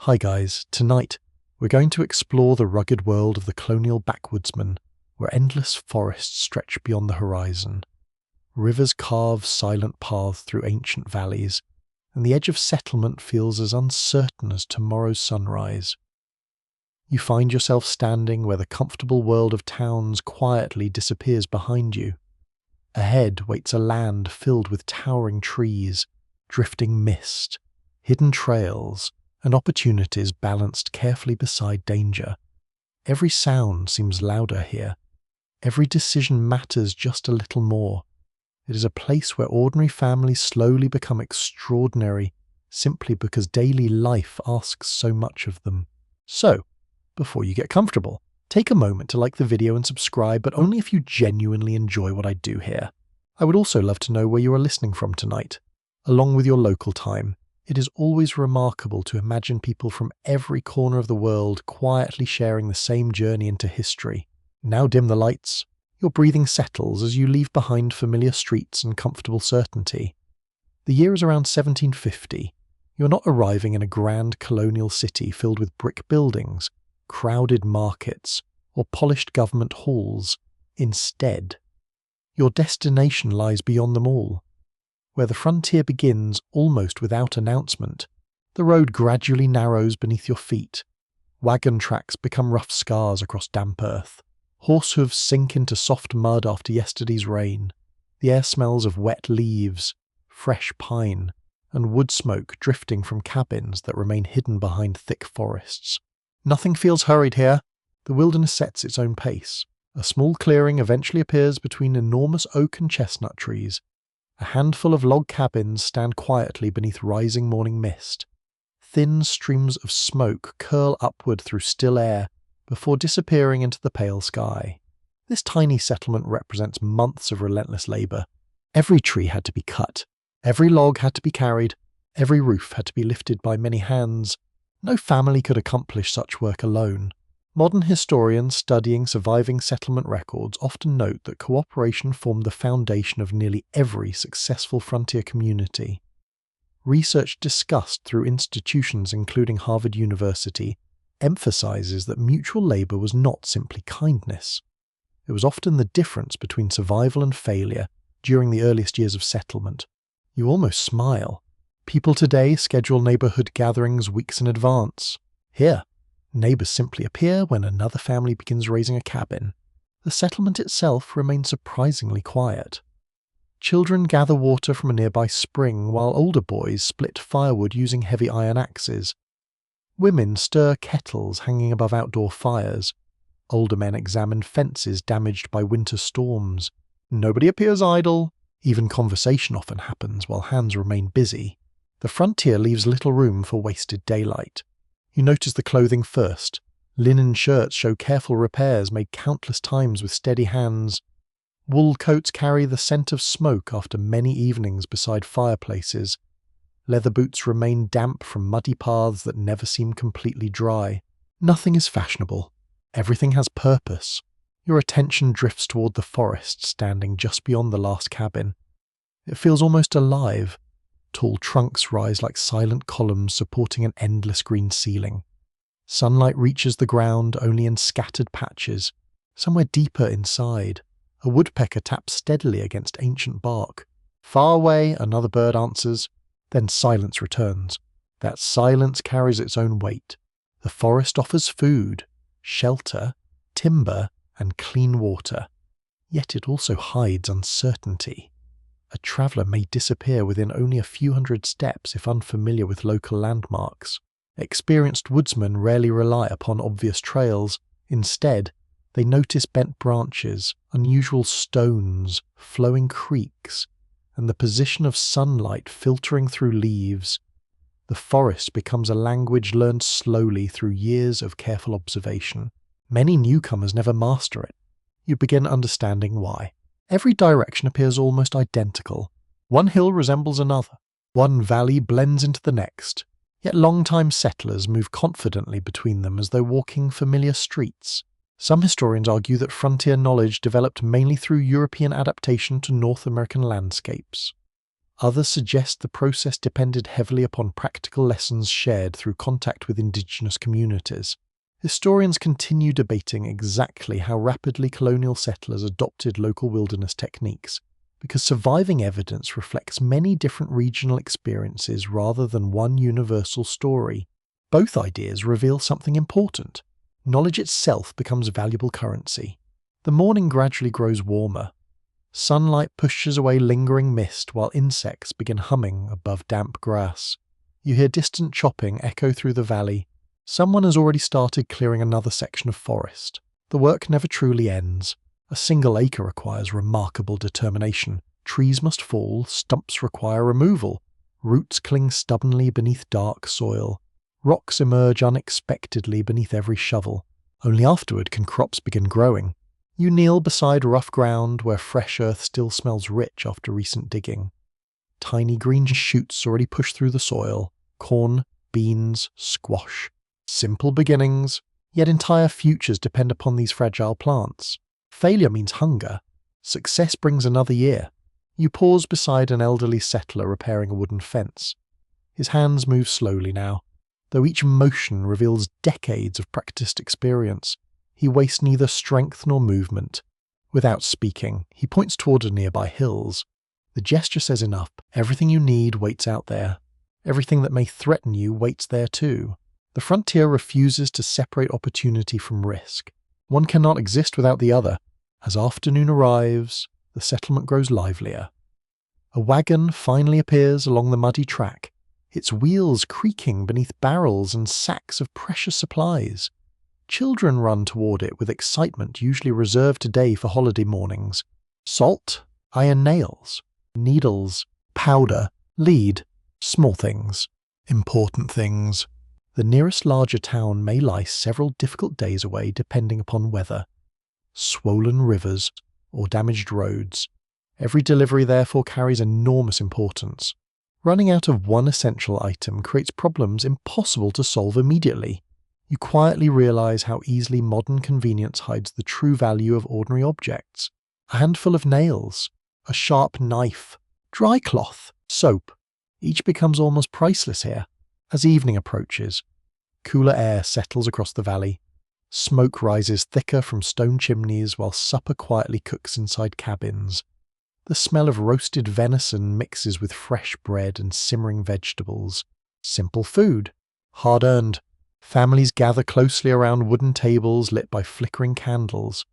Hi guys, tonight we're going to explore the rugged world of the Colonial Backwoodsmen, where endless forests stretch beyond the horizon. Rivers carve silent paths through ancient valleys, and the edge of settlement feels as uncertain as tomorrow's sunrise. You find yourself standing where the comfortable world of towns quietly disappears behind you. Ahead waits a land filled with towering trees, drifting mist, hidden trails, and opportunities balanced carefully beside danger. Every sound seems louder here. Every decision matters just a little more. It is a place where ordinary families slowly become extraordinary simply because daily life asks so much of them. So, before you get comfortable, take a moment to like the video and subscribe, but only if you genuinely enjoy what I do here. I would also love to know where you are listening from tonight, along with your local time. It is always remarkable to imagine people from every corner of the world quietly sharing the same journey into history. Now dim the lights. Your breathing settles as you leave behind familiar streets and comfortable certainty. The year is around 1750. You're not arriving in a grand colonial city filled with brick buildings, crowded markets, or polished government halls. Instead, your destination lies beyond them all. Where the frontier begins almost without announcement, the road gradually narrows beneath your feet. Wagon tracks become rough scars across damp earth. Horse hooves sink into soft mud after yesterday's rain. The air smells of wet leaves, fresh pine, and wood smoke drifting from cabins that remain hidden behind thick forests. Nothing feels hurried here. The wilderness sets its own pace. A small clearing eventually appears between enormous oak and chestnut trees. A handful of log cabins stand quietly beneath rising morning mist. Thin streams of smoke curl upward through still air before disappearing into the pale sky. This tiny settlement represents months of relentless labor. Every tree had to be cut. Every log had to be carried. Every roof had to be lifted by many hands. No family could accomplish such work alone. Modern historians studying surviving settlement records often note that cooperation formed the foundation of nearly every successful frontier community. Research discussed through institutions including Harvard University emphasizes that mutual labor was not simply kindness. It was often the difference between survival and failure during the earliest years of settlement. You almost smile. People today schedule neighborhood gatherings weeks in advance. Here, neighbors simply appear when another family begins raising a cabin. The settlement itself remains surprisingly quiet. Children gather water from a nearby spring while older boys split firewood using heavy iron axes. Women stir kettles hanging above outdoor fires. Older men examine fences damaged by winter storms. Nobody appears idle. Even conversation often happens while hands remain busy. The frontier leaves little room for wasted daylight. You notice the clothing first. Linen shirts show careful repairs made countless times with steady hands. Wool coats carry the scent of smoke after many evenings beside fireplaces. Leather boots remain damp from muddy paths that never seem completely dry. Nothing is fashionable. Everything has purpose. Your attention drifts toward the forest standing just beyond the last cabin. It feels almost alive. Tall trunks rise like silent columns supporting an endless green ceiling. Sunlight reaches the ground only in scattered patches. Somewhere deeper inside, a woodpecker taps steadily against ancient bark. Far away, another bird answers. Then silence returns. That silence carries its own weight. The forest offers food, shelter, timber, and clean water. Yet it also hides uncertainty. A traveller may disappear within only a few hundred steps if unfamiliar with local landmarks. Experienced woodsmen rarely rely upon obvious trails. Instead, they notice bent branches, unusual stones, flowing creeks, and the position of sunlight filtering through leaves. The forest becomes a language learned slowly through years of careful observation. Many newcomers never master it. You begin understanding why. Every direction appears almost identical. One hill resembles another. One valley blends into the next. Yet long-time settlers move confidently between them as though walking familiar streets. Some historians argue that frontier knowledge developed mainly through European adaptation to North American landscapes. Others suggest the process depended heavily upon practical lessons shared through contact with indigenous communities. Historians continue debating exactly how rapidly colonial settlers adopted local wilderness techniques, because surviving evidence reflects many different regional experiences rather than one universal story. Both ideas reveal something important. Knowledge itself becomes valuable currency. The morning gradually grows warmer. Sunlight pushes away lingering mist while insects begin humming above damp grass. You hear distant chopping echo through the valley. Someone has already started clearing another section of forest. The work never truly ends. A single acre requires remarkable determination. Trees must fall, stumps require removal. Roots cling stubbornly beneath dark soil. Rocks emerge unexpectedly beneath every shovel. Only afterward can crops begin growing. You kneel beside rough ground where fresh earth still smells rich after recent digging. Tiny green shoots already push through the soil. Corn, beans, squash. Simple beginnings, yet entire futures depend upon these fragile plants. Failure means hunger. Success brings another year. You pause beside an elderly settler repairing a wooden fence. His hands move slowly now, though each motion reveals decades of practiced experience. He wastes neither strength nor movement. Without speaking, he points toward the nearby hills. The gesture says enough. Everything you need waits out there. Everything that may threaten you waits there too. The frontier refuses to separate opportunity from risk. One cannot exist without the other. As afternoon arrives, the settlement grows livelier. A wagon finally appears along the muddy track, its wheels creaking beneath barrels and sacks of precious supplies. Children run toward it with excitement usually reserved today for holiday mornings. Salt, iron nails, needles, powder, lead, small things, important things. The nearest larger town may lie several difficult days away depending upon weather. Swollen rivers or damaged roads. Every delivery therefore carries enormous importance. Running out of one essential item creates problems impossible to solve immediately. You quietly realize how easily modern convenience hides the true value of ordinary objects. A handful of nails, a sharp knife, dry cloth, soap. Each becomes almost priceless here. As evening approaches, cooler air settles across the valley. Smoke rises thicker from stone chimneys while supper quietly cooks inside cabins. The smell of roasted venison mixes with fresh bread and simmering vegetables. Simple food, hard-earned. Families gather closely around wooden tables lit by flickering candles.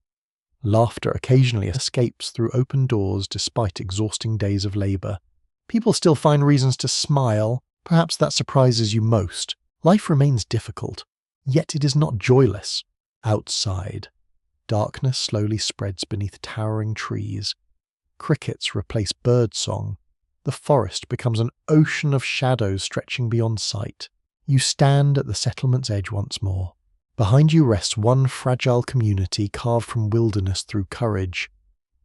Laughter occasionally escapes through open doors despite exhausting days of labor. People still find reasons to smile. Perhaps that surprises you most. Life remains difficult, yet it is not joyless. Outside, darkness slowly spreads beneath towering trees. Crickets replace birdsong. The forest becomes an ocean of shadows stretching beyond sight. You stand at the settlement's edge once more. Behind you rests one fragile community carved from wilderness through courage,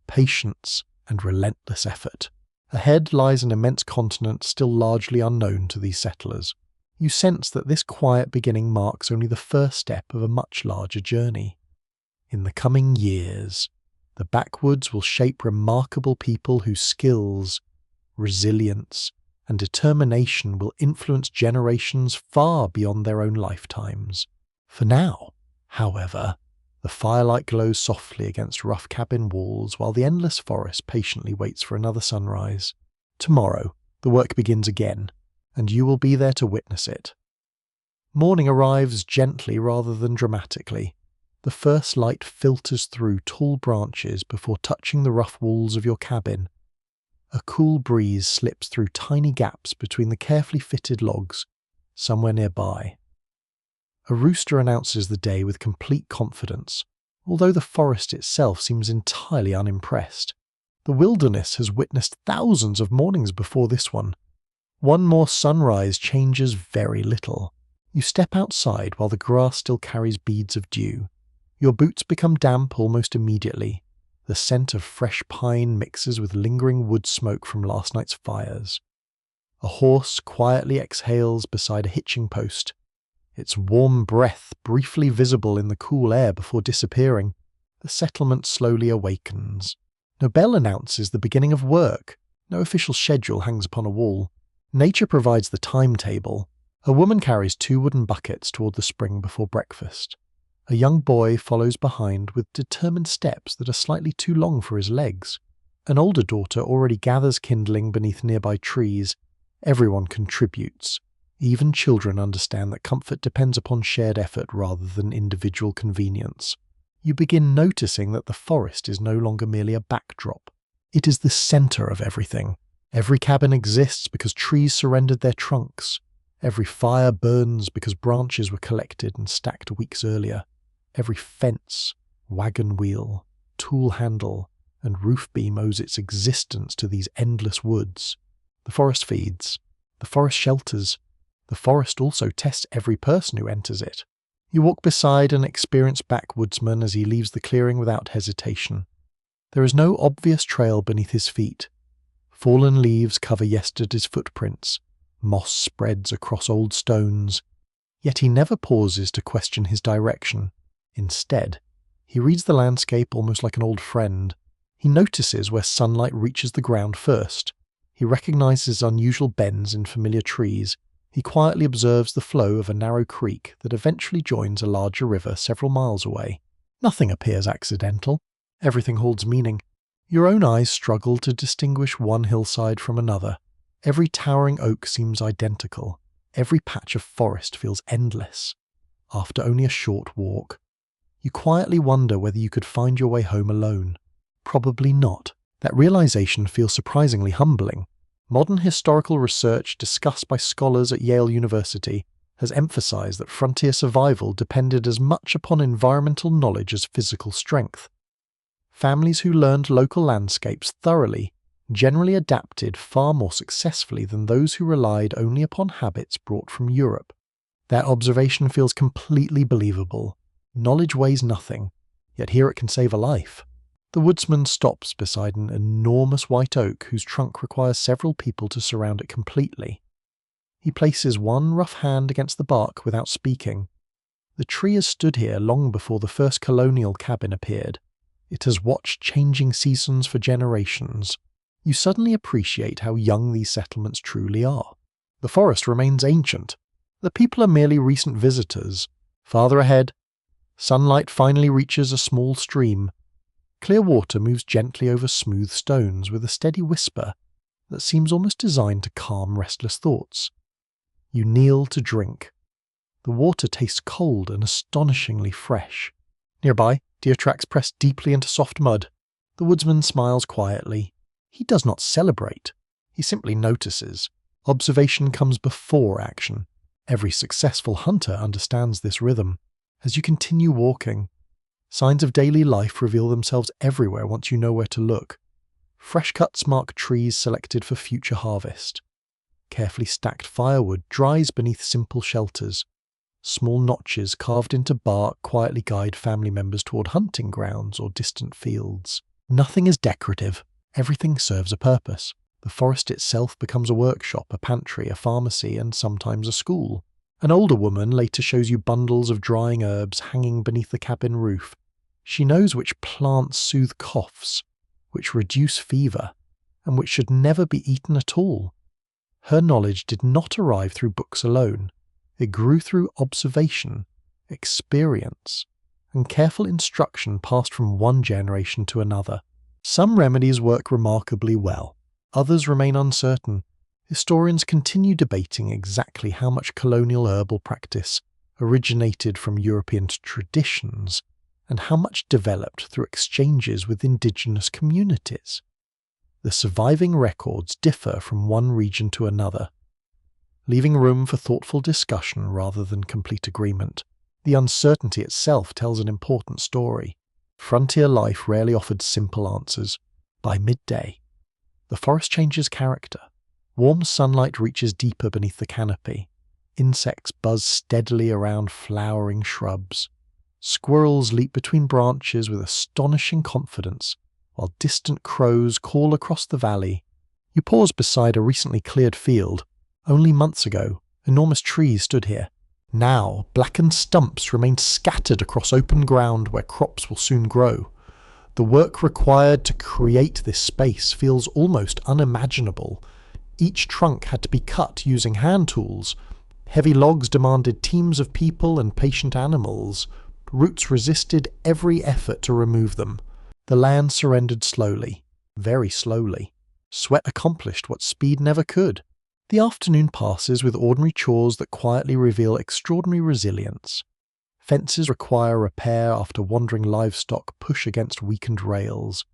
patience, and relentless effort. Ahead lies an immense continent still largely unknown to these settlers. You sense that this quiet beginning marks only the first step of a much larger journey. In the coming years, the backwoods will shape remarkable people whose skills, resilience, and determination will influence generations far beyond their own lifetimes. For now, however, the firelight glows softly against rough cabin walls while the endless forest patiently waits for another sunrise. Tomorrow, the work begins again, and you will be there to witness it. Morning arrives gently rather than dramatically. The first light filters through tall branches before touching the rough walls of your cabin. A cool breeze slips through tiny gaps between the carefully fitted logs, somewhere nearby. A rooster announces the day with complete confidence, although the forest itself seems entirely unimpressed. The wilderness has witnessed thousands of mornings before this one. One more sunrise changes very little. You step outside while the grass still carries beads of dew. Your boots become damp almost immediately. The scent of fresh pine mixes with lingering wood smoke from last night's fires. A horse quietly exhales beside a hitching post, its warm breath briefly visible in the cool air before disappearing. The settlement slowly awakens. No bell announces the beginning of work, No official schedule hangs upon a wall. Nature provides the timetable. A woman carries 2 wooden buckets toward the spring before breakfast. A young boy follows behind with determined steps that are slightly too long for his legs. An older daughter already gathers kindling beneath nearby trees. Everyone contributes. Even children understand that comfort depends upon shared effort rather than individual convenience. You begin noticing that the forest is no longer merely a backdrop. It is the center of everything. Every cabin exists because trees surrendered their trunks. Every fire burns because branches were collected and stacked weeks earlier. Every fence, wagon wheel, tool handle, and roof beam owes its existence to these endless woods. The forest feeds. The forest shelters. The forest also tests every person who enters it. You walk beside an experienced backwoodsman as he leaves the clearing without hesitation. There is no obvious trail beneath his feet. Fallen leaves cover yesterday's footprints. Moss spreads across old stones. Yet he never pauses to question his direction. Instead, he reads the landscape almost like an old friend. He notices where sunlight reaches the ground first. He recognizes unusual bends in familiar trees. He quietly observes the flow of a narrow creek that eventually joins a larger river several miles away. Nothing appears accidental. Everything holds meaning. Your own eyes struggle to distinguish one hillside from another. Every towering oak seems identical. Every patch of forest feels endless. After only a short walk, you quietly wonder whether you could find your way home alone. Probably not. That realization feels surprisingly humbling. Modern historical research discussed by scholars at Yale University has emphasized that frontier survival depended as much upon environmental knowledge as physical strength. Families who learned local landscapes thoroughly generally adapted far more successfully than those who relied only upon habits brought from Europe. That observation feels completely believable. Knowledge weighs nothing, yet here it can save a life. The woodsman stops beside an enormous white oak whose trunk requires several people to surround it completely. He places one rough hand against the bark without speaking. The tree has stood here long before the first colonial cabin appeared. It has watched changing seasons for generations. You suddenly appreciate how young these settlements truly are. The forest remains ancient. The people are merely recent visitors. Farther ahead, sunlight finally reaches a small stream. Clear water moves gently over smooth stones with a steady whisper that seems almost designed to calm restless thoughts. You kneel to drink. The water tastes cold and astonishingly fresh. Nearby, deer tracks press deeply into soft mud. The woodsman smiles quietly. He does not celebrate. He simply notices. Observation comes before action. Every successful hunter understands this rhythm. As you continue walking, signs of daily life reveal themselves everywhere once you know where to look. Fresh cuts mark trees selected for future harvest. Carefully stacked firewood dries beneath simple shelters. Small notches carved into bark quietly guide family members toward hunting grounds or distant fields. Nothing is decorative. Everything serves a purpose. The forest itself becomes a workshop, a pantry, a pharmacy, and sometimes a school. An older woman later shows you bundles of drying herbs hanging beneath the cabin roof. She knows which plants soothe coughs, which reduce fever, and which should never be eaten at all. Her knowledge did not arrive through books alone. It grew through observation, experience, and careful instruction passed from one generation to another. Some remedies work remarkably well. Others remain uncertain. Historians continue debating exactly how much colonial herbal practice originated from European traditions and how much developed through exchanges with indigenous communities. The surviving records differ from one region to another, leaving room for thoughtful discussion rather than complete agreement. The uncertainty itself tells an important story. Frontier life rarely offered simple answers. By midday, the forest changes character. Warm sunlight reaches deeper beneath the canopy. Insects buzz steadily around flowering shrubs. Squirrels leap between branches with astonishing confidence, while distant crows call across the valley. You pause beside a recently cleared field. Only months ago, enormous trees stood here. Now, blackened stumps remain scattered across open ground where crops will soon grow. The work required to create this space feels almost unimaginable. Each trunk had to be cut using hand tools. Heavy logs demanded teams of people and patient animals. Roots resisted every effort to remove them. The land surrendered slowly, very slowly. Sweat accomplished what speed never could. The afternoon passes with ordinary chores that quietly reveal extraordinary resilience. Fences require repair after wandering livestock push against weakened rails.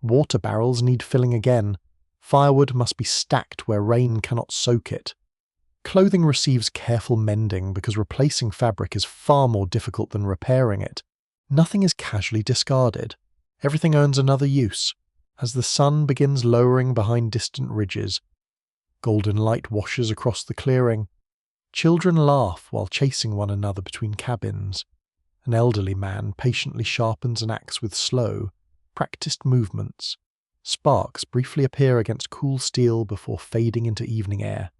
Water barrels need filling again. Firewood must be stacked where rain cannot soak it. Clothing receives careful mending because replacing fabric is far more difficult than repairing it. Nothing is casually discarded. Everything earns another use. As the sun begins lowering behind distant ridges, golden light washes across the clearing. Children laugh while chasing one another between cabins. An elderly man patiently sharpens an axe with slow, practiced movements. Sparks briefly appear against cool steel before fading into evening air.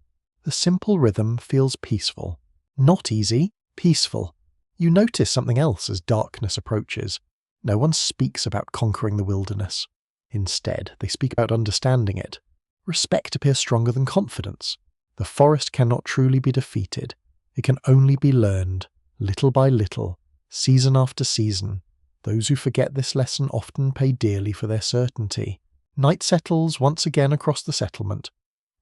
The simple rhythm feels peaceful. Not easy, peaceful. You notice something else as darkness approaches. No one speaks about conquering the wilderness. Instead, they speak about understanding it. Respect appears stronger than confidence. The forest cannot truly be defeated. It can only be learned, little by little, season after season. Those who forget this lesson often pay dearly for their certainty. Night settles once again across the settlement.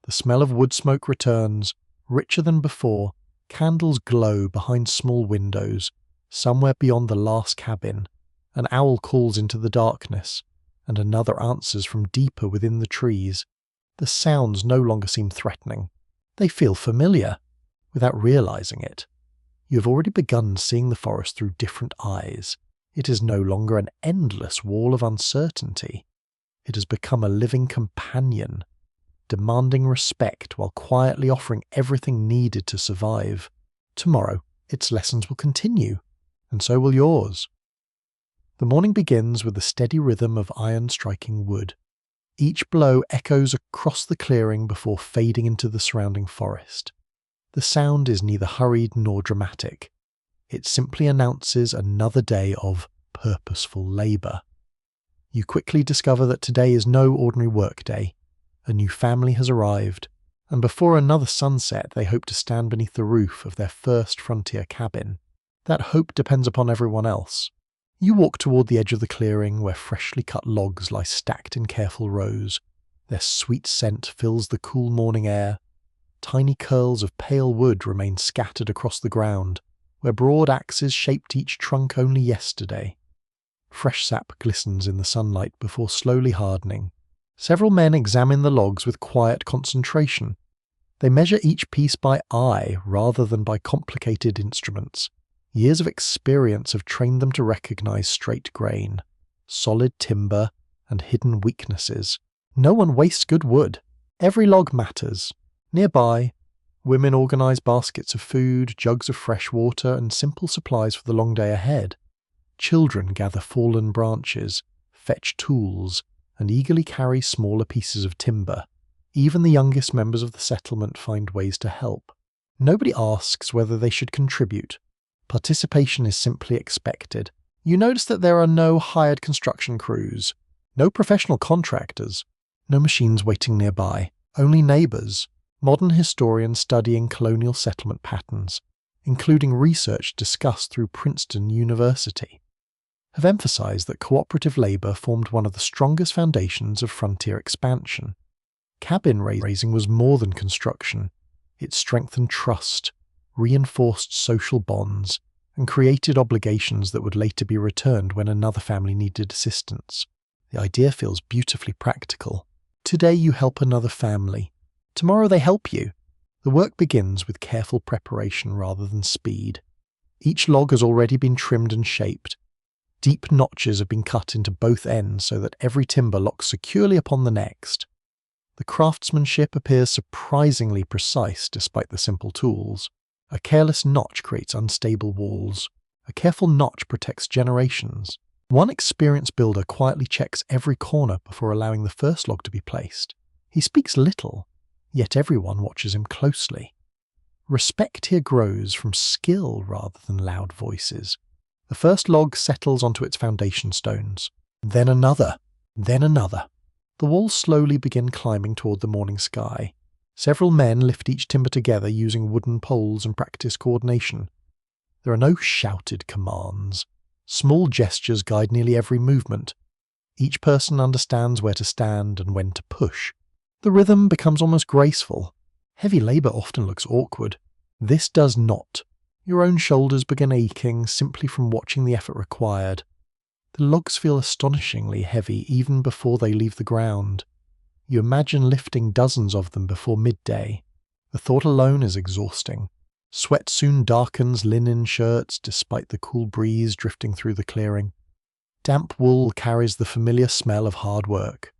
The smell of wood smoke returns, richer than before. Candles glow behind small windows, somewhere beyond the last cabin. An owl calls into the darkness, and another answers from deeper within the trees. The sounds no longer seem threatening. They feel familiar, without realizing it. You have already begun seeing the forest through different eyes. It is no longer an endless wall of uncertainty. It has become a living companion, demanding respect while quietly offering everything needed to survive. Tomorrow, its lessons will continue, and so will yours. The morning begins with the steady rhythm of iron striking wood. Each blow echoes across the clearing before fading into the surrounding forest. The sound is neither hurried nor dramatic. It simply announces another day of purposeful labour. You quickly discover that today is no ordinary workday. A new family has arrived, and before another sunset they hope to stand beneath the roof of their first frontier cabin. That hope depends upon everyone else. You walk toward the edge of the clearing where freshly cut logs lie stacked in careful rows. Their sweet scent fills the cool morning air. Tiny curls of pale wood remain scattered across the ground, where broad axes shaped each trunk only yesterday. Fresh sap glistens in the sunlight before slowly hardening. Several men examine the logs with quiet concentration. They measure each piece by eye rather than by complicated instruments. Years of experience have trained them to recognize straight grain, solid timber, and hidden weaknesses. No one wastes good wood. Every log matters. Nearby, women organize baskets of food, jugs of fresh water, and simple supplies for the long day ahead. Children gather fallen branches, fetch tools, and eagerly carry smaller pieces of timber. Even the youngest members of the settlement find ways to help. Nobody asks whether they should contribute. Participation is simply expected. You notice that there are no hired construction crews, no professional contractors, no machines waiting nearby, only neighbours, modern historians studying colonial settlement patterns, including research discussed through Princeton University, have emphasized that cooperative labour formed one of the strongest foundations of frontier expansion. Cabin raising was more than construction. It strengthened trust, reinforced social bonds, and created obligations that would later be returned when another family needed assistance. The idea feels beautifully practical. Today you help another family. Tomorrow they help you. The work begins with careful preparation rather than speed. Each log has already been trimmed and shaped. Deep notches have been cut into both ends so that every timber locks securely upon the next. The craftsmanship appears surprisingly precise despite the simple tools. A careless notch creates unstable walls. A careful notch protects generations. One experienced builder quietly checks every corner before allowing the first log to be placed. He speaks little, yet everyone watches him closely. Respect here grows from skill rather than loud voices. The first log settles onto its foundation stones. Then another. Then another. The walls slowly begin climbing toward the morning sky. Several men lift each timber together using wooden poles and practice coordination. There are no shouted commands. Small gestures guide nearly every movement. Each person understands where to stand and when to push. The rhythm becomes almost graceful. Heavy labour often looks awkward. This does not. Your own shoulders begin aching simply from watching the effort required. The logs feel astonishingly heavy even before they leave the ground. You imagine lifting dozens of them before midday. The thought alone is exhausting. Sweat soon darkens linen shirts despite the cool breeze drifting through the clearing. Damp wool carries the familiar smell of hard work.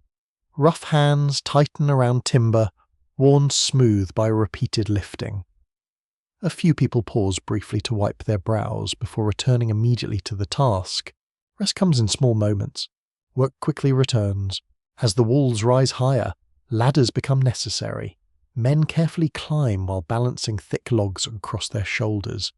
Rough hands tighten around timber, worn smooth by repeated lifting. A few people pause briefly to wipe their brows before returning immediately to the task. Rest comes in small moments. Work quickly returns. As the walls rise higher, ladders become necessary. Men carefully climb while balancing thick logs across their shoulders.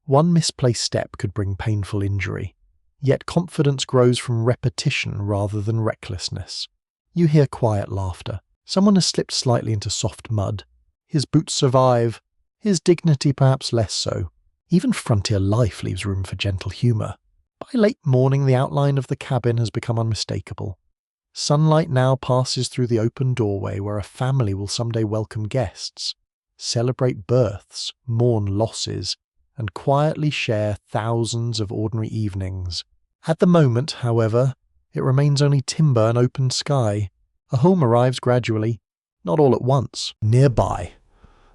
One misplaced step could bring painful injury, yet confidence grows from repetition rather than recklessness. You hear quiet laughter. Someone has slipped slightly into soft mud. His boots survive, his dignity perhaps less so. Even frontier life leaves room for gentle humour. By late morning, the outline of the cabin has become unmistakable. Sunlight now passes through the open doorway where a family will someday welcome guests, celebrate births, mourn losses, and quietly share thousands of ordinary evenings. At the moment, however, it remains only timber and open sky. A home arrives gradually, not all at once. Nearby,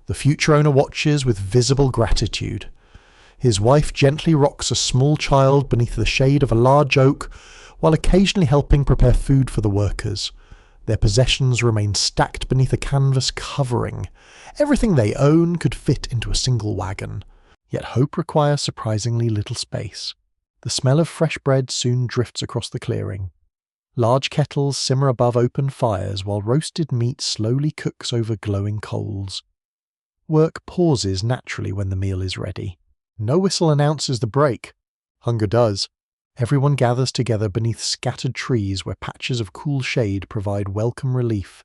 the future owner watches with visible gratitude. His wife gently rocks a small child beneath the shade of a large oak, while occasionally helping prepare food for the workers. Their possessions remain stacked beneath a canvas covering. Everything they own could fit into a single wagon. Yet hope requires surprisingly little space. The smell of fresh bread soon drifts across the clearing. Large kettles simmer above open fires while roasted meat slowly cooks over glowing coals. Work pauses naturally when the meal is ready. No whistle announces the break. Hunger does. Everyone gathers together beneath scattered trees where patches of cool shade provide welcome relief.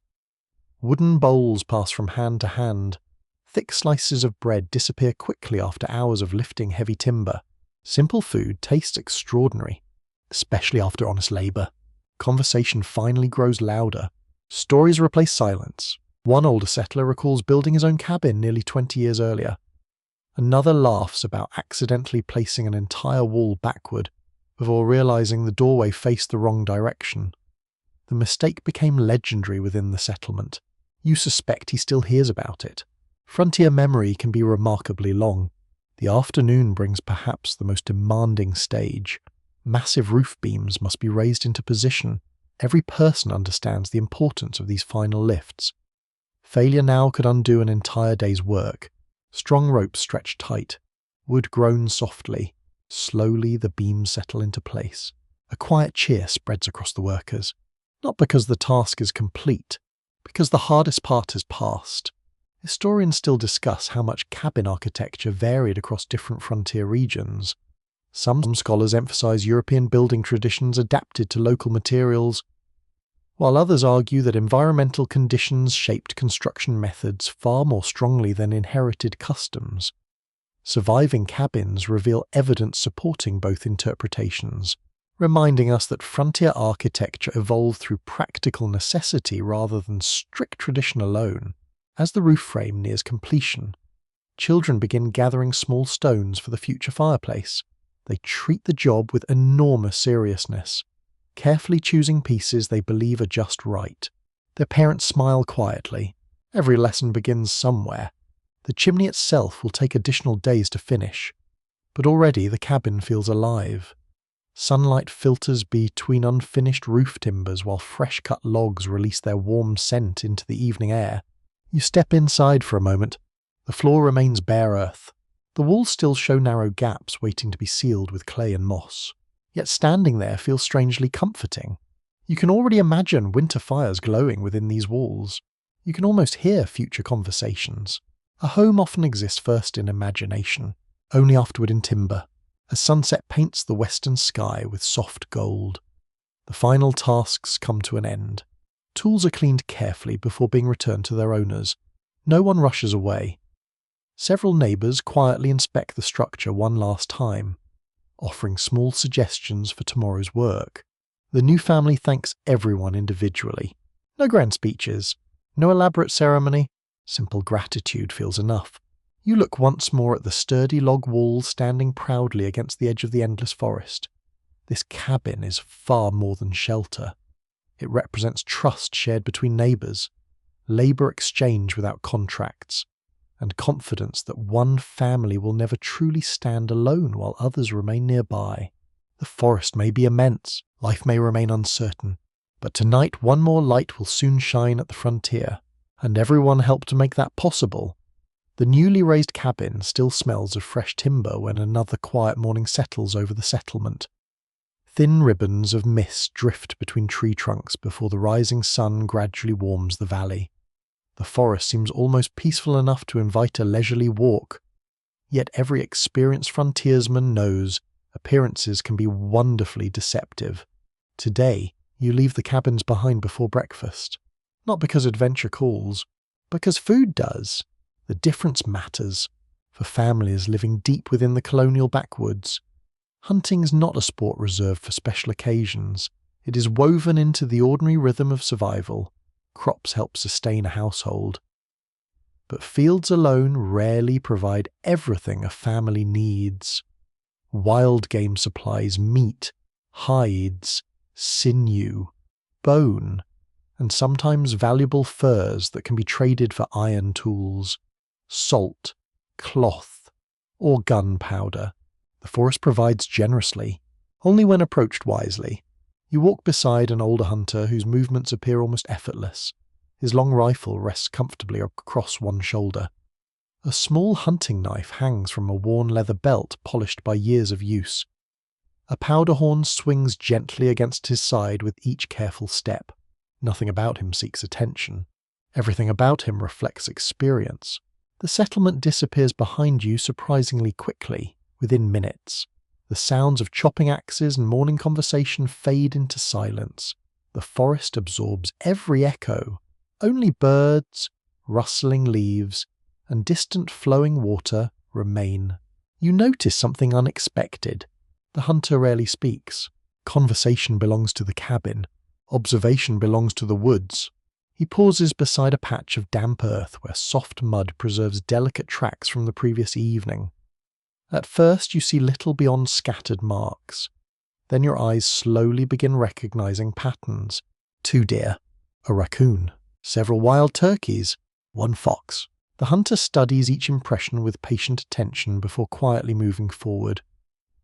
Wooden bowls pass from hand to hand. Thick slices of bread disappear quickly after hours of lifting heavy timber. Simple food tastes extraordinary, especially after honest labour. Conversation finally grows louder. Stories replace silence. One older settler recalls building his own cabin nearly 20 years earlier. Another laughs about accidentally placing an entire wall backward before realizing the doorway faced the wrong direction. The mistake became legendary within the settlement. You suspect he still hears about it. Frontier memory can be remarkably long. The afternoon brings perhaps the most demanding stage. Massive roof beams must be raised into position. Every person understands the importance of these final lifts. Failure now could undo an entire day's work. Strong ropes stretch tight. Wood groans softly. Slowly the beams settle into place. A quiet cheer spreads across the workers. Not because the task is complete, because the hardest part has passed. Historians still discuss how much cabin architecture varied across different frontier regions. Some scholars emphasize European building traditions adapted to local materials, while others argue that environmental conditions shaped construction methods far more strongly than inherited customs. Surviving cabins reveal evidence supporting both interpretations, reminding us that frontier architecture evolved through practical necessity rather than strict tradition alone. As the roof frame nears completion, children begin gathering small stones for the future fireplace. They treat the job with enormous seriousness, carefully choosing pieces they believe are just right. Their parents smile quietly. Every lesson begins somewhere. The chimney itself will take additional days to finish, but already the cabin feels alive. Sunlight filters between unfinished roof timbers while fresh-cut logs release their warm scent into the evening air. You step inside for a moment. The floor remains bare earth. The walls still show narrow gaps waiting to be sealed with clay and moss. Yet standing there feels strangely comforting. You can already imagine winter fires glowing within these walls. You can almost hear future conversations. A home often exists first in imagination, only afterward in timber, as sunset paints the western sky with soft gold. The final tasks come to an end. Tools are cleaned carefully before being returned to their owners. No one rushes away. Several neighbours quietly inspect the structure one last time, offering small suggestions for tomorrow's work. The new family thanks everyone individually. No grand speeches, no elaborate ceremony, simple gratitude feels enough. You look once more at the sturdy log walls standing proudly against the edge of the endless forest. This cabin is far more than shelter. It represents trust shared between neighbours, labour exchange without contracts, and confidence that one family will never truly stand alone while others remain nearby. The forest may be immense, life may remain uncertain, but tonight one more light will soon shine at the frontier, and everyone helped to make that possible. The newly raised cabin still smells of fresh timber when another quiet morning settles over the settlement. Thin ribbons of mist drift between tree trunks before the rising sun gradually warms the valley. The forest seems almost peaceful enough to invite a leisurely walk. Yet every experienced frontiersman knows appearances can be wonderfully deceptive. Today, you leave the cabins behind before breakfast. Not because adventure calls, because food does. The difference matters for families living deep within the colonial backwoods. Hunting's not a sport reserved for special occasions. It is woven into the ordinary rhythm of survival. Crops help sustain a household. But fields alone rarely provide everything a family needs. Wild game supplies meat, hides, sinew, bone, and sometimes valuable furs that can be traded for iron tools, salt, cloth, or gunpowder. The forest provides generously, only when approached wisely. You walk beside an older hunter whose movements appear almost effortless. His long rifle rests comfortably across one shoulder. A small hunting knife hangs from a worn leather belt polished by years of use. A powder horn swings gently against his side with each careful step. Nothing about him seeks attention. Everything about him reflects experience. The settlement disappears behind you surprisingly quickly, within minutes. The sounds of chopping axes and morning conversation fade into silence. The forest absorbs every echo. Only birds, rustling leaves, and distant flowing water remain. You notice something unexpected. The hunter rarely speaks. Conversation belongs to the cabin. Observation belongs to the woods. He pauses beside a patch of damp earth where soft mud preserves delicate tracks from the previous evening. At first you see little beyond scattered marks. Then your eyes slowly begin recognizing patterns. 2 deer, a raccoon, several wild turkeys, 1 fox. The hunter studies each impression with patient attention before quietly moving forward.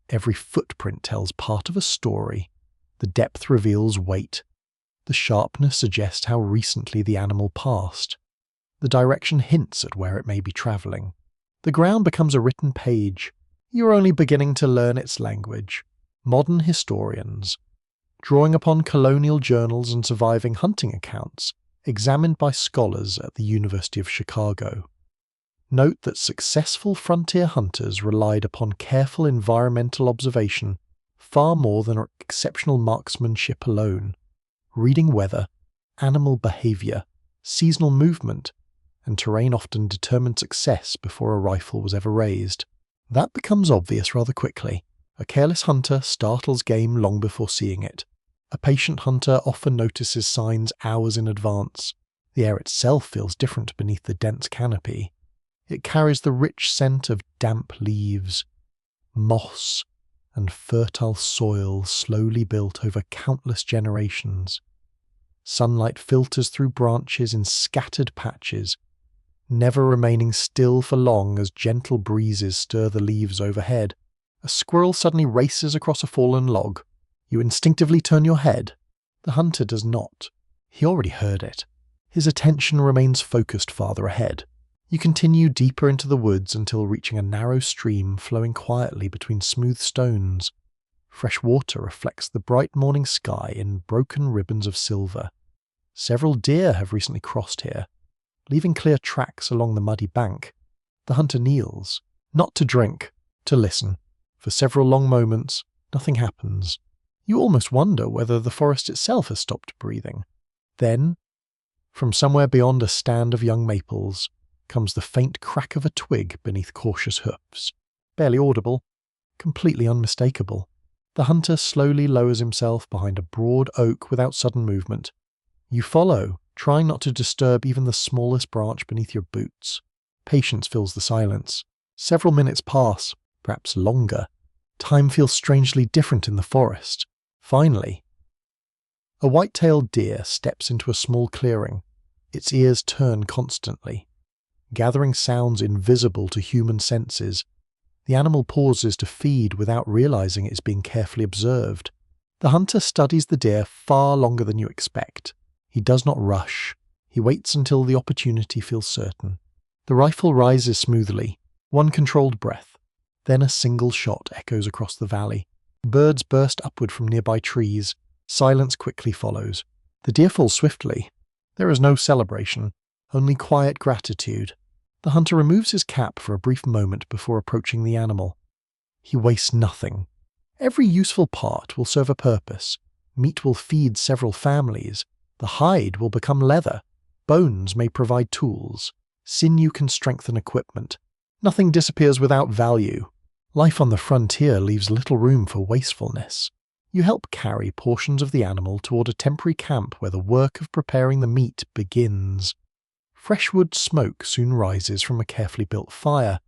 Every footprint tells part of a story. The depth reveals weight. The sharpness suggests how recently the animal passed. The direction hints at where it may be travelling. The ground becomes a written page. You are only beginning to learn its language. Modern historians, drawing upon colonial journals and surviving hunting accounts, examined by scholars at the University of Chicago, note that successful frontier hunters relied upon careful environmental observation far more than exceptional marksmanship alone. Reading weather, animal behaviour, seasonal movement, and terrain often determined success before a rifle was ever raised. That becomes obvious rather quickly. A careless hunter startles game long before seeing it. A patient hunter often notices signs hours in advance. The air itself feels different beneath the dense canopy. It carries the rich scent of damp leaves, moss, and fertile soil slowly built over countless generations. Sunlight filters through branches in scattered patches, never remaining still for long as gentle breezes stir the leaves overhead. A squirrel suddenly races across a fallen log. You instinctively turn your head. The hunter does not. He already heard it. His attention remains focused farther ahead. You continue deeper into the woods until reaching a narrow stream flowing quietly between smooth stones. Fresh water reflects the bright morning sky in broken ribbons of silver. Several deer have recently crossed here, leaving clear tracks along the muddy bank. The hunter kneels, not to drink, to listen. For several long moments, nothing happens. You almost wonder whether the forest itself has stopped breathing. Then, from somewhere beyond a stand of young maples, comes the faint crack of a twig beneath cautious hoofs. Barely audible, completely unmistakable. The hunter slowly lowers himself behind a broad oak without sudden movement. You follow, trying not to disturb even the smallest branch beneath your boots. Patience fills the silence. Several minutes pass, perhaps longer. Time feels strangely different in the forest. Finally, a white-tailed deer steps into a small clearing. Its ears turn constantly, gathering sounds invisible to human senses. The animal pauses to feed without realizing it is being carefully observed. The hunter studies the deer far longer than you expect. He does not rush. He waits until the opportunity feels certain. The rifle rises smoothly, one controlled breath. Then a single shot echoes across the valley. Birds burst upward from nearby trees. Silence quickly follows. The deer falls swiftly. There is no celebration, only quiet gratitude. The hunter removes his cap for a brief moment before approaching the animal. He wastes nothing. Every useful part will serve a purpose. Meat will feed several families. The hide will become leather. Bones may provide tools. Sinew can strengthen equipment. Nothing disappears without value. Life on the frontier leaves little room for wastefulness. You help carry portions of the animal toward a temporary camp where the work of preparing the meat begins. Fresh wood smoke soon rises from a carefully built fire.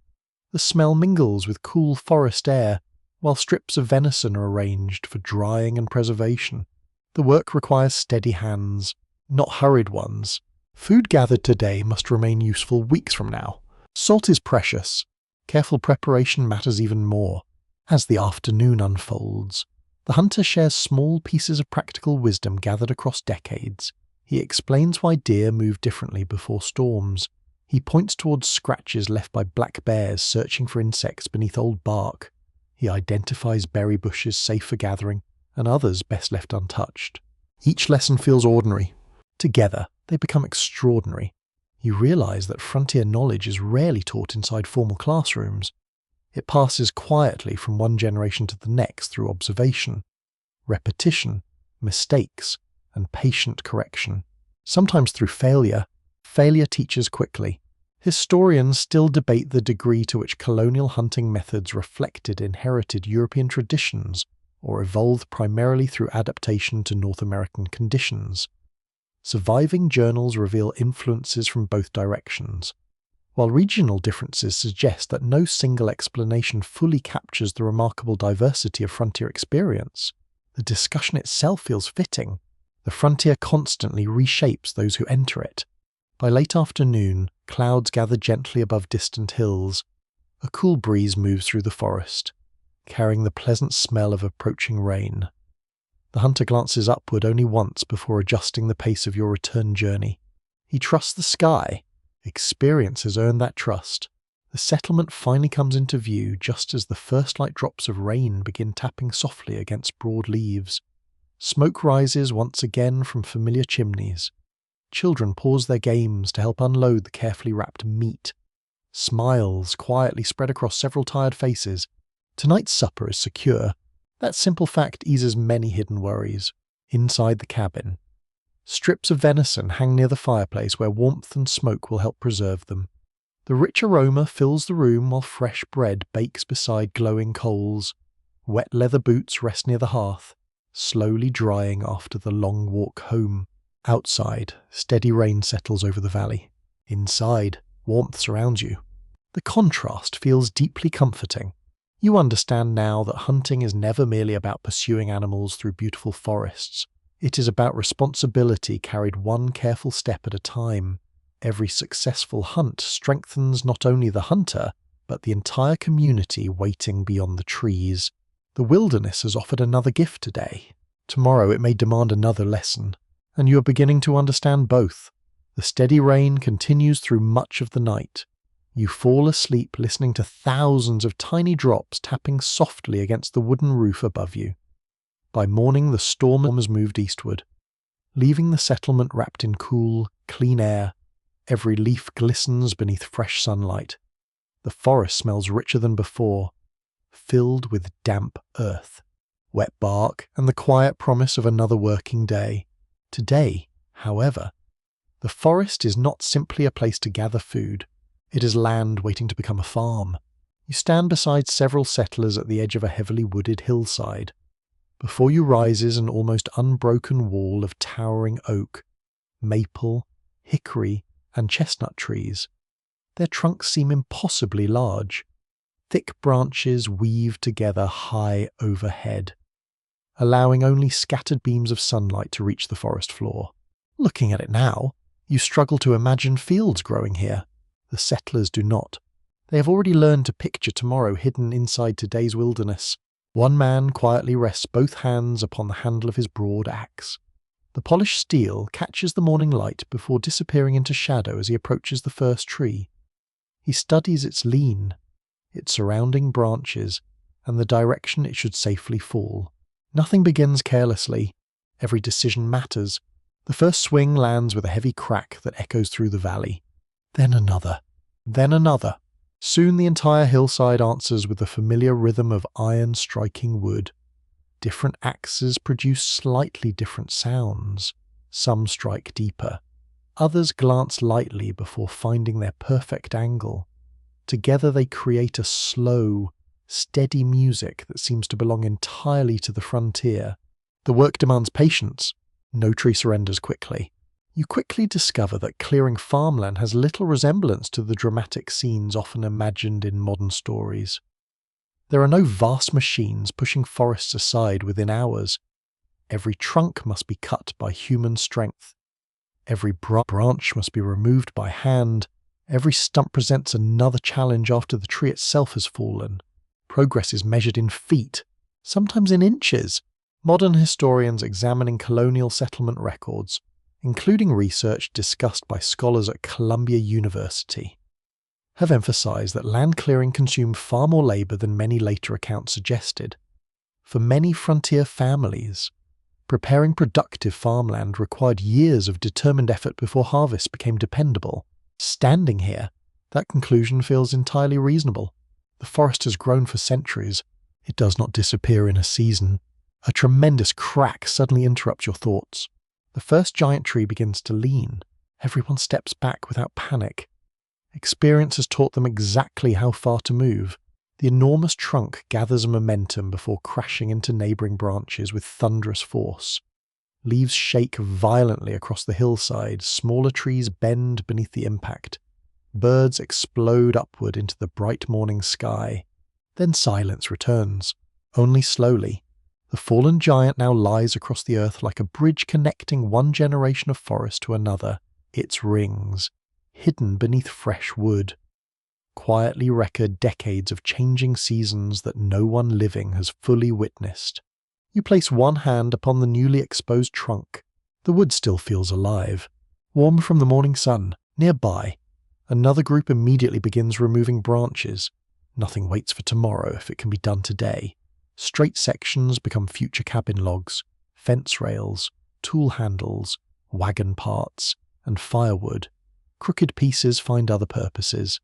The smell mingles with cool forest air, while strips of venison are arranged for drying and preservation. The work requires steady hands, not hurried ones. Food gathered today must remain useful weeks from now. Salt is precious. Careful preparation matters even more. As the afternoon unfolds, the hunter shares small pieces of practical wisdom gathered across decades. He explains why deer move differently before storms. He points towards scratches left by black bears searching for insects beneath old bark. He identifies berry bushes safe for gathering, and others best left untouched. Each lesson feels ordinary. Together, they become extraordinary. You realize that frontier knowledge is rarely taught inside formal classrooms. It passes quietly from one generation to the next through observation, repetition, mistakes, and patient correction. Sometimes through failure. Failure teaches quickly. Historians still debate the degree to which colonial hunting methods reflected inherited European traditions or evolved primarily through adaptation to North American conditions. Surviving journals reveal influences from both directions, while regional differences suggest that no single explanation fully captures the remarkable diversity of frontier experience. The discussion itself feels fitting. The frontier constantly reshapes those who enter it. By late afternoon, clouds gather gently above distant hills. A cool breeze moves through the forest, carrying the pleasant smell of approaching rain. The hunter glances upward only once before adjusting the pace of your return journey. He trusts the sky. Experience has earned that trust. The settlement finally comes into view just as the first light drops of rain begin tapping softly against broad leaves. Smoke rises once again from familiar chimneys. Children pause their games to help unload the carefully wrapped meat. Smiles quietly spread across several tired faces. Tonight's supper is secure. That simple fact eases many hidden worries. Inside the cabin, strips of venison hang near the fireplace where warmth and smoke will help preserve them. The rich aroma fills the room while fresh bread bakes beside glowing coals. Wet leather boots rest near the hearth, slowly drying after the long walk home. Outside, steady rain settles over the valley. Inside, warmth surrounds you. The contrast feels deeply comforting. You understand now that hunting is never merely about pursuing animals through beautiful forests. It is about responsibility carried one careful step at a time. Every successful hunt strengthens not only the hunter, but the entire community waiting beyond the trees. The wilderness has offered another gift today. Tomorrow it may demand another lesson, and you are beginning to understand both. The steady rain continues through much of the night. You fall asleep listening to thousands of tiny drops tapping softly against the wooden roof above you. By morning the storm has moved eastward, leaving the settlement wrapped in cool, clean air. Every leaf glistens beneath fresh sunlight. The forest smells richer than before, filled with damp earth. wet bark, and the quiet promise of another working day. Today, however, the forest is not simply a place to gather food. It is land waiting to become a farm. You stand beside several settlers at the edge of a heavily wooded hillside. Before you rises an almost unbroken wall of towering oak, maple, hickory, and chestnut trees. Their trunks seem impossibly large. Thick branches weave together high overhead, allowing only scattered beams of sunlight to reach the forest floor. Looking at it now, you struggle to imagine fields growing here. The settlers do not. They have already learned to picture tomorrow hidden inside today's wilderness. One man quietly rests both hands upon the handle of his broad axe. The polished steel catches the morning light before disappearing into shadow as he approaches the first tree. He studies its lean, its surrounding branches, and the direction it should safely fall. Nothing begins carelessly. Every decision matters. The first swing lands with a heavy crack that echoes through the valley. Then another. Then another. Soon the entire hillside answers with the familiar rhythm of iron striking wood. Different axes produce slightly different sounds. Some strike deeper. Others glance lightly before finding their perfect angle. Together they create a slow, steady music that seems to belong entirely to the frontier. The work demands patience. No tree surrenders quickly. You quickly discover that clearing farmland has little resemblance to the dramatic scenes often imagined in modern stories. There are no vast machines pushing forests aside within hours. Every trunk must be cut by human strength. Every branch must be removed by hand. Every stump presents another challenge after the tree itself has fallen. Progress is measured in feet, sometimes in inches. Modern historians examining colonial settlement records, including research discussed by scholars at Columbia University, have emphasized that land clearing consumed far more labor than many later accounts suggested. For many frontier families, preparing productive farmland required years of determined effort before harvest became dependable. Standing here, that conclusion feels entirely reasonable. The forest has grown for centuries. It does not disappear in a season. A tremendous crack suddenly interrupts your thoughts. The first giant tree begins to lean. Everyone steps back without panic. Experience has taught them exactly how far to move. The enormous trunk gathers momentum before crashing into neighboring branches with thunderous force. Leaves shake violently across the hillside, smaller trees bend beneath the impact. Birds explode upward into the bright morning sky. Then silence returns, only slowly. The fallen giant now lies across the earth like a bridge connecting one generation of forest to another. Its rings, hidden beneath fresh wood, quietly record decades of changing seasons that no one living has fully witnessed. You place one hand upon the newly exposed trunk. The wood still feels alive, warm from the morning sun. Nearby, another group immediately begins removing branches. Nothing waits for tomorrow if it can be done today. Straight sections become future cabin logs, fence rails, tool handles, wagon parts, and firewood. Crooked pieces find other purposes.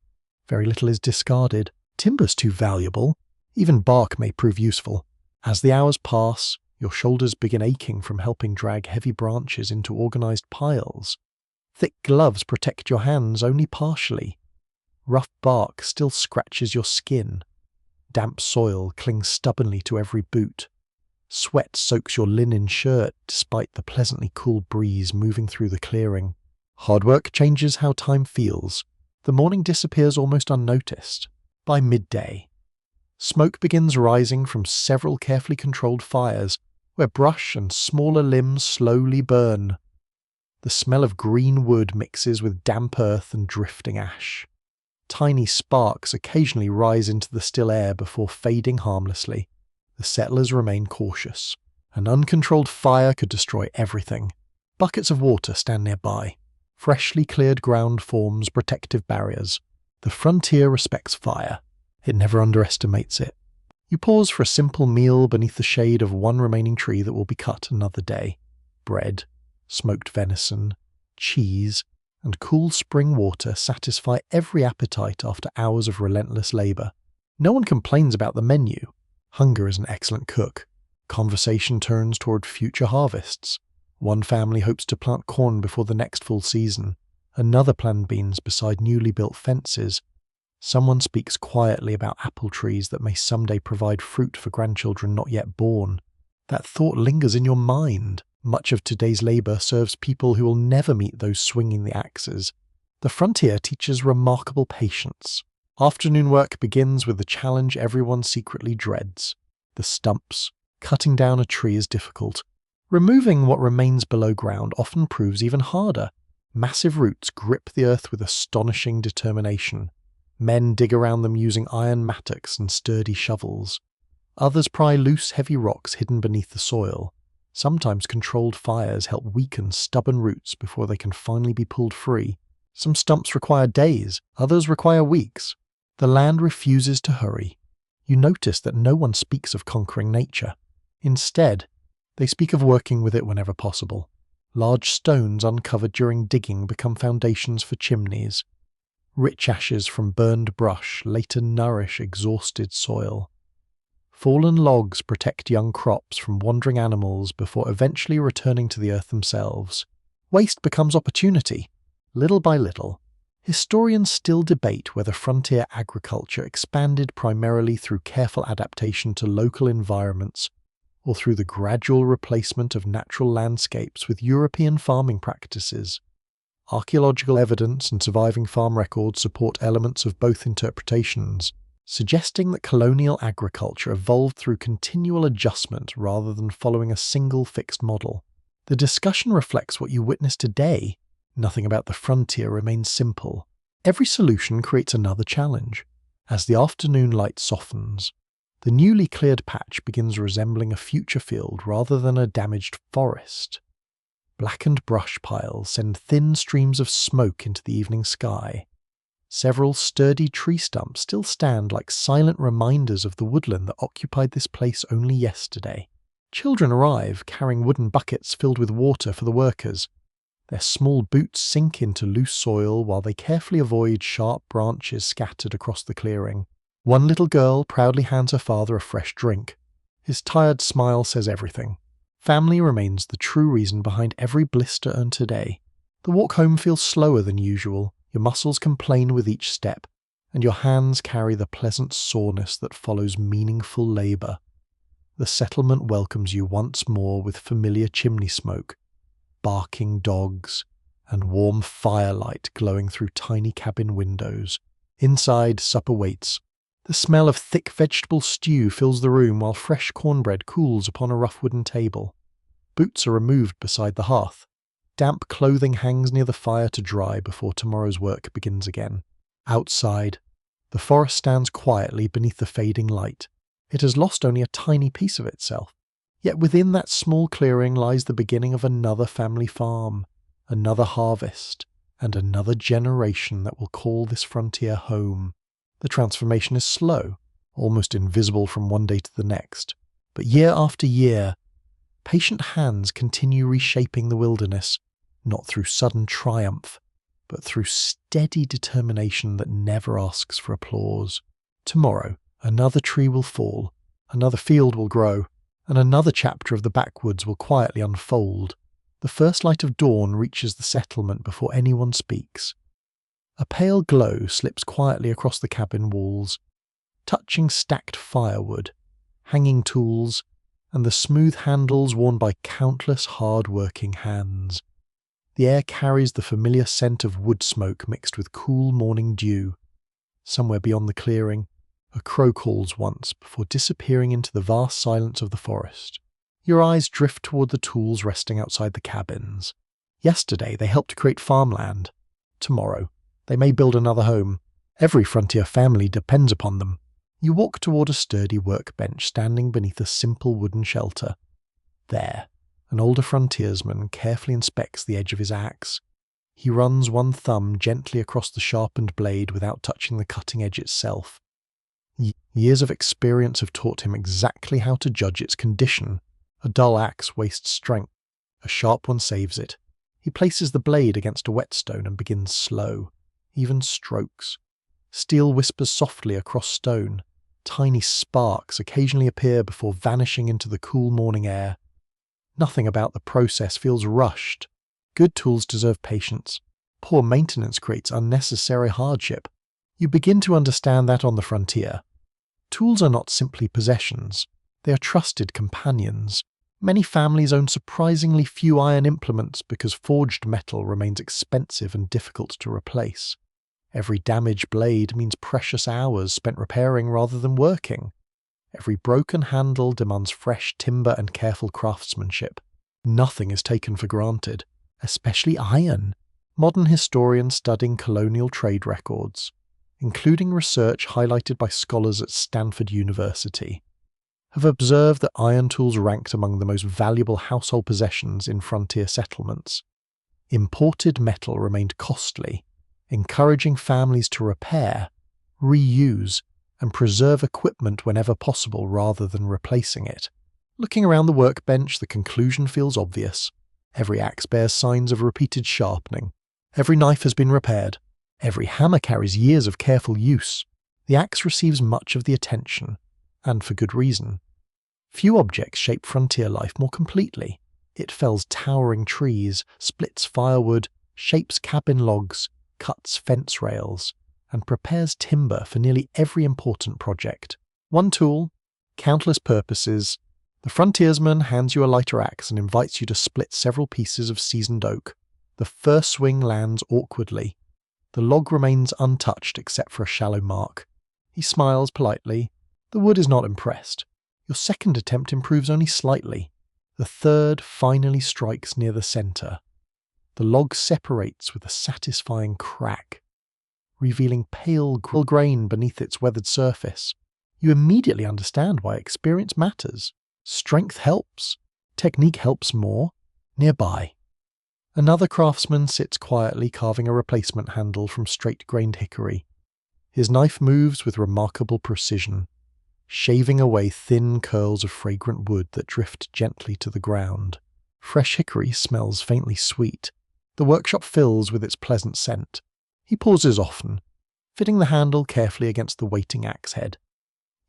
Very little is discarded. Timber's too valuable. Even bark may prove useful. As the hours pass, your shoulders begin aching from helping drag heavy branches into organized piles. Thick gloves protect your hands only partially. Rough bark still scratches your skin. Damp soil clings stubbornly to every boot. Sweat soaks your linen shirt despite the pleasantly cool breeze moving through the clearing. Hard work changes how time feels. The morning disappears almost unnoticed. By midday, smoke begins rising from several carefully controlled fires where brush and smaller limbs slowly burn. The smell of green wood mixes with damp earth and drifting ash. Tiny sparks occasionally rise into the still air before fading harmlessly. The settlers remain cautious. An uncontrolled fire could destroy everything. Buckets of water stand nearby. Freshly cleared ground forms protective barriers. The frontier respects fire. It never underestimates it. You pause for a simple meal beneath the shade of one remaining tree that will be cut another day. Bread, smoked venison, cheese, and cool spring water satisfy every appetite after hours of relentless labor. No one complains about the menu. Hunger is an excellent cook. Conversation turns toward future harvests. One family hopes to plant corn before the next full season. Another plants beans beside newly built fences. Someone speaks quietly about apple trees that may someday provide fruit for grandchildren not yet born. That thought lingers in your mind. Much of today's labour serves people who will never meet those swinging the axes. The frontier teaches remarkable patience. Afternoon work begins with the challenge everyone secretly dreads. The stumps. Cutting down a tree is difficult. Removing what remains below ground often proves even harder. Massive roots grip the earth with astonishing determination. Men dig around them using iron mattocks and sturdy shovels. Others pry loose, heavy rocks hidden beneath the soil. Sometimes controlled fires help weaken stubborn roots before they can finally be pulled free. Some stumps require days, others require weeks. The land refuses to hurry. You notice that no one speaks of conquering nature. Instead, they speak of working with it whenever possible. Large stones uncovered during digging become foundations for chimneys. Rich ashes from burned brush later nourish exhausted soil. Fallen logs protect young crops from wandering animals before eventually returning to the earth themselves. Waste becomes opportunity, little by little. Historians still debate whether frontier agriculture expanded primarily through careful adaptation to local environments or through the gradual replacement of natural landscapes with European farming practices. Archaeological evidence and surviving farm records support elements of both interpretations, suggesting that colonial agriculture evolved through continual adjustment rather than following a single fixed model. The discussion reflects what you witness today. Nothing about the frontier remains simple. Every solution creates another challenge. As the afternoon light softens, the newly cleared patch begins resembling a future field rather than a damaged forest. Blackened brush piles send thin streams of smoke into the evening sky. Several sturdy tree stumps still stand like silent reminders of the woodland that occupied this place only yesterday. Children arrive carrying wooden buckets filled with water for the workers. Their small boots sink into loose soil while they carefully avoid sharp branches scattered across the clearing. One little girl proudly hands her father a fresh drink. His tired smile says everything. Family remains the true reason behind every blister earned today. The walk home feels slower than usual. Your muscles complain with each step, and your hands carry the pleasant soreness that follows meaningful labour. The settlement welcomes you once more with familiar chimney smoke, barking dogs, and warm firelight glowing through tiny cabin windows. Inside, supper waits. The smell of thick vegetable stew fills the room while fresh cornbread cools upon a rough wooden table. Boots are removed beside the hearth. Damp clothing hangs near the fire to dry before tomorrow's work begins again. Outside, the forest stands quietly beneath the fading light. It has lost only a tiny piece of itself. Yet within that small clearing lies the beginning of another family farm, another harvest, and another generation that will call this frontier home. The transformation is slow, almost invisible from one day to the next. But year after year, patient hands continue reshaping the wilderness, not through sudden triumph, but through steady determination that never asks for applause. Tomorrow, another tree will fall, another field will grow, and another chapter of the backwoods will quietly unfold. The first light of dawn reaches the settlement before anyone speaks. A pale glow slips quietly across the cabin walls, touching stacked firewood, hanging tools, and the smooth handles worn by countless hard-working hands. The air carries the familiar scent of wood smoke mixed with cool morning dew. Somewhere beyond the clearing, a crow calls once before disappearing into the vast silence of the forest. Your eyes drift toward the tools resting outside the cabins. Yesterday they helped create farmland. Tomorrow, they may build another home. Every frontier family depends upon them. You walk toward a sturdy workbench standing beneath a simple wooden shelter. There, an older frontiersman carefully inspects the edge of his axe. He runs one thumb gently across the sharpened blade without touching the cutting edge itself. Years of experience have taught him exactly how to judge its condition. A dull axe wastes strength. A sharp one saves it. He places the blade against a whetstone and begins slow, even strokes. Steel whispers softly across stone. Tiny sparks occasionally appear before vanishing into the cool morning air. Nothing about the process feels rushed. Good tools deserve patience. Poor maintenance creates unnecessary hardship. You begin to understand that on the frontier. Tools are not simply possessions. They are trusted companions. Many families own surprisingly few iron implements because forged metal remains expensive and difficult to replace. Every damaged blade means precious hours spent repairing rather than working. Every broken handle demands fresh timber and careful craftsmanship. Nothing is taken for granted, especially iron. Modern historians studying colonial trade records, including research highlighted by scholars at Stanford University, have observed that iron tools ranked among the most valuable household possessions in frontier settlements. Imported metal remained costly, encouraging families to repair, reuse, and preserve equipment whenever possible rather than replacing it. Looking around the workbench, the conclusion feels obvious. Every axe bears signs of repeated sharpening. Every knife has been repaired. Every hammer carries years of careful use. The axe receives much of the attention, and for good reason. Few objects shape frontier life more completely. It fells towering trees, splits firewood, shapes cabin logs, cuts fence rails, and prepares timber for nearly every important project. One tool, countless purposes. The frontiersman hands you a lighter axe and invites you to split several pieces of seasoned oak. The first swing lands awkwardly. The log remains untouched except for a shallow mark. He smiles politely. The wood is not impressed. Your second attempt improves only slightly. The third finally strikes near the center. The log separates with a satisfying crack, revealing pale grain beneath its weathered surface. You immediately understand why experience matters. Strength helps. Technique helps more. Nearby, another craftsman sits quietly carving a replacement handle from straight-grained hickory. His knife moves with remarkable precision, shaving away thin curls of fragrant wood that drift gently to the ground. Fresh hickory smells faintly sweet. The workshop fills with its pleasant scent. He pauses often, fitting the handle carefully against the waiting axe head.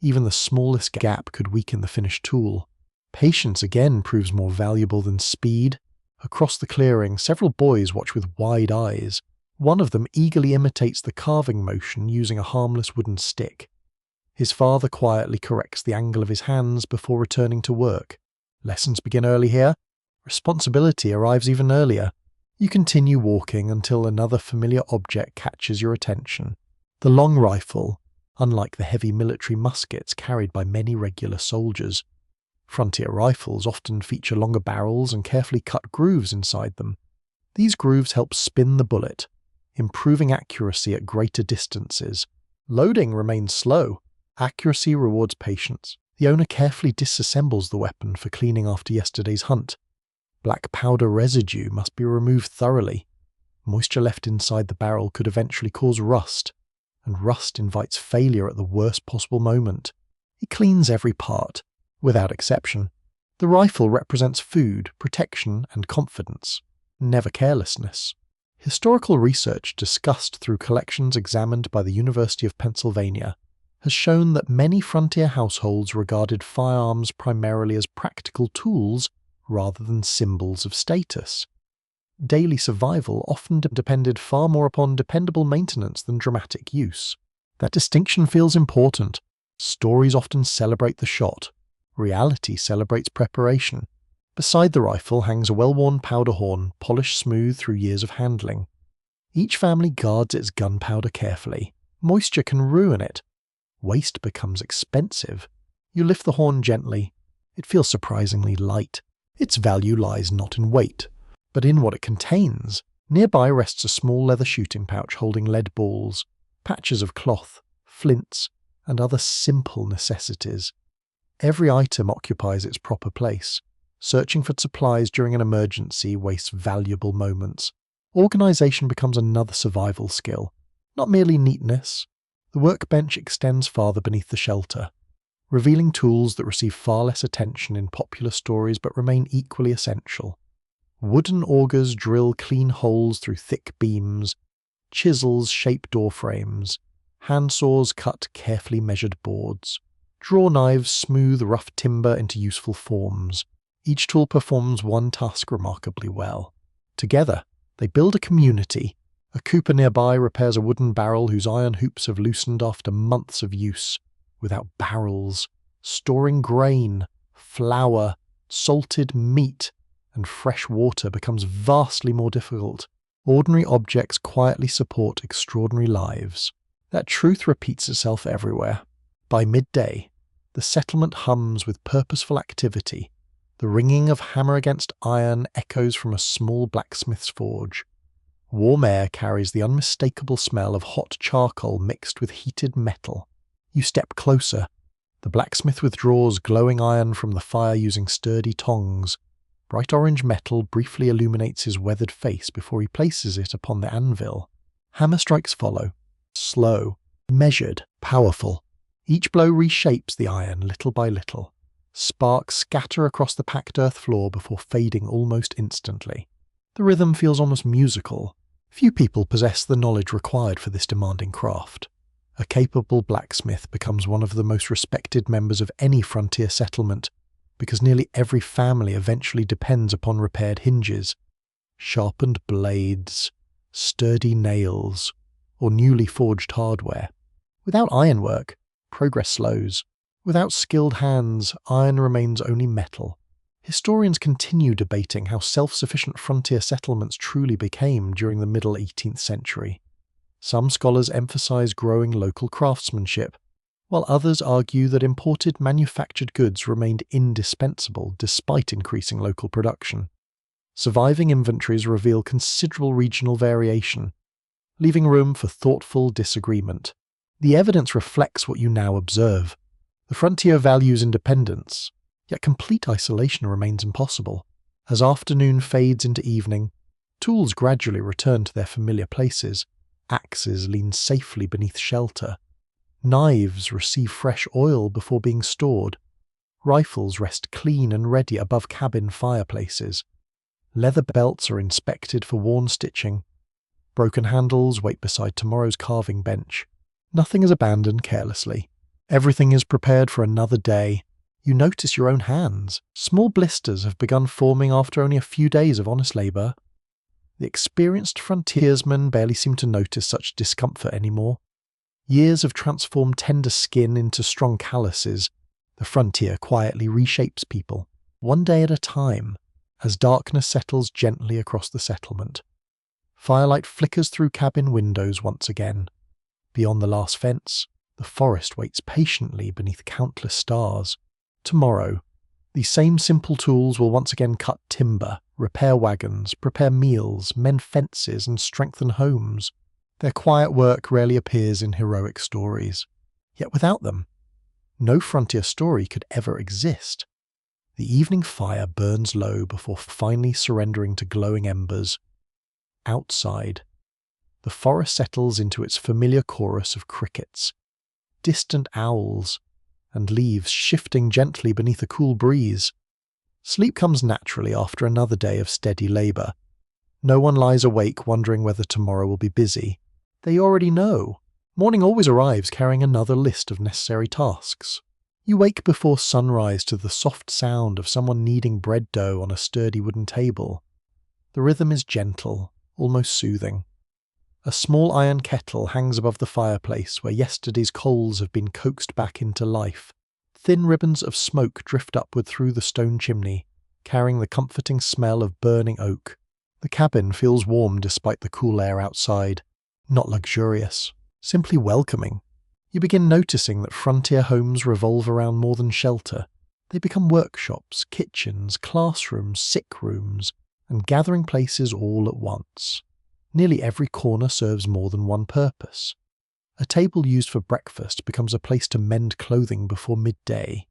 Even the smallest gap could weaken the finished tool. Patience again proves more valuable than speed. Across the clearing, several boys watch with wide eyes. One of them eagerly imitates the carving motion using a harmless wooden stick. His father quietly corrects the angle of his hands before returning to work. Lessons begin early here. Responsibility arrives even earlier. You continue walking until another familiar object catches your attention. The long rifle, unlike the heavy military muskets carried by many regular soldiers. Frontier rifles often feature longer barrels and carefully cut grooves inside them. These grooves help spin the bullet, improving accuracy at greater distances. Loading remains slow. Accuracy rewards patience. The owner carefully disassembles the weapon for cleaning after yesterday's hunt. Black powder residue must be removed thoroughly. Moisture left inside the barrel could eventually cause rust, and rust invites failure at the worst possible moment. He cleans every part, without exception. The rifle represents food, protection, and confidence, never carelessness. Historical research discussed through collections examined by the University of Pennsylvania has shown that many frontier households regarded firearms primarily as practical tools rather than symbols of status. Daily survival often depended far more upon dependable maintenance than dramatic use. That distinction feels important. Stories often celebrate the shot. Reality celebrates preparation. Beside the rifle hangs a well-worn powder horn, polished smooth through years of handling. Each family guards its gunpowder carefully. Moisture can ruin it. Waste becomes expensive. You lift the horn gently. It feels surprisingly light. Its value lies not in weight, but in what it contains. Nearby rests a small leather shooting pouch holding lead balls, patches of cloth, flints, and other simple necessities. Every item occupies its proper place. Searching for supplies during an emergency wastes valuable moments. Organization becomes another survival skill, not merely neatness. The workbench extends farther beneath the shelter, revealing tools that receive far less attention in popular stories but remain equally essential. Wooden augers drill clean holes through thick beams, chisels shape door frames, handsaws cut carefully measured boards. Draw knives smooth rough timber into useful forms. Each tool performs one task remarkably well. Together, they build a community. A cooper nearby repairs a wooden barrel whose iron hoops have loosened after months of use. Without barrels, storing grain, flour, salted meat, and fresh water becomes vastly more difficult. Ordinary objects quietly support extraordinary lives. That truth repeats itself everywhere. By midday, the settlement hums with purposeful activity. The ringing of hammer against iron echoes from a small blacksmith's forge. Warm air carries the unmistakable smell of hot charcoal mixed with heated metal. You step closer. The blacksmith withdraws glowing iron from the fire using sturdy tongs. Bright orange metal briefly illuminates his weathered face before he places it upon the anvil. Hammer strikes follow. Slow, measured, powerful. Each blow reshapes the iron little by little. Sparks scatter across the packed earth floor before fading almost instantly. The rhythm feels almost musical. Few people possess the knowledge required for this demanding craft. A capable blacksmith becomes one of the most respected members of any frontier settlement, because nearly every family eventually depends upon repaired hinges, sharpened blades, sturdy nails, or newly forged hardware. Without ironwork, progress slows. Without skilled hands, iron remains only metal. Historians continue debating how self-sufficient frontier settlements truly became during the middle 18th century. Some scholars emphasize growing local craftsmanship, while others argue that imported manufactured goods remained indispensable despite increasing local production. Surviving inventories reveal considerable regional variation, leaving room for thoughtful disagreement. The evidence reflects what you now observe. The frontier values independence, yet complete isolation remains impossible. As afternoon fades into evening, tools gradually return to their familiar places. Axes lean safely beneath shelter. Knives receive fresh oil before being stored. Rifles rest clean and ready above cabin fireplaces. Leather belts are inspected for worn stitching. Broken handles wait beside tomorrow's carving bench. Nothing is abandoned carelessly. Everything is prepared for another day. You notice your own hands. Small blisters have begun forming after only a few days of honest labour. The experienced frontiersmen barely seem to notice such discomfort anymore. Years have transformed tender skin into strong calluses. The frontier quietly reshapes people, one day at a time, as darkness settles gently across the settlement. Firelight flickers through cabin windows once again. Beyond the last fence, the forest waits patiently beneath countless stars. Tomorrow, these same simple tools will once again cut timber, repair wagons, prepare meals, mend fences, and strengthen homes. Their quiet work rarely appears in heroic stories. Yet without them, no frontier story could ever exist. The evening fire burns low before finally surrendering to glowing embers. Outside, the forest settles into its familiar chorus of crickets, distant owls, and leaves shifting gently beneath a cool breeze. Sleep comes naturally after another day of steady labour. No one lies awake wondering whether tomorrow will be busy. They already know. Morning always arrives carrying another list of necessary tasks. You wake before sunrise to the soft sound of someone kneading bread dough on a sturdy wooden table. The rhythm is gentle, almost soothing. A small iron kettle hangs above the fireplace where yesterday's coals have been coaxed back into life. Thin ribbons of smoke drift upward through the stone chimney, carrying the comforting smell of burning oak. The cabin feels warm despite the cool air outside. Not luxurious, simply welcoming. You begin noticing that frontier homes revolve around more than shelter. They become workshops, kitchens, classrooms, sick rooms, and gathering places all at once. Nearly every corner serves more than one purpose. A table used for breakfast becomes a place to mend clothing before midday.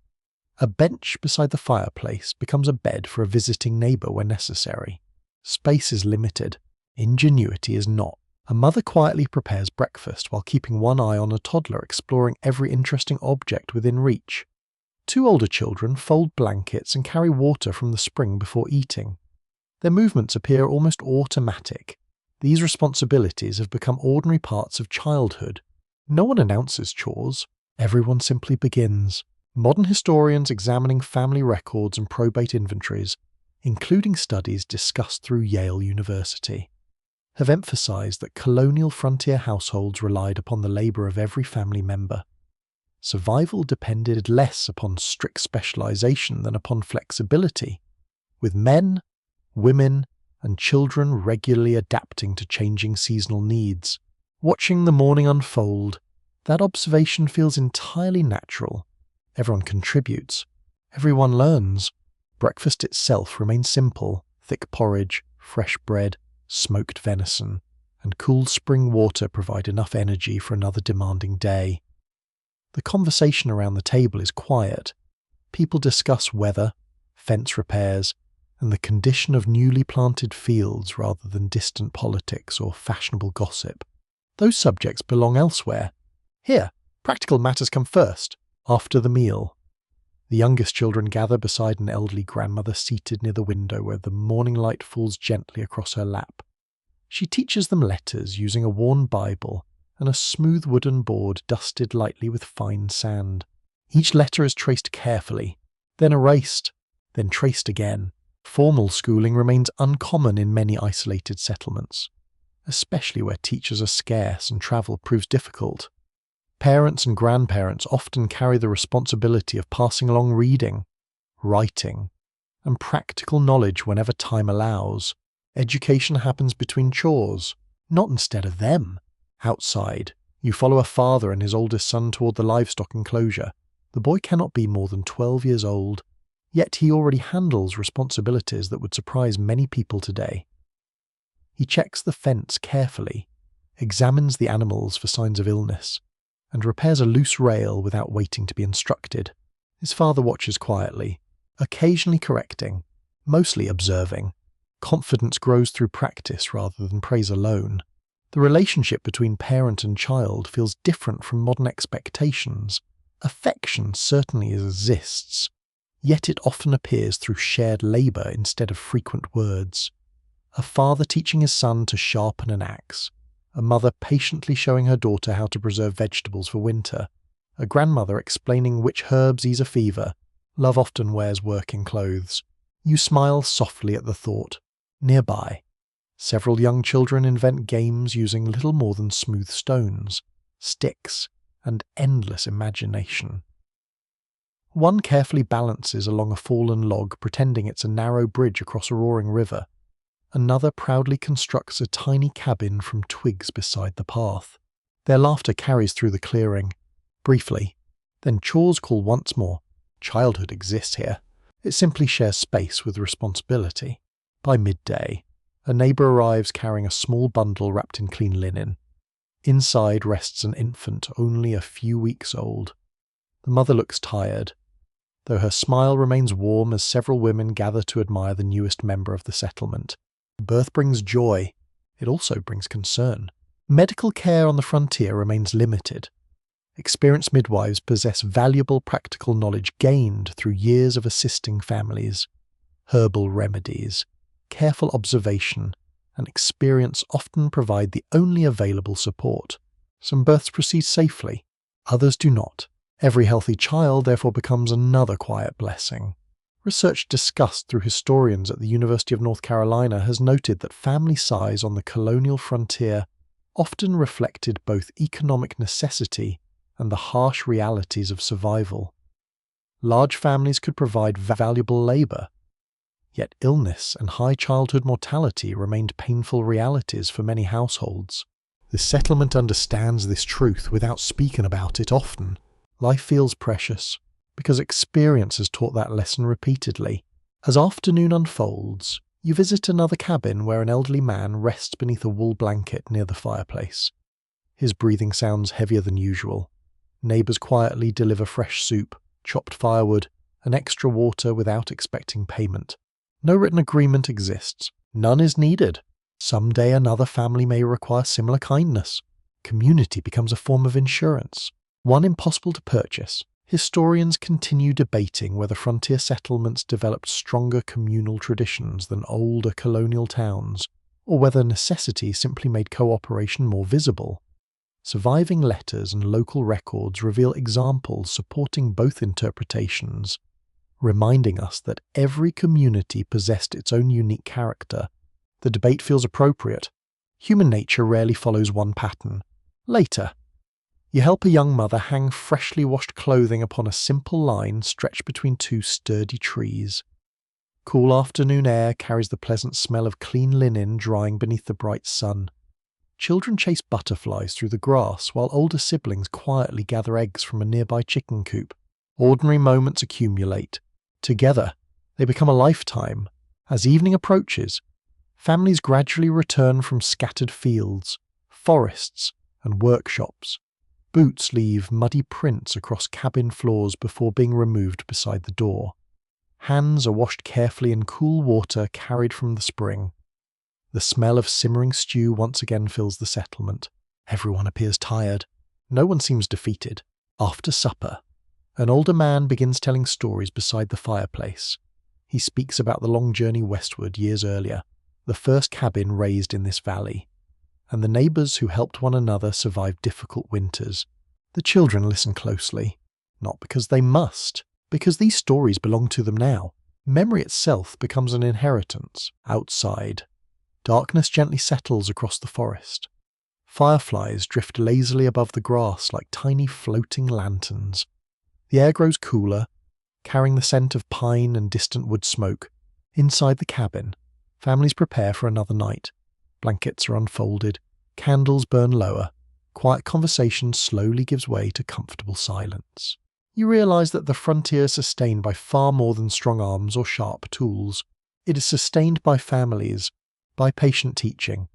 A bench beside the fireplace becomes a bed for a visiting neighbour when necessary. Space is limited. Ingenuity is not. A mother quietly prepares breakfast while keeping one eye on a toddler exploring every interesting object within reach. Two older children fold blankets and carry water from the spring before eating. Their movements appear almost automatic. These responsibilities have become ordinary parts of childhood. No one announces chores. Everyone simply begins. Modern historians examining family records and probate inventories, including studies discussed through Yale University, have emphasized that colonial frontier households relied upon the labor of every family member. Survival depended less upon strict specialization than upon flexibility, with men, women, and children regularly adapting to changing seasonal needs. Watching the morning unfold, that observation feels entirely natural. Everyone contributes. Everyone learns. Breakfast itself remains simple: thick porridge, fresh bread, smoked venison, and cool spring water provide enough energy for another demanding day. The conversation around the table is quiet. People discuss weather, fence repairs, and the condition of newly planted fields rather than distant politics or fashionable gossip. Those subjects belong elsewhere. Here, practical matters come first, after the meal. The youngest children gather beside an elderly grandmother seated near the window where the morning light falls gently across her lap. She teaches them letters using a worn Bible and a smooth wooden board dusted lightly with fine sand. Each letter is traced carefully, then erased, then traced again. Formal schooling remains uncommon in many isolated settlements, especially where teachers are scarce and travel proves difficult. Parents and grandparents often carry the responsibility of passing along reading, writing, and practical knowledge whenever time allows. Education happens between chores, not instead of them. Outside, you follow a father and his oldest son toward the livestock enclosure. The boy cannot be more than 12 years old, yet he already handles responsibilities that would surprise many people today. He checks the fence carefully, examines the animals for signs of illness, and repairs a loose rail without waiting to be instructed. His father watches quietly, occasionally correcting, mostly observing. Confidence grows through practice rather than praise alone. The relationship between parent and child feels different from modern expectations. Affection certainly exists, yet it often appears through shared labor instead of frequent words. A father teaching his son to sharpen an axe, a mother patiently showing her daughter how to preserve vegetables for winter, a grandmother explaining which herbs ease a fever. Love often wears working clothes. You smile softly at the thought. Nearby, several young children invent games using little more than smooth stones, sticks, and endless imagination. One carefully balances along a fallen log, pretending it's a narrow bridge across a roaring river. Another proudly constructs a tiny cabin from twigs beside the path. Their laughter carries through the clearing. Briefly, then chores call once more. Childhood exists here. It simply shares space with responsibility. By midday, a neighbor arrives carrying a small bundle wrapped in clean linen. Inside rests an infant only a few weeks old. The mother looks tired, though her smile remains warm as several women gather to admire the newest member of the settlement. Birth brings joy. It also brings concern. Medical care on the frontier remains limited. Experienced midwives possess valuable practical knowledge gained through years of assisting families. Herbal remedies, careful observation, and experience often provide the only available support. Some births proceed safely, others do not. Every healthy child therefore becomes another quiet blessing. Research discussed through historians at the University of North Carolina has noted that family size on the colonial frontier often reflected both economic necessity and the harsh realities of survival. Large families could provide valuable labor, yet illness and high childhood mortality remained painful realities for many households. The settlement understands this truth without speaking about it often. Life feels precious, because experience has taught that lesson repeatedly. As afternoon unfolds, you visit another cabin where an elderly man rests beneath a wool blanket near the fireplace. His breathing sounds heavier than usual. Neighbors quietly deliver fresh soup, chopped firewood, and extra water without expecting payment. No written agreement exists. None is needed. Someday another family may require similar kindness. Community becomes a form of insurance, one impossible to purchase. Historians continue debating whether frontier settlements developed stronger communal traditions than older colonial towns, or whether necessity simply made cooperation more visible. Surviving letters and local records reveal examples supporting both interpretations, reminding us that every community possessed its own unique character. The debate feels appropriate. Human nature rarely follows one pattern. Later, you help a young mother hang freshly washed clothing upon a simple line stretched between two sturdy trees. Cool afternoon air carries the pleasant smell of clean linen drying beneath the bright sun. Children chase butterflies through the grass while older siblings quietly gather eggs from a nearby chicken coop. Ordinary moments accumulate. Together, they become a lifetime. As evening approaches, families gradually return from scattered fields, forests, and workshops. Boots leave muddy prints across cabin floors before being removed beside the door. Hands are washed carefully in cool water carried from the spring. The smell of simmering stew once again fills the settlement. Everyone appears tired. No one seems defeated. After supper, an older man begins telling stories beside the fireplace. He speaks about the long journey westward years earlier, the first cabin raised in this valley, and the neighbours who helped one another survive difficult winters. The children listen closely, not because they must, because these stories belong to them now. Memory itself becomes an inheritance. Outside, darkness gently settles across the forest. Fireflies drift lazily above the grass like tiny floating lanterns. The air grows cooler, carrying the scent of pine and distant wood smoke. Inside the cabin, families prepare for another night. Blankets are unfolded, candles burn lower. Quiet conversation slowly gives way to comfortable silence. You realize that the frontier is sustained by far more than strong arms or sharp tools. It is sustained by families, by patient teaching,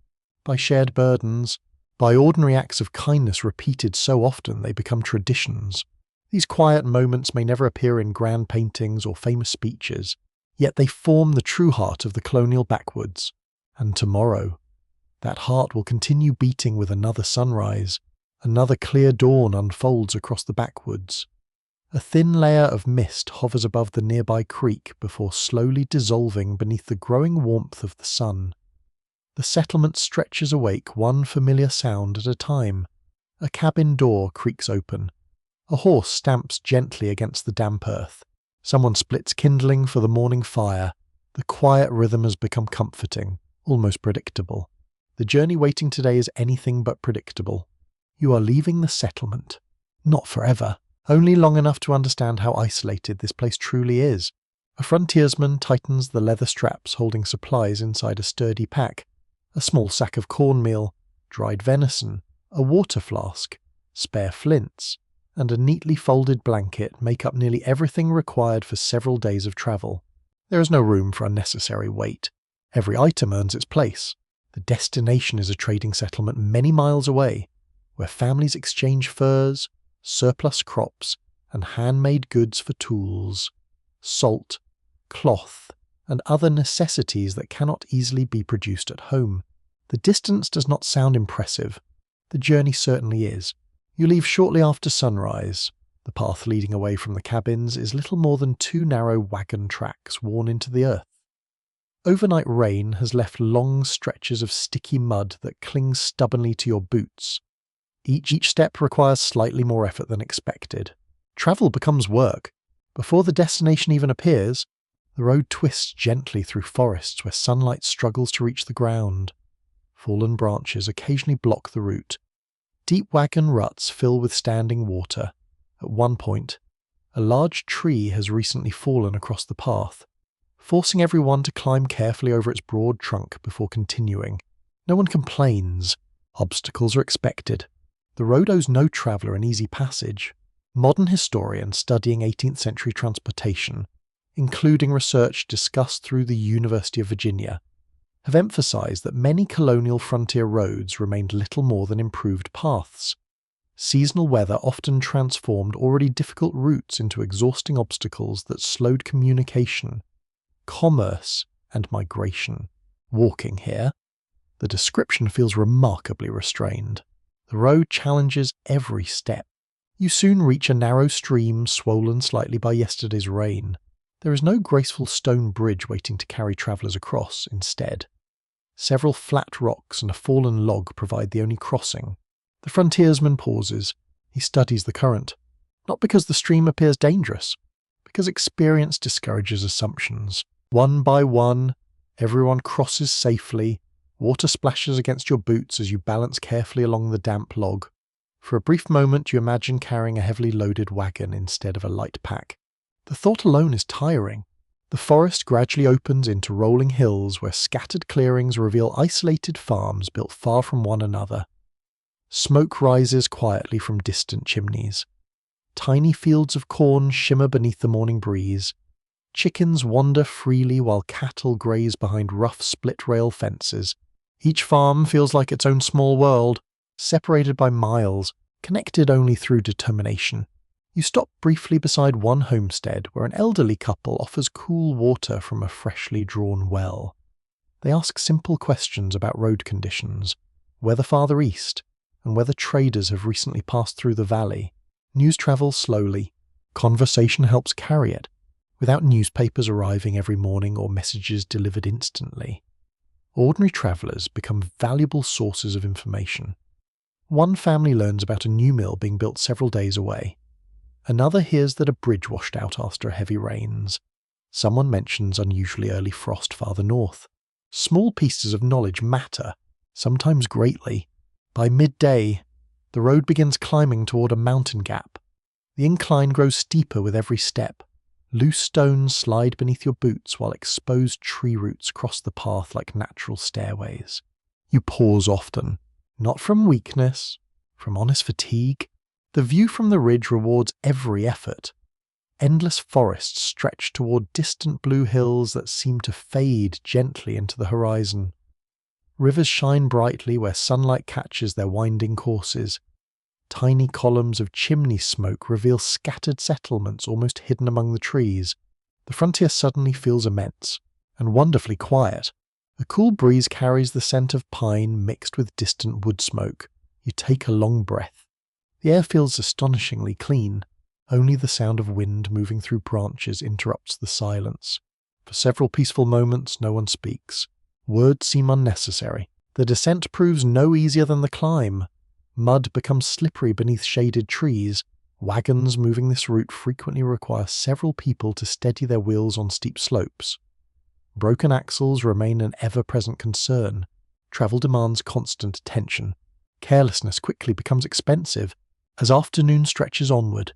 by shared burdens, by ordinary acts of kindness repeated so often they become traditions. These quiet moments may never appear in grand paintings or famous speeches, yet they form the true heart of the colonial backwoods. And tomorrow, that heart will continue beating with another sunrise. Another clear dawn unfolds across the backwoods. A thin layer of mist hovers above the nearby creek before slowly dissolving beneath the growing warmth of the sun. The settlement stretches awake one familiar sound at a time. A cabin door creaks open. A horse stamps gently against the damp earth. Someone splits kindling for the morning fire. The quiet rhythm has become comforting, almost predictable. The journey waiting today is anything but predictable. You are leaving the settlement. Not forever. Only long enough to understand how isolated this place truly is. A frontiersman tightens the leather straps holding supplies inside a sturdy pack. A small sack of cornmeal, dried venison, a water flask, spare flints, and a neatly folded blanket make up nearly everything required for several days of travel. There is no room for unnecessary weight. Every item earns its place. The destination is a trading settlement many miles away, where families exchange furs, surplus crops, and handmade goods for tools, salt, cloth, and other necessities that cannot easily be produced at home. The distance does not sound impressive. The journey certainly is. You leave shortly after sunrise. The path leading away from the cabins is little more than 2 narrow wagon tracks worn into the earth. Overnight rain has left long stretches of sticky mud that clings stubbornly to your boots. Each step requires slightly more effort than expected. Travel becomes work. Before the destination even appears, the road twists gently through forests where sunlight struggles to reach the ground. Fallen branches occasionally block the route. Deep wagon ruts fill with standing water. At one point, a large tree has recently fallen across the path, forcing everyone to climb carefully over its broad trunk before continuing. No one complains. Obstacles are expected. The road owes no traveller an easy passage. Modern historians studying 18th century transportation, including research discussed through the University of Virginia, have emphasized that many colonial frontier roads remained little more than improved paths. Seasonal weather often transformed already difficult routes into exhausting obstacles that slowed communication, commerce, and migration. Walking here, the description feels remarkably restrained. The road challenges every step. You soon reach a narrow stream swollen slightly by yesterday's rain. There is no graceful stone bridge waiting to carry travellers across. Instead, several flat rocks and a fallen log provide the only crossing. The frontiersman pauses. He studies the current. Not because the stream appears dangerous, because experience discourages assumptions. One by one, everyone crosses safely. Water splashes against your boots as you balance carefully along the damp log. For a brief moment, you imagine carrying a heavily loaded wagon instead of a light pack. The thought alone is tiring. The forest gradually opens into rolling hills where scattered clearings reveal isolated farms built far from one another. Smoke rises quietly from distant chimneys. Tiny fields of corn shimmer beneath the morning breeze. Chickens wander freely while cattle graze behind rough split-rail fences. Each farm feels like its own small world, separated by miles, connected only through determination. You stop briefly beside one homestead where an elderly couple offers cool water from a freshly drawn well. They ask simple questions about road conditions, weather farther east, and whether traders have recently passed through the valley. News travels slowly. Conversation helps carry it, without newspapers arriving every morning or messages delivered instantly. Ordinary travellers become valuable sources of information. One family learns about a new mill being built several days away. Another hears that a bridge washed out after heavy rains. Someone mentions unusually early frost farther north. Small pieces of knowledge matter, sometimes greatly. By midday, the road begins climbing toward a mountain gap. The incline grows steeper with every step. Loose stones slide beneath your boots while exposed tree roots cross the path like natural stairways. You pause often, not from weakness, from honest fatigue. The view from the ridge rewards every effort. Endless forests stretch toward distant blue hills that seem to fade gently into the horizon. Rivers shine brightly where sunlight catches their winding courses. Tiny columns of chimney smoke reveal scattered settlements almost hidden among the trees. The frontier suddenly feels immense, and wonderfully quiet. A cool breeze carries the scent of pine mixed with distant wood smoke. You take a long breath. The air feels astonishingly clean. Only the sound of wind moving through branches interrupts the silence. For several peaceful moments, no one speaks. Words seem unnecessary. The descent proves no easier than the climb. Mud becomes slippery beneath shaded trees. Wagons moving this route frequently require several people to steady their wheels on steep slopes. Broken axles remain an ever-present concern. Travel demands constant attention. Carelessness quickly becomes expensive. As afternoon stretches onward,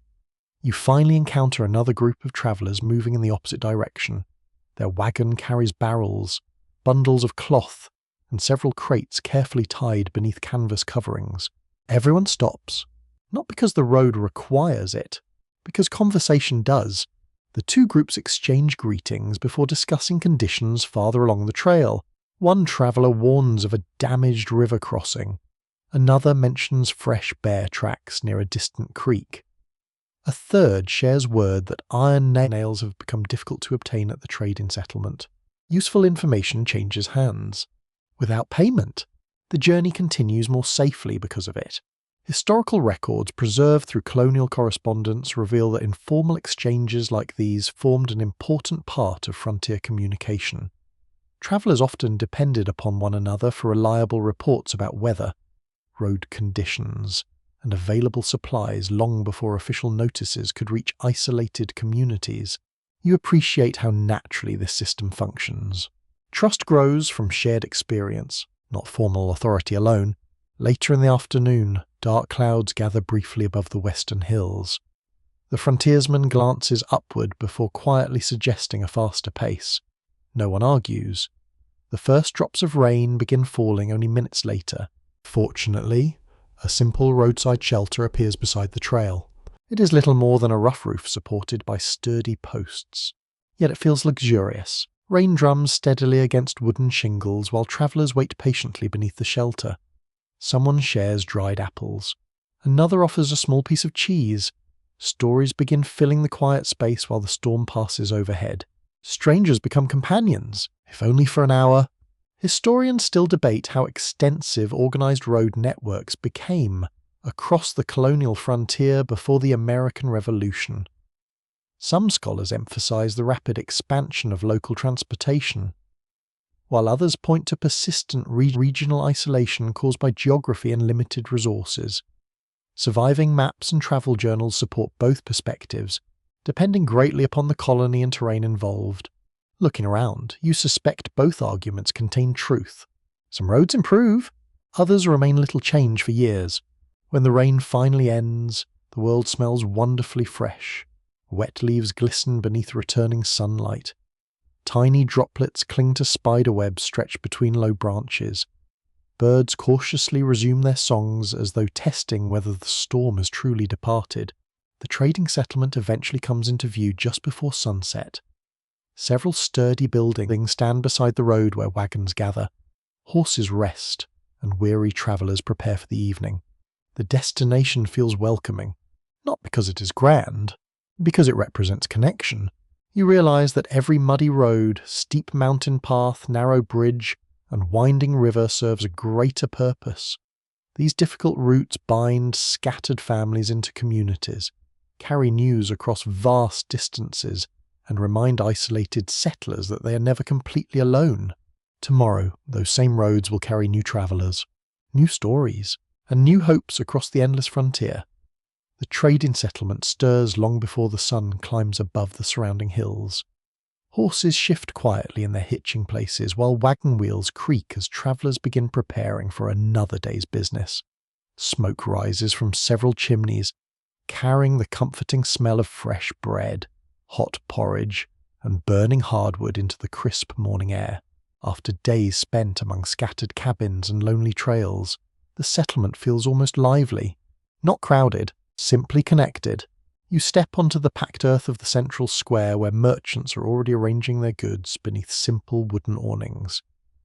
you finally encounter another group of travellers moving in the opposite direction. Their wagon carries barrels, bundles of cloth, and several crates carefully tied beneath canvas coverings. Everyone stops, not because the road requires it, because conversation does. The two groups exchange greetings before discussing conditions farther along the trail. One traveller warns of a damaged river crossing. Another mentions fresh bear tracks near a distant creek. A third shares word that iron nails have become difficult to obtain at the trading settlement. Useful information changes hands. Without payment, the journey continues more safely because of it. Historical records preserved through colonial correspondence reveal that informal exchanges like these formed an important part of frontier communication. Travellers often depended upon one another for reliable reports about weather, road conditions, and available supplies long before official notices could reach isolated communities. You appreciate how naturally this system functions. Trust grows from shared experience, not formal authority alone. Later in the afternoon, dark clouds gather briefly above the western hills. The frontiersman glances upward before quietly suggesting a faster pace. No one argues. The first drops of rain begin falling only minutes later. Fortunately, a simple roadside shelter appears beside the trail. It is little more than a rough roof supported by sturdy posts. Yet it feels luxurious. Rain drums steadily against wooden shingles while travellers wait patiently beneath the shelter. Someone shares dried apples. Another offers a small piece of cheese. Stories begin filling the quiet space while the storm passes overhead. Strangers become companions, if only for an hour. Historians still debate how extensive organised road networks became across the colonial frontier before the American Revolution. Some scholars emphasise the rapid expansion of local transportation. while others point to persistent regional isolation caused by geography and limited resources. Surviving maps and travel journals support both perspectives, depending greatly upon the colony and terrain involved. Looking around, you suspect both arguments contain truth. Some roads improve, others remain little changed for years. When the rain finally ends, the world smells wonderfully fresh. Wet leaves glisten beneath returning sunlight. Tiny droplets cling to spider webs stretched between low branches. Birds cautiously resume their songs as though testing whether the storm has truly departed. The trading settlement eventually comes into view just before sunset. Several sturdy buildings stand beside the road where wagons gather. Horses rest, and weary travellers prepare for the evening. The destination feels welcoming, not because it is grand, because it represents connection. You realise that every muddy road, steep mountain path, narrow bridge, and winding river serves a greater purpose. These difficult routes bind scattered families into communities, carry news across vast distances, and remind isolated settlers that they are never completely alone. Tomorrow, those same roads will carry new travellers, new stories, and new hopes across the endless frontier. The trading settlement stirs long before the sun climbs above the surrounding hills. Horses shift quietly in their hitching places while wagon wheels creak as travellers begin preparing for another day's business. Smoke rises from several chimneys, carrying the comforting smell of fresh bread, hot porridge, and burning hardwood into the crisp morning air. After days spent among scattered cabins and lonely trails, the settlement feels almost lively. Not crowded, simply connected. You step onto the packed earth of the central square where merchants are already arranging their goods beneath simple wooden awnings.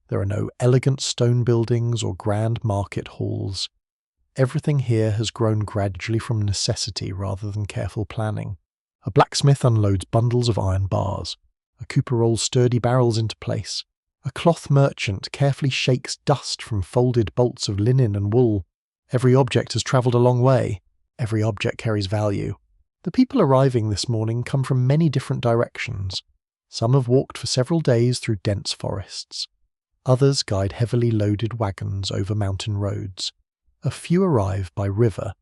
There are no elegant stone buildings or grand market halls. Everything here has grown gradually from necessity rather than careful planning. A blacksmith unloads bundles of iron bars. A cooper rolls sturdy barrels into place. A cloth merchant carefully shakes dust from folded bolts of linen and wool. Every object has travelled a long way. Every object carries value. The people arriving this morning come from many different directions. Some have walked for several days through dense forests. Others guide heavily loaded wagons over mountain roads. A few arrive by river,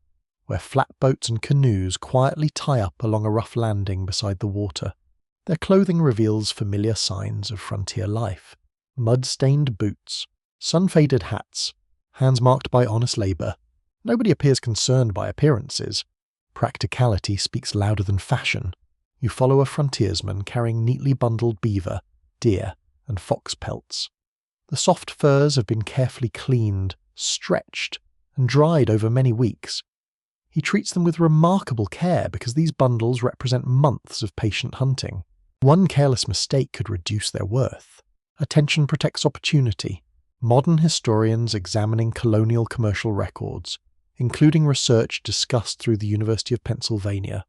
where flatboats and canoes quietly tie up along a rough landing beside the water. Their clothing reveals familiar signs of frontier life. Mud-stained boots, sun-faded hats, hands marked by honest labour. Nobody appears concerned by appearances. Practicality speaks louder than fashion. You follow a frontiersman carrying neatly bundled beaver, deer, and fox pelts. The soft furs have been carefully cleaned, stretched, and dried over many weeks. He treats them with remarkable care because these bundles represent months of patient hunting. One careless mistake could reduce their worth. Attention protects opportunity. Modern historians examining colonial commercial records, including research discussed through the University of Pennsylvania,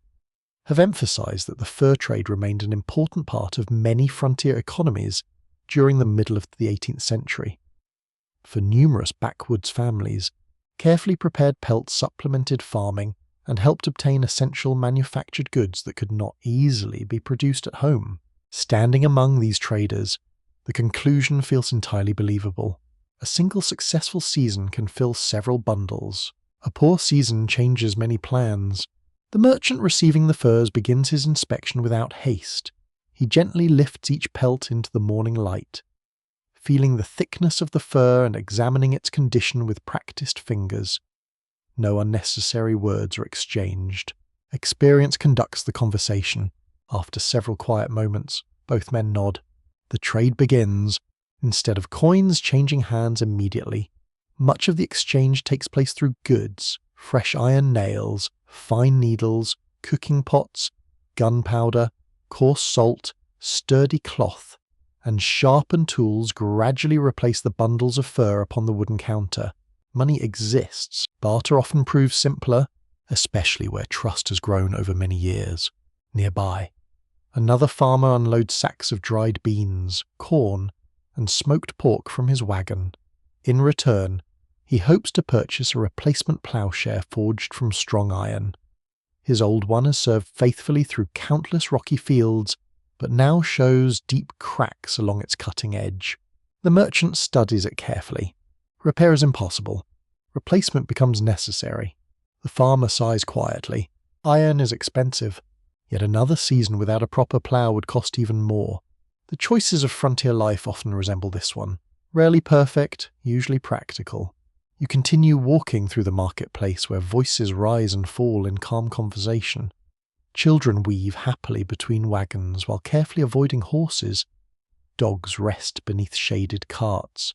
have emphasized that the fur trade remained an important part of many frontier economies during the middle of the 18th century. For numerous backwoods families, carefully prepared pelts supplemented farming and helped obtain essential manufactured goods that could not easily be produced at home. Standing among these traders, the conclusion feels entirely believable. A single successful season can fill several bundles. A poor season changes many plans. The merchant receiving the furs begins his inspection without haste. He gently lifts each pelt into the morning light, feeling the thickness of the fur and examining its condition with practiced fingers. No unnecessary words are exchanged. Experience conducts the conversation. After several quiet moments, both men nod. The trade begins, instead of coins changing hands immediately. Much of the exchange takes place through goods, fresh iron nails, fine needles, cooking pots, gunpowder, coarse salt, sturdy cloth, and sharpened tools gradually replace the bundles of fur upon the wooden counter. Money exists. Barter often proves simpler, especially where trust has grown over many years. Nearby, another farmer unloads sacks of dried beans, corn, and smoked pork from his wagon. In return, he hopes to purchase a replacement ploughshare forged from strong iron. His old one has served faithfully through countless rocky fields, but now shows deep cracks along its cutting edge. The merchant studies it carefully. Repair is impossible. Replacement becomes necessary. The farmer sighs quietly. Iron is expensive. Yet another season without a proper plough would cost even more. The choices of frontier life often resemble this one. Rarely perfect, usually practical. You continue walking through the marketplace where voices rise and fall in calm conversation. Children weave happily between wagons while carefully avoiding horses. Dogs rest beneath shaded carts,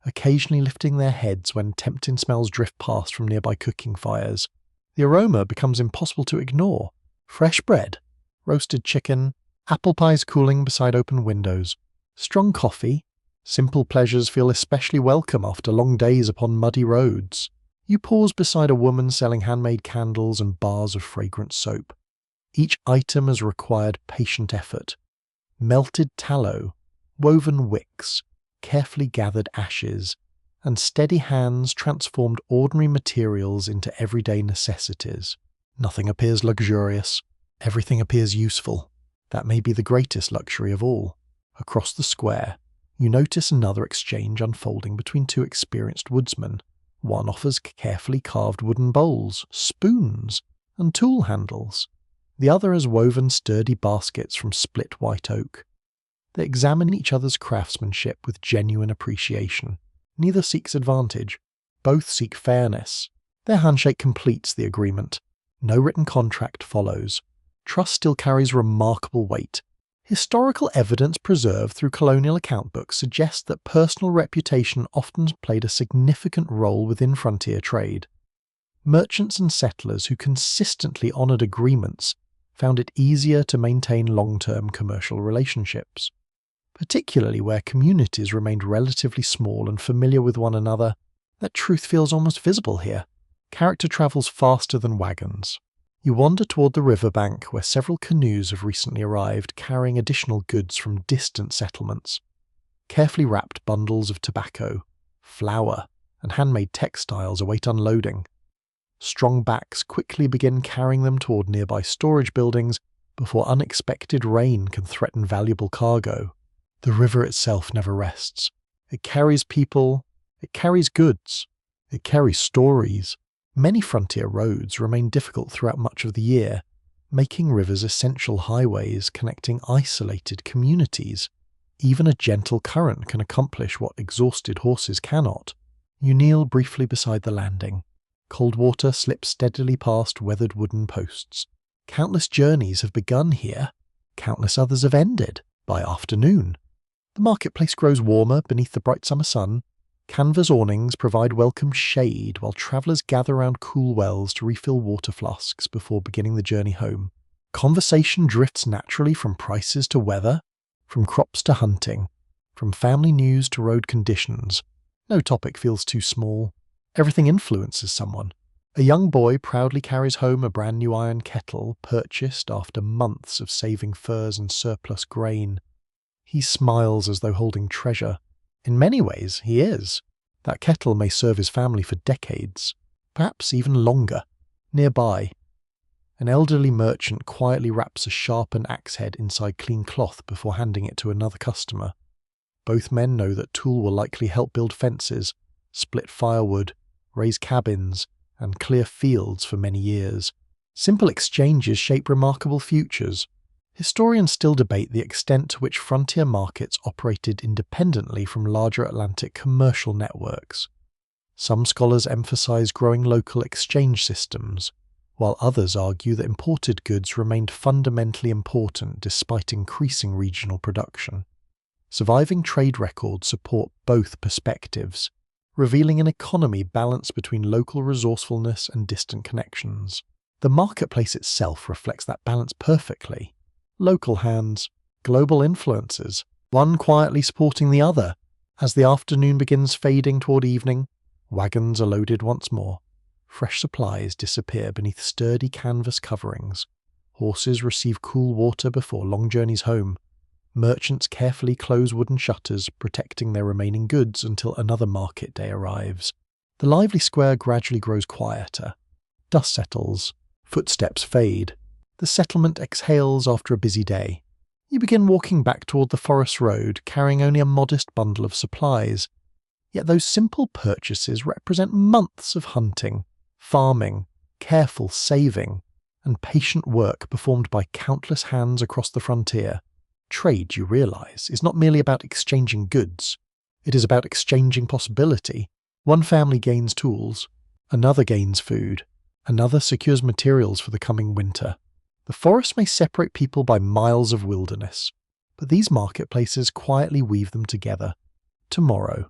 occasionally lifting their heads when tempting smells drift past from nearby cooking fires. The aroma becomes impossible to ignore. Fresh bread, roasted chicken, apple pies cooling beside open windows, strong coffee. Simple pleasures feel especially welcome after long days upon muddy roads. You pause beside a woman selling handmade candles and bars of fragrant soap. Each item has required patient effort. Melted tallow, woven wicks, carefully gathered ashes, and steady hands transformed ordinary materials into everyday necessities. Nothing appears luxurious. Everything appears useful. That may be the greatest luxury of all. Across the square, you notice another exchange unfolding between two experienced woodsmen. One offers carefully carved wooden bowls, spoons, and tool handles. The other has woven sturdy baskets from split white oak. They examine each other's craftsmanship with genuine appreciation. Neither seeks advantage. Both seek fairness. Their handshake completes the agreement. No written contract follows. Trust still carries remarkable weight. Historical evidence preserved through colonial account books suggests that personal reputation often played a significant role within frontier trade. Merchants and settlers who consistently honoured agreements found it easier to maintain long-term commercial relationships. Particularly where communities remained relatively small and familiar with one another, that truth feels almost visible here. Character travels faster than wagons. You wander toward the riverbank where several canoes have recently arrived carrying additional goods from distant settlements. Carefully wrapped bundles of tobacco, flour, and handmade textiles await unloading. Strong backs quickly begin carrying them toward nearby storage buildings before unexpected rain can threaten valuable cargo. The river itself never rests. It carries people, it carries goods, it carries stories. Many frontier roads remain difficult throughout much of the year, making rivers essential highways connecting isolated communities. Even a gentle current can accomplish what exhausted horses cannot. You kneel briefly beside the landing. Cold water slips steadily past weathered wooden posts. Countless journeys have begun here. Countless others have ended by afternoon. The marketplace grows warmer beneath the bright summer sun. Canvas awnings provide welcome shade while travellers gather around cool wells to refill water flasks before beginning the journey home. Conversation drifts naturally from prices to weather, from crops to hunting, from family news to road conditions. No topic feels too small. Everything influences someone. A young boy proudly carries home a brand new iron kettle purchased after months of saving furs and surplus grain. He smiles as though holding treasure. In many ways, he is. That kettle may serve his family for decades, perhaps even longer. Nearby, an elderly merchant quietly wraps a sharpened axe head inside clean cloth before handing it to another customer. Both men know that tool will likely help build fences, split firewood, raise cabins, and clear fields for many years. Simple exchanges shape remarkable futures. Historians still debate the extent to which frontier markets operated independently from larger Atlantic commercial networks. Some scholars emphasize growing local exchange systems, while others argue that imported goods remained fundamentally important despite increasing regional production. Surviving trade records support both perspectives, revealing an economy balanced between local resourcefulness and distant connections. The marketplace itself reflects that balance perfectly. Local hands, global influences, one quietly supporting the other. As the afternoon begins fading toward evening, wagons are loaded once more. Fresh supplies disappear beneath sturdy canvas coverings. Horses receive cool water before long journeys home. Merchants carefully close wooden shutters, protecting their remaining goods until another market day arrives. The lively square gradually grows quieter. Dust settles. Footsteps fade. The settlement exhales after a busy day. You begin walking back toward the forest road, carrying only a modest bundle of supplies. Yet those simple purchases represent months of hunting, farming, careful saving, and patient work performed by countless hands across the frontier. Trade, you realize, is not merely about exchanging goods. It is about exchanging possibility. One family gains tools, another gains food, another secures materials for the coming winter. The forest may separate people by miles of wilderness, but these marketplaces quietly weave them together. Tomorrow,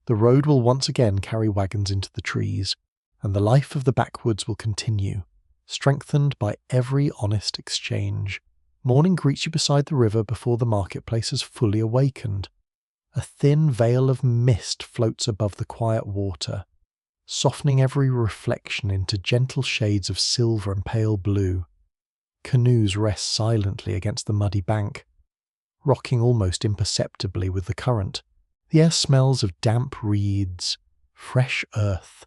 the road will once again carry wagons into the trees, and the life of the backwoods will continue, strengthened by every honest exchange. Morning greets you beside the river before the marketplace has fully awakened. A thin veil of mist floats above the quiet water, softening every reflection into gentle shades of silver and pale blue. Canoes rest silently against the muddy bank, rocking almost imperceptibly with the current. The air smells of damp reeds, fresh earth,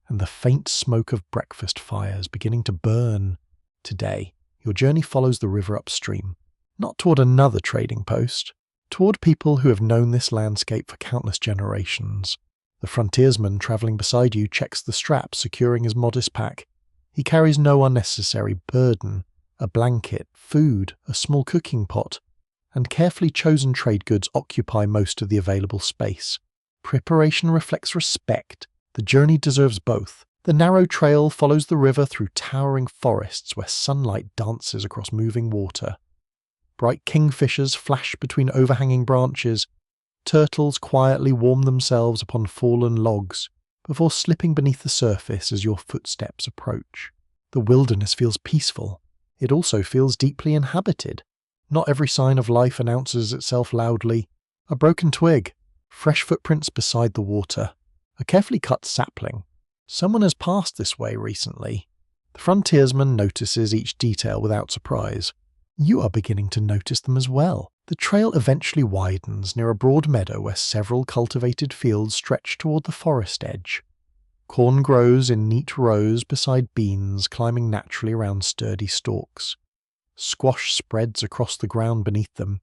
and the faint smoke of breakfast fires beginning to burn. Today, your journey follows the river upstream, not toward another trading post, toward people who have known this landscape for countless generations. The frontiersman travelling beside you checks the strap securing his modest pack. He carries no unnecessary burden. A blanket, food, a small cooking pot, and carefully chosen trade goods occupy most of the available space. Preparation reflects respect. The journey deserves both. The narrow trail follows the river through towering forests where sunlight dances across moving water. Bright kingfishers flash between overhanging branches. Turtles quietly warm themselves upon fallen logs before slipping beneath the surface as your footsteps approach. The wilderness feels peaceful. It also feels deeply inhabited. Not every sign of life announces itself loudly. A broken twig, fresh footprints beside the water, a carefully cut sapling. Someone has passed this way recently. The frontiersman notices each detail without surprise. You are beginning to notice them as well. The trail eventually widens near a broad meadow where several cultivated fields stretch toward the forest edge. Corn grows in neat rows beside beans climbing naturally around sturdy stalks. Squash spreads across the ground beneath them.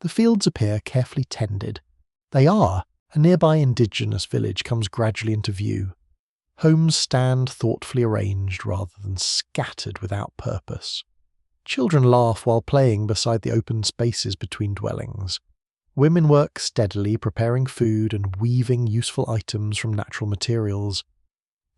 The fields appear carefully tended. They are. A nearby indigenous village comes gradually into view. Homes stand thoughtfully arranged rather than scattered without purpose. Children laugh while playing beside the open spaces between dwellings. Women work steadily preparing food and weaving useful items from natural materials.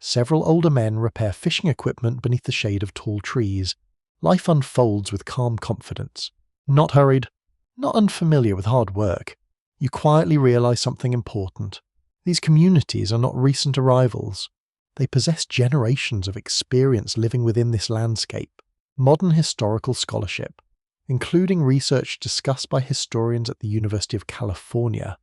Several older men repair fishing equipment beneath the shade of tall trees. Life unfolds with calm confidence. Not hurried, not unfamiliar with hard work. You quietly realize something important. These communities are not recent arrivals. They possess generations of experience living within this landscape. Modern historical scholarship, including research discussed by historians at the University of California,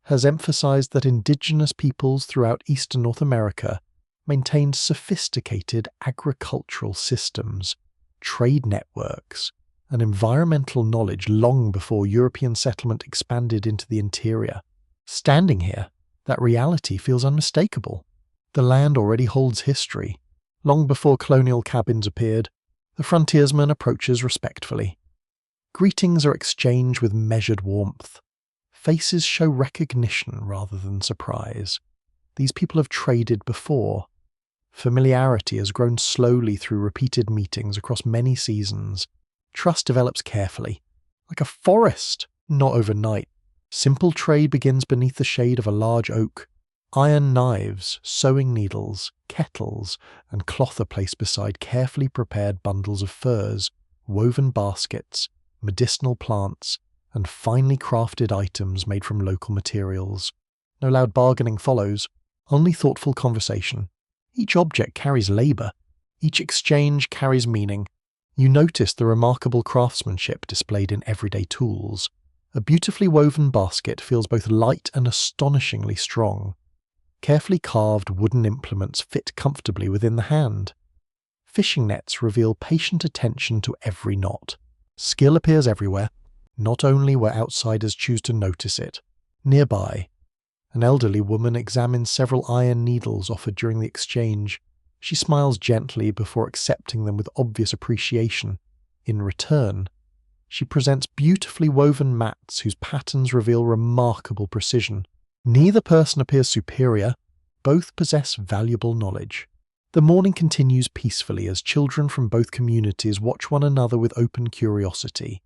has emphasized that indigenous peoples throughout eastern North America maintained sophisticated agricultural systems, trade networks, and environmental knowledge long before European settlement expanded into the interior. Standing here, that reality feels unmistakable. The land already holds history. Long before colonial cabins appeared, the frontiersman approaches respectfully. Greetings are exchanged with measured warmth. Faces show recognition rather than surprise. These people have traded before. Familiarity has grown slowly through repeated meetings across many seasons. Trust develops carefully, like a forest, not overnight. Simple trade begins beneath the shade of a large oak. Iron knives, sewing needles, kettles, and cloth are placed beside carefully prepared bundles of furs, woven baskets, medicinal plants, and finely crafted items made from local materials. No loud bargaining follows, only thoughtful conversation. Each object carries labour. Each exchange carries meaning. You notice the remarkable craftsmanship displayed in everyday tools. A beautifully woven basket feels both light and astonishingly strong. Carefully carved wooden implements fit comfortably within the hand. Fishing nets reveal patient attention to every knot. Skill appears everywhere, not only where outsiders choose to notice it. Nearby, an elderly woman examines several iron needles offered during the exchange. She smiles gently before accepting them with obvious appreciation. In return, She presents beautifully woven mats whose patterns reveal remarkable precision. Neither person appears superior, both possess valuable knowledge. The morning continues peacefully as children from both communities watch one another with open curiosity.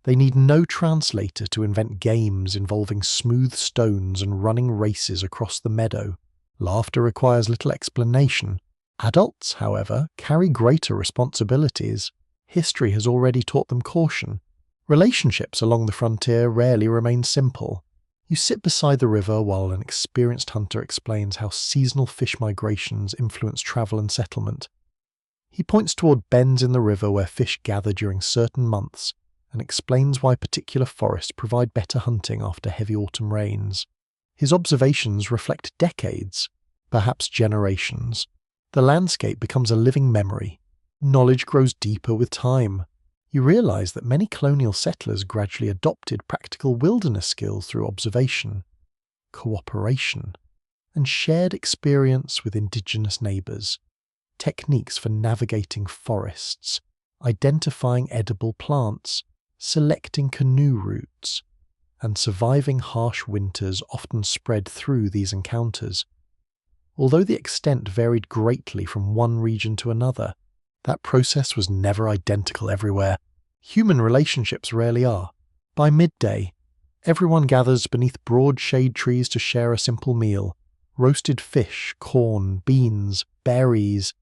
They need no translator to invent games involving smooth stones and running races across the meadow. Laughter requires little explanation. Adults, however, carry greater responsibilities. History has already taught them caution. Relationships along the frontier rarely remain simple. You sit beside the river while an experienced hunter explains how seasonal fish migrations influence travel and settlement. He points toward bends in the river where fish gather during certain months and explains why particular forests provide better hunting after heavy autumn rains. His observations reflect decades, perhaps generations. The landscape becomes a living memory. Knowledge grows deeper with time. You realize that many colonial settlers gradually adopted practical wilderness skills through observation, cooperation, and shared experience with indigenous neighbors. Techniques for navigating forests, identifying edible plants, selecting canoe routes, and surviving harsh winters often spread through these encounters. Although the extent varied greatly from one region to another, that process was never identical everywhere. Human relationships rarely are. By midday, everyone gathers beneath broad shade trees to share a simple meal. Roasted fish, corn, beans, berries,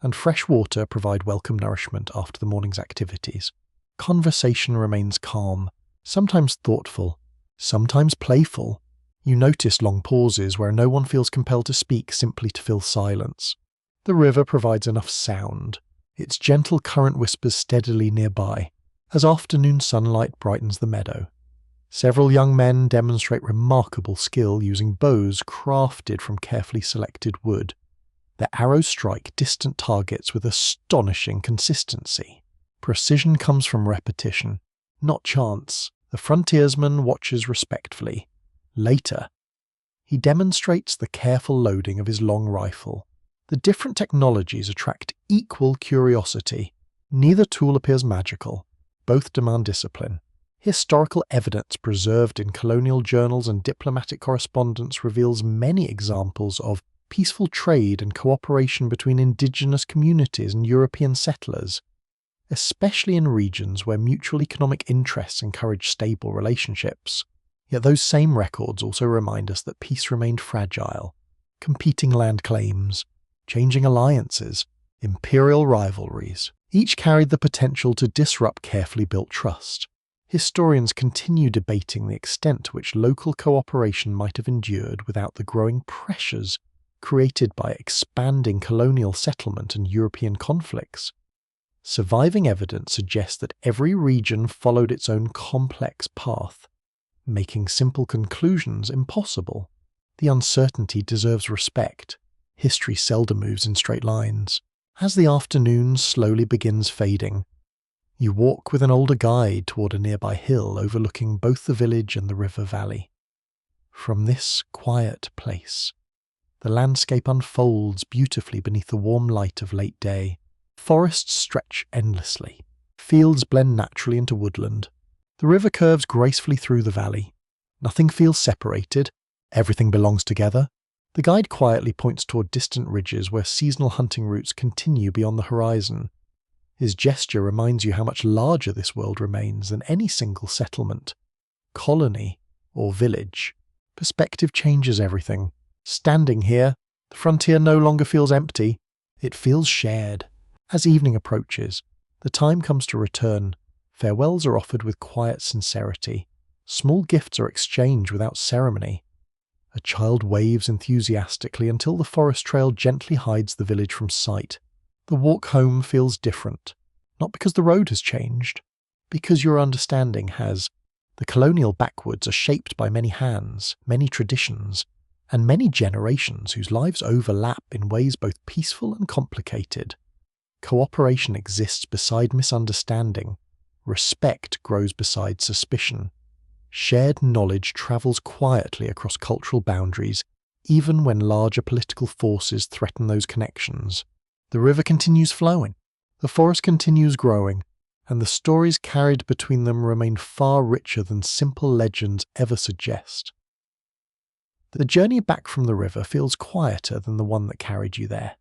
and fresh water provide welcome nourishment after the morning's activities. Conversation remains calm, sometimes thoughtful, sometimes playful. You notice long pauses where no one feels compelled to speak simply to fill silence. The river provides enough sound. Its gentle current whispers steadily nearby, as afternoon sunlight brightens the meadow. Several young men demonstrate remarkable skill using bows crafted from carefully selected wood. Their arrows strike distant targets with astonishing consistency. Precision comes from repetition, not chance. The frontiersman watches respectfully. Later, he demonstrates the careful loading of his long rifle. The different technologies attract equal curiosity. Neither tool appears magical. Both demand discipline. Historical evidence preserved in colonial journals and diplomatic correspondence reveals many examples of peaceful trade and cooperation between indigenous communities and European settlers, especially in regions where mutual economic interests encourage stable relationships. Yet those same records also remind us that peace remained fragile. Competing land claims, changing alliances, imperial rivalries, each carried the potential to disrupt carefully built trust. Historians continue debating the extent to which local cooperation might have endured without the growing pressures created by expanding colonial settlement and European conflicts. Surviving evidence suggests that every region followed its own complex path, making simple conclusions impossible. The uncertainty deserves respect. History seldom moves in straight lines. As the afternoon slowly begins fading, you walk with an older guide toward a nearby hill overlooking both the village and the river valley. From this quiet place, the landscape unfolds beautifully beneath the warm light of late day. Forests stretch endlessly. Fields blend naturally into woodland. The river curves gracefully through the valley. Nothing feels separated. Everything belongs together. The guide quietly points toward distant ridges where seasonal hunting routes continue beyond the horizon. His gesture reminds you how much larger this world remains than any single settlement, colony, or village. Perspective changes everything. Standing here, the frontier no longer feels empty. It feels shared. As evening approaches, the time comes to return. Farewells are offered with quiet sincerity. Small gifts are exchanged without ceremony. A child waves enthusiastically until the forest trail gently hides the village from sight. The walk home feels different, not because the road has changed, because your understanding has. The colonial backwoods are shaped by many hands, many traditions, and many generations whose lives overlap in ways both peaceful and complicated. Cooperation exists beside misunderstanding. Respect grows beside suspicion. Shared knowledge travels quietly across cultural boundaries, even when larger political forces threaten those connections. The river continues flowing. The forest continues growing. and the stories carried between them remain far richer than simple legends ever suggest. The journey back from the river feels quieter than the one that carried you there.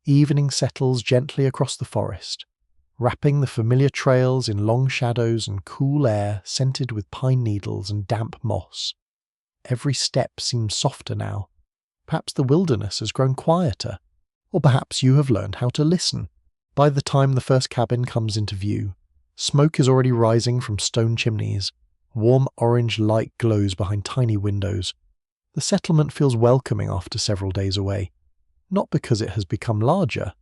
Evening settles gently across the forest, wrapping the familiar trails in long shadows and cool air scented with pine needles and damp moss. Every step seems softer now. Perhaps the wilderness has grown quieter, or perhaps you have learned how to listen. By the time the first cabin comes into view, smoke is already rising from stone chimneys. Warm orange light glows behind tiny windows. The settlement feels welcoming after several days away, not because it has become larger,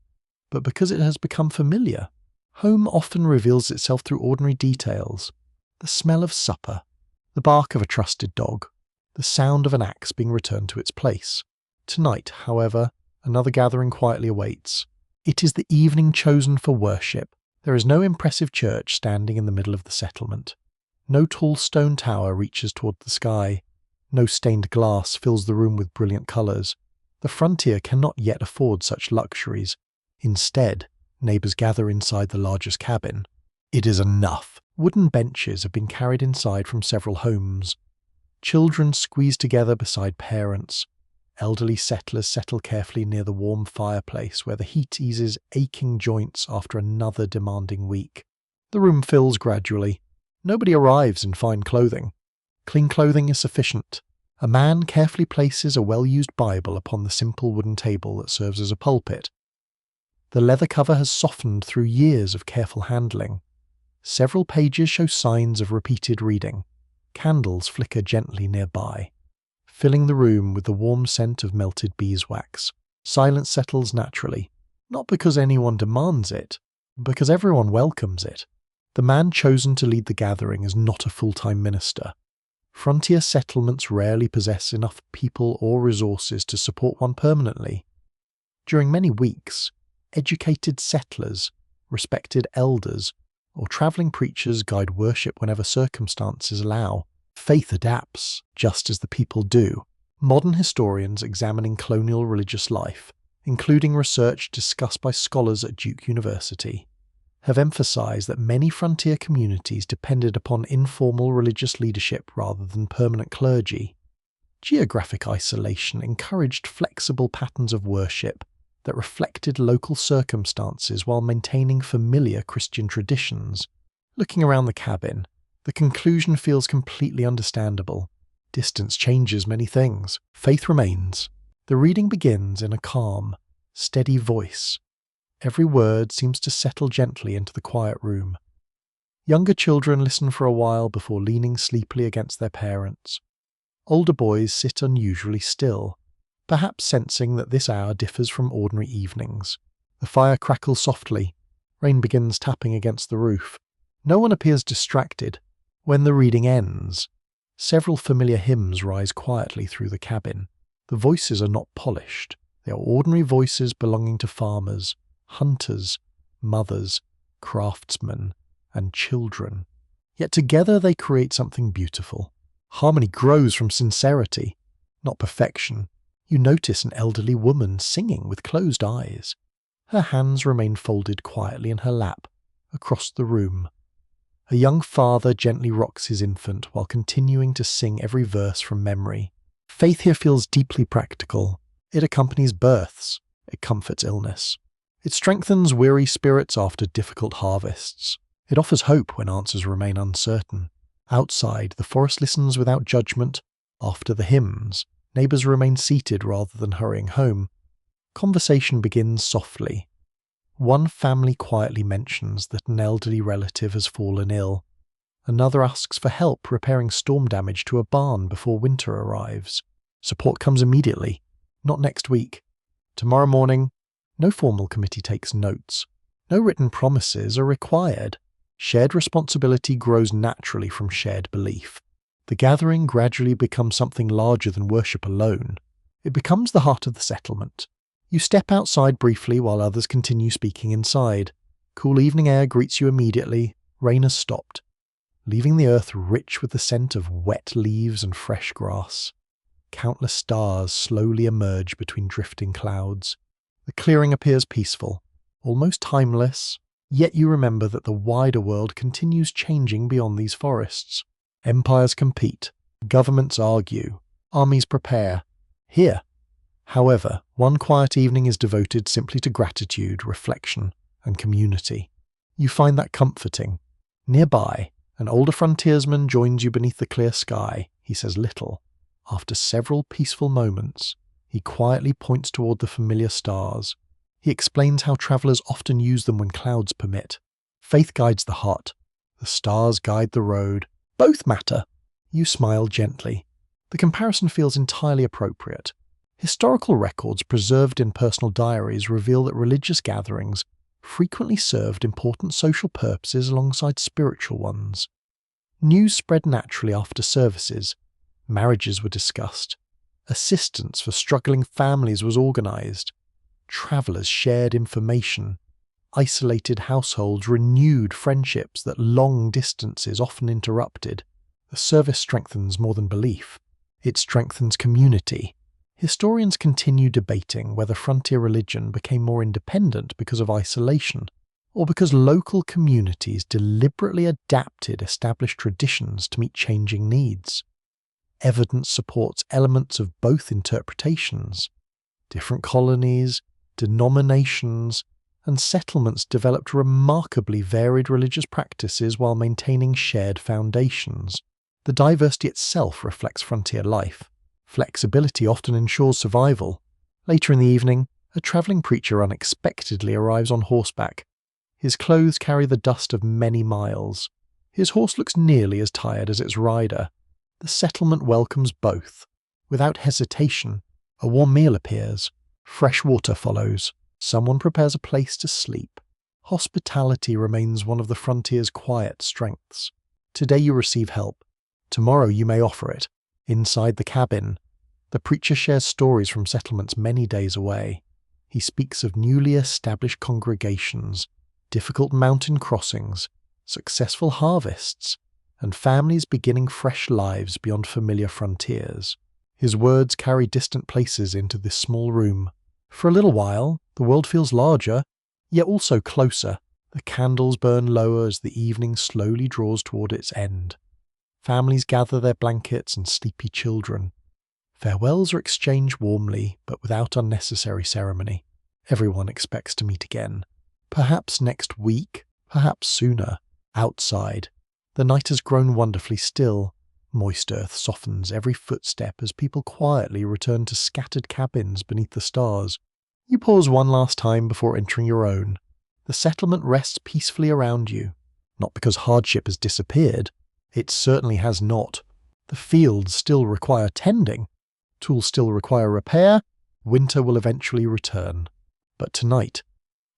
but because it has become familiar. Home often reveals itself through ordinary details: the smell of supper, the bark of a trusted dog, the sound of an axe being returned to its place. Tonight, however, another gathering quietly awaits. It is the evening chosen for worship. There is no impressive church standing in the middle of the settlement. No tall stone tower reaches toward the sky. No stained glass fills the room with brilliant colours. The frontier cannot yet afford such luxuries. Instead, neighbours gather inside the largest cabin. It is enough. Wooden benches have been carried inside from several homes. Children squeeze together beside parents. Elderly settlers settle carefully near the warm fireplace where the heat eases aching joints after another demanding week. The room fills gradually. Nobody arrives in fine clothing. Clean clothing is sufficient. A man carefully places a well-used Bible upon the simple wooden table that serves as a pulpit. The leather cover has softened through years of careful handling. Several pages show signs of repeated reading. Candles flicker gently nearby, filling the room with the warm scent of melted beeswax. Silence settles naturally, not because anyone demands it, but because everyone welcomes it. The man chosen to lead the gathering is not a full-time minister. Frontier settlements rarely possess enough people or resources to support one permanently. During many weeks, educated settlers, respected elders, or travelling preachers guide worship whenever circumstances allow. Faith adapts, just as the people do. Modern historians examining colonial religious life, including research discussed by scholars at Duke University, have emphasized that many frontier communities depended upon informal religious leadership rather than permanent clergy. Geographic isolation encouraged flexible patterns of worship that reflected local circumstances while maintaining familiar Christian traditions. Looking around the cabin, the conclusion feels completely understandable. Distance changes many things. Faith remains. The reading begins in a calm, steady voice. Every word seems to settle gently into the quiet room. Younger children listen for a while before leaning sleepily against their parents. Older boys sit unusually still, perhaps sensing that this hour differs from ordinary evenings. The fire crackles softly. Rain begins tapping against the roof. No one appears distracted. When the reading ends, several familiar hymns rise quietly through the cabin. The voices are not polished. They are ordinary voices belonging to farmers, hunters, mothers, craftsmen, and children. Yet together they create something beautiful. Harmony grows from sincerity, not perfection. You notice an elderly woman singing with closed eyes. Her hands remain folded quietly in her lap, across the room. A young father gently rocks his infant while continuing to sing every verse from memory. Faith here feels deeply practical. It accompanies births. It comforts illness. It strengthens weary spirits after difficult harvests. It offers hope when answers remain uncertain. Outside, the forest listens without judgment. After the hymns, neighbours remain seated rather than hurrying home. Conversation begins softly. One family quietly mentions that an elderly relative has fallen ill. Another asks for help repairing storm damage to a barn before winter arrives. Support comes immediately, not next week. Tomorrow morning, no formal committee takes notes. No written promises are required. Shared responsibility grows naturally from shared belief. The gathering gradually becomes something larger than worship alone. It becomes the heart of the settlement. You step outside briefly while others continue speaking inside. Cool evening air greets you immediately. Rain has stopped, leaving the earth rich with the scent of wet leaves and fresh grass. Countless stars slowly emerge between drifting clouds. The clearing appears peaceful, almost timeless, Yet you remember that the wider world continues changing beyond these forests. Empires compete, governments argue, armies prepare. Here, however, one quiet evening is devoted simply to gratitude, reflection, and community. You find that comforting. Nearby, an older frontiersman joins you beneath the clear sky. He says little. After several peaceful moments, he quietly points toward the familiar stars. He explains how travelers often use them when clouds permit. Faith guides the heart. The stars guide the road. Both matter. You smile gently. The comparison feels entirely appropriate. Historical records preserved in personal diaries reveal that religious gatherings frequently served important social purposes alongside spiritual ones. News spread naturally after services. Marriages were discussed. Assistance for struggling families was organized. Travelers shared information. Isolated households renewed friendships that long distances often interrupted. The service strengthens more than belief. It strengthens community. Historians continue debating whether frontier religion became more independent because of isolation, or because local communities deliberately adapted established traditions to meet changing needs. Evidence supports elements of both interpretations. Different colonies, denominations, and settlements developed remarkably varied religious practices while maintaining shared foundations. The diversity itself reflects frontier life. Flexibility often ensures survival. Later in the evening, a travelling preacher unexpectedly arrives on horseback. His clothes carry the dust of many miles. His horse looks nearly as tired as its rider. The settlement welcomes both. Without hesitation, a warm meal appears. Fresh water follows. Someone prepares a place to sleep. Hospitality remains one of the frontier's quiet strengths. Today you receive help. Tomorrow you may offer it. Inside the cabin, the preacher shares stories from settlements many days away. He speaks of newly established congregations, difficult mountain crossings, successful harvests, and families beginning fresh lives beyond familiar frontiers. His words carry distant places into this small room. For a little while, the world feels larger, yet also closer. The candles burn lower as the evening slowly draws toward its end. Families gather their blankets and sleepy children. Farewells are exchanged warmly, but without unnecessary ceremony. Everyone expects to meet again. Perhaps next week, perhaps sooner. Outside, the night has grown wonderfully still. Moist earth softens every footstep as people quietly return to scattered cabins beneath the stars. You pause one last time before entering your own. The settlement rests peacefully around you. Not because hardship has disappeared. It certainly has not. The fields still require tending. Tools still require repair. Winter will eventually return. But tonight,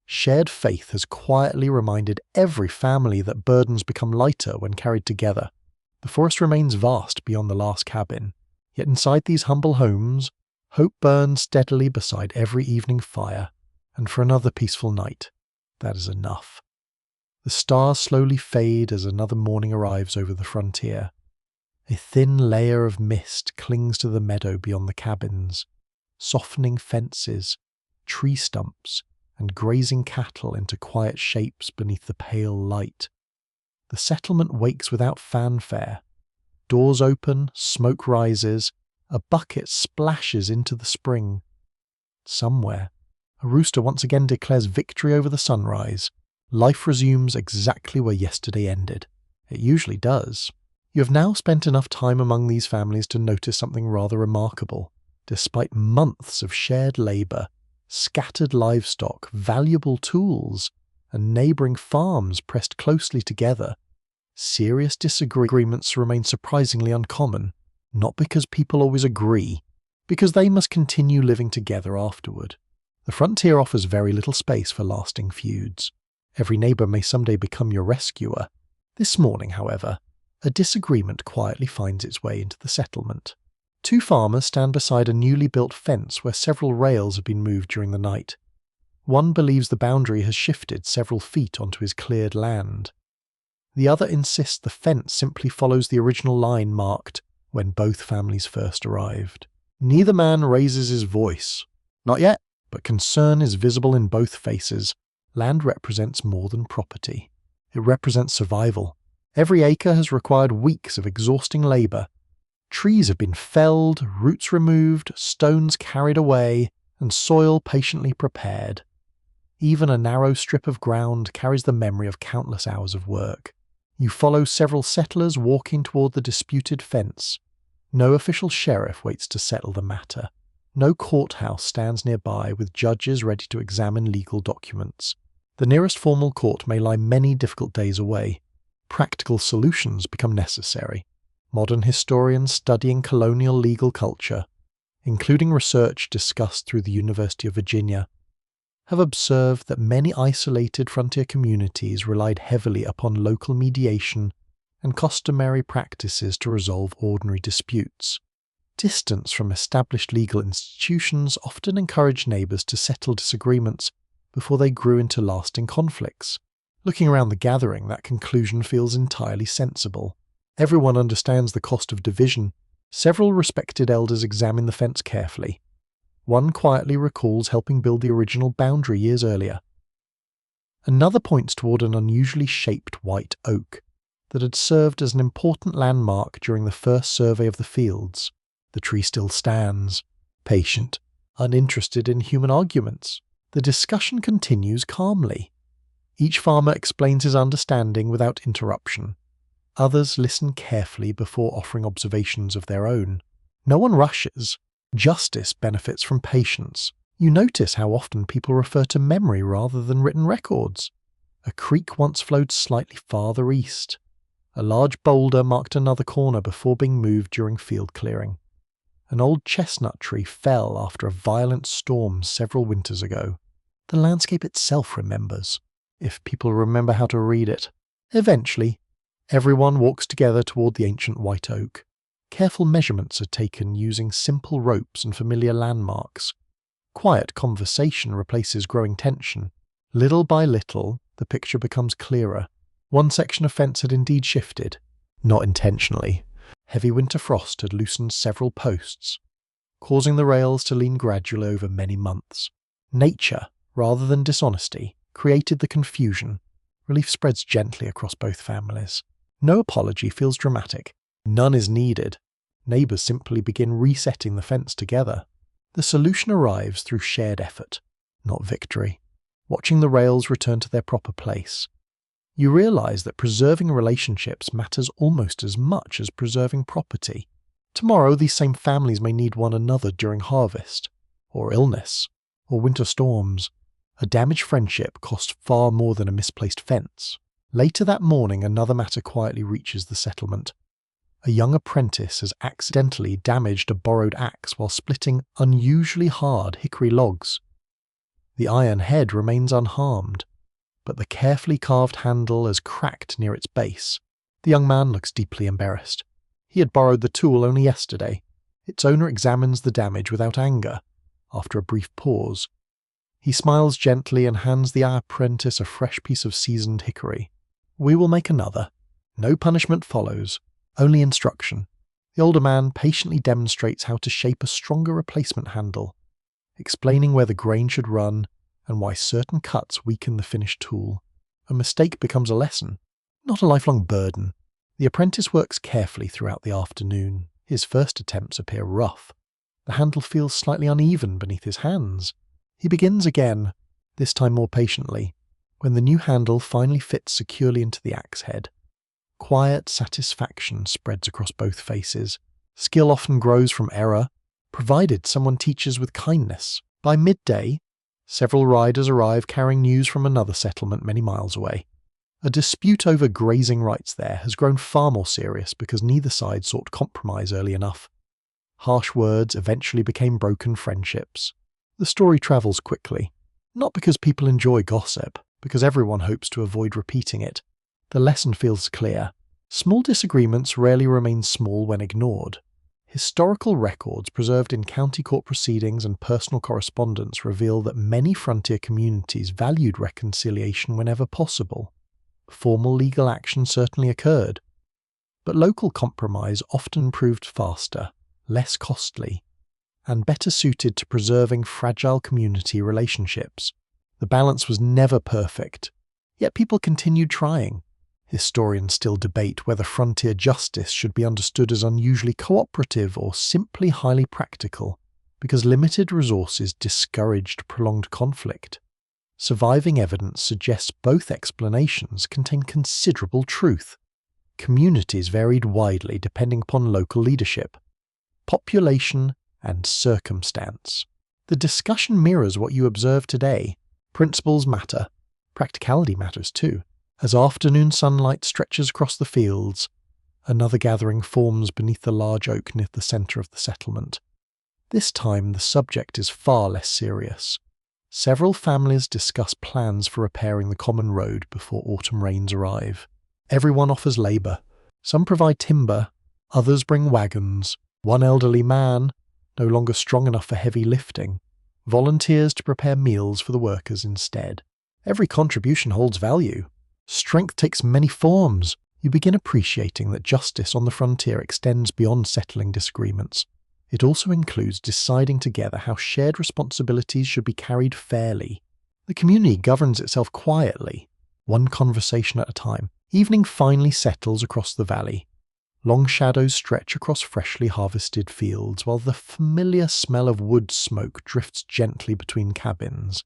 shared faith has quietly reminded every family that burdens become lighter when carried together. The forest remains vast beyond the last cabin. Yet inside these humble homes, hope burns steadily beside every evening fire. And for another peaceful night, that is enough. The stars slowly fade as another morning arrives over the frontier. A thin layer of mist clings to the meadow beyond the cabins, softening fences, tree stumps, and grazing cattle into quiet shapes beneath the pale light. The settlement wakes without fanfare. Doors open, smoke rises, a bucket splashes into the spring. Somewhere, a rooster once again declares victory over the sunrise. Life resumes exactly where yesterday ended. It usually does. You have now spent enough time among these families to notice something rather remarkable. Despite months of shared labour, scattered livestock, valuable tools, and neighbouring farms pressed closely together, serious disagreements remain surprisingly uncommon, not because people always agree, because they must continue living together afterward. The frontier offers very little space for lasting feuds. Every neighbour may someday become your rescuer. This morning, however, a disagreement quietly finds its way into the settlement. Two farmers stand beside a newly built fence where several rails have been moved during the night. One believes the boundary has shifted several feet onto his cleared land. The other insists the fence simply follows the original line marked when both families first arrived. Neither man raises his voice. Not yet, but concern is visible in both faces. land represents more than property. It represents survival. Every acre has required weeks of exhausting labour. Trees have been felled, roots removed, stones carried away, and soil patiently prepared. Even a narrow strip of ground carries the memory of countless hours of work. You follow several settlers walking toward the disputed fence. No official sheriff waits to settle the matter. No courthouse stands nearby with judges ready to examine legal documents. The nearest formal court may lie many difficult days away. Practical solutions become necessary. Modern historians studying colonial legal culture, including research discussed through the University of Virginia, have observed that many isolated frontier communities relied heavily upon local mediation and customary practices to resolve ordinary disputes. Distance from established legal institutions often encouraged neighbours to settle disagreements before they grew into lasting conflicts. Looking around the gathering, that conclusion feels entirely sensible. Everyone understands the cost of division. Several respected elders examine the fence carefully. One quietly recalls helping build the original boundary years earlier. Another points toward an unusually shaped white oak that had served as an important landmark during the first survey of the fields. The tree still stands, patient, uninterested in human arguments. The discussion continues calmly. Each farmer explains his understanding without interruption. Others listen carefully before offering observations of their own. No one rushes. Justice benefits from patience. You notice how often people refer to memory rather than written records. A creek once flowed slightly farther east. A large boulder marked another corner before being moved during field clearing. An old chestnut tree fell after a violent storm several winters ago. The landscape itself remembers, if people remember how to read it. Eventually, everyone walks together toward the ancient white oak. Careful measurements are taken using simple ropes and familiar landmarks. Quiet conversation replaces growing tension. Little by little, the picture becomes clearer. One section of fence had indeed shifted, not intentionally. Heavy winter frost had loosened several posts, causing the rails to lean gradually over many months. Nature, rather than dishonesty, created the confusion. Relief spreads gently across both families. No apology feels dramatic. None is needed. Neighbours simply begin resetting the fence together. The solution arrives through shared effort, not victory. Watching the rails return to their proper place, you realise that preserving relationships matters almost as much as preserving property. Tomorrow, these same families may need one another during harvest, or illness, or winter storms. A damaged friendship costs far more than a misplaced fence. Later that morning, another matter quietly reaches the settlement. A young apprentice has accidentally damaged a borrowed axe while splitting unusually hard hickory logs. The iron head remains unharmed, but the carefully carved handle has cracked near its base. The young man looks deeply embarrassed. He had borrowed the tool only yesterday. Its owner examines the damage without anger. After a brief pause, he smiles gently and hands the apprentice a fresh piece of seasoned hickory. "We will make another." No punishment follows, only instruction. The older man patiently demonstrates how to shape a stronger replacement handle, explaining where the grain should run and why certain cuts weaken the finished tool. A mistake becomes a lesson, not a lifelong burden. The apprentice works carefully throughout the afternoon. His first attempts appear rough. The handle feels slightly uneven beneath his hands. He begins again, this time more patiently, when the new handle finally fits securely into the axe head. Quiet satisfaction spreads across both faces. Skill often grows from error, provided someone teaches with kindness. By midday, several riders arrive carrying news from another settlement many miles away. A dispute over grazing rights there has grown far more serious because neither side sought compromise early enough. Harsh words eventually became broken friendships. The story travels quickly, not because people enjoy gossip, because everyone hopes to avoid repeating it. The lesson feels clear. Small disagreements rarely remain small when ignored. Historical records preserved in county court proceedings and personal correspondence reveal that many frontier communities valued reconciliation whenever possible. Formal legal action certainly occurred, but local compromise often proved faster, less costly, and better suited to preserving fragile community relationships. The balance was never perfect, yet people continued trying. Historians still debate whether frontier justice should be understood as unusually cooperative or simply highly practical, because limited resources discouraged prolonged conflict. Surviving evidence suggests both explanations contain considerable truth. Communities varied widely depending upon local leadership, population, and circumstance. The discussion mirrors what you observe today. Principles matter. Practicality matters too. As afternoon sunlight stretches across the fields, another gathering forms beneath the large oak near the centre of the settlement. This time the subject is far less serious. Several families discuss plans for repairing the common road before autumn rains arrive. Everyone offers labour. Some provide timber, others bring wagons. One elderly man, no longer strong enough for heavy lifting, volunteers to prepare meals for the workers instead. Every contribution holds value. Strength takes many forms. You begin appreciating that justice on the frontier extends beyond settling disagreements. It also includes deciding together how shared responsibilities should be carried fairly. The community governs itself quietly, one conversation at a time. Evening finally settles across the valley. Long shadows stretch across freshly harvested fields, while the familiar smell of wood smoke drifts gently between cabins.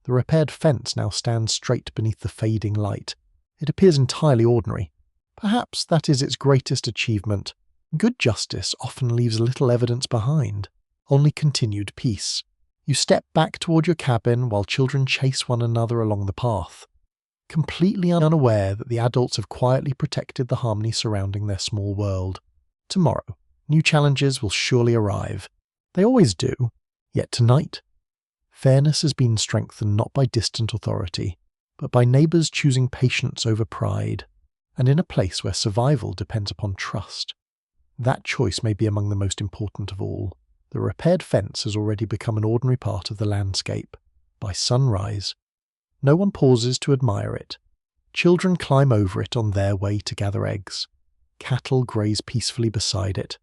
The repaired fence now stands straight beneath the fading light. It appears entirely ordinary. Perhaps that is its greatest achievement. Good justice often leaves little evidence behind, only continued peace. You step back toward your cabin while children chase one another along the path, completely unaware that the adults have quietly protected the harmony surrounding their small world. Tomorrow, new challenges will surely arrive. They always do, yet tonight, fairness has been strengthened not by distant authority, but by neighbours choosing patience over pride, and in a place where survival depends upon trust. That choice may be among the most important of all. The repaired fence has already become an ordinary part of the landscape. By sunrise, no one pauses to admire it. Children climb over it on their way to gather eggs. Cattle graze peacefully beside it.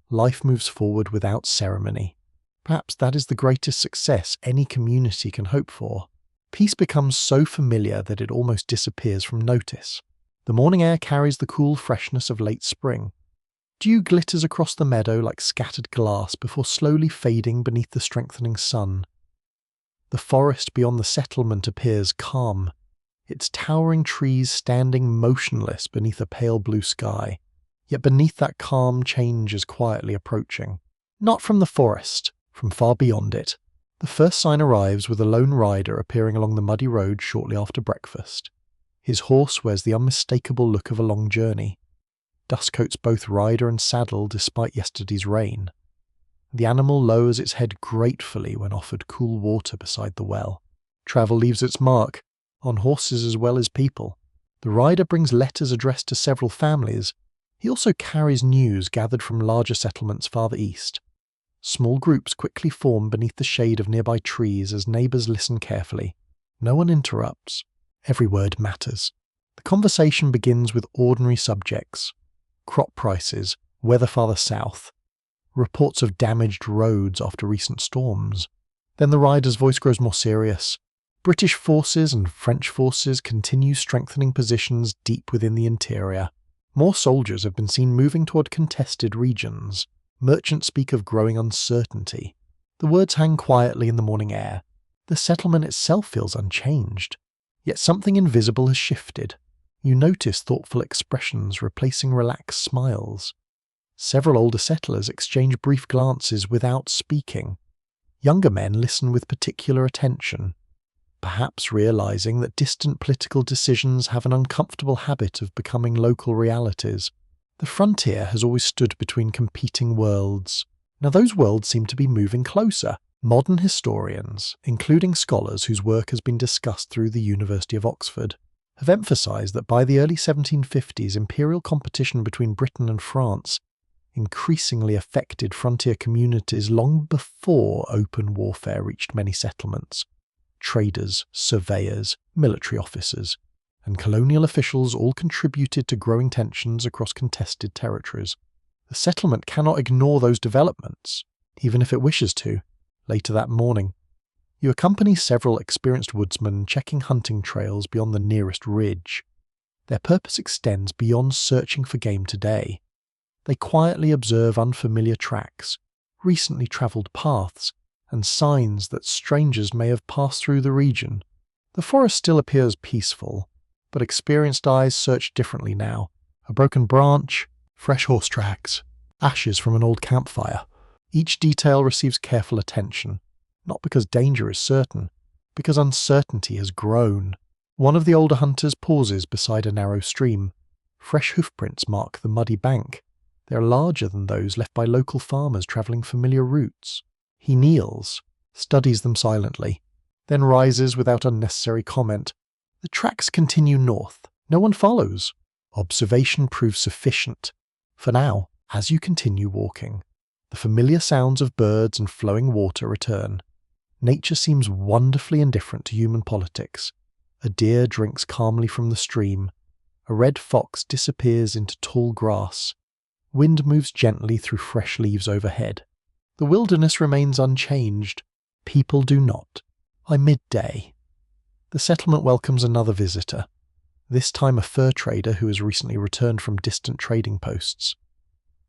Life moves forward without ceremony. Perhaps that is the greatest success any community can hope for. Peace becomes so familiar that it almost disappears from notice. The morning air carries the cool freshness of late spring. Dew glitters across the meadow like scattered glass before slowly fading beneath the strengthening sun. The forest beyond the settlement appears calm, its towering trees standing motionless beneath a pale blue sky. Yet beneath that calm change is quietly approaching. Not from the forest, from far beyond it. The first sign arrives with a lone rider appearing along the muddy road shortly after breakfast. His horse wears the unmistakable look of a long journey. Dust coats both rider and saddle despite yesterday's rain. The animal lowers its head gratefully when offered cool water beside the well. Travel leaves its mark, on horses as well as people. The rider brings letters addressed to several families. He also carries news gathered from larger settlements farther east. Small groups quickly form beneath the shade of nearby trees as neighbours listen carefully. No one interrupts. Every word matters. The conversation begins with ordinary subjects. Crop prices, weather farther south, reports of damaged roads after recent storms. Then the rider's voice grows more serious. British forces and French forces continue strengthening positions deep within the interior. More soldiers have been seen moving toward contested regions. Merchants speak of growing uncertainty. The words hang quietly in the morning air. The settlement itself feels unchanged. Yet something invisible has shifted. You notice thoughtful expressions replacing relaxed smiles. Several older settlers exchange brief glances without speaking. Younger men listen with particular attention, perhaps realizing that distant political decisions have an uncomfortable habit of becoming local realities. The frontier has always stood between competing worlds. Now those worlds seem to be moving closer. Modern historians, including scholars whose work has been discussed through the University of Oxford, have emphasized that by the early 1750s, imperial competition between Britain and France increasingly affected frontier communities long before open warfare reached many settlements. Traders, surveyors, military officers, and colonial officials all contributed to growing tensions across contested territories. The settlement cannot ignore those developments, even if it wishes to. Later that morning, You accompany several experienced woodsmen checking hunting trails beyond the nearest ridge. Their purpose extends beyond searching for game today. They quietly observe unfamiliar tracks, recently travelled paths, and signs that strangers may have passed through the region. The forest still appears peaceful, but experienced eyes search differently now. A broken branch, fresh horse tracks, ashes from an old campfire. Each detail receives careful attention, not because danger is certain, because uncertainty has grown. One of the older hunters pauses beside a narrow stream. Fresh hoofprints mark the muddy bank. They are larger than those left by local farmers travelling familiar routes. He kneels, studies them silently, then rises without unnecessary comment. The tracks continue north. No one follows. Observation proves sufficient. For now, as you continue walking, the familiar sounds of birds and flowing water return. Nature seems wonderfully indifferent to human politics. A deer drinks calmly from the stream. A red fox disappears into tall grass. Wind moves gently through fresh leaves overhead. The wilderness remains unchanged. People do not. By midday, the settlement welcomes another visitor, this time a fur trader who has recently returned from distant trading posts.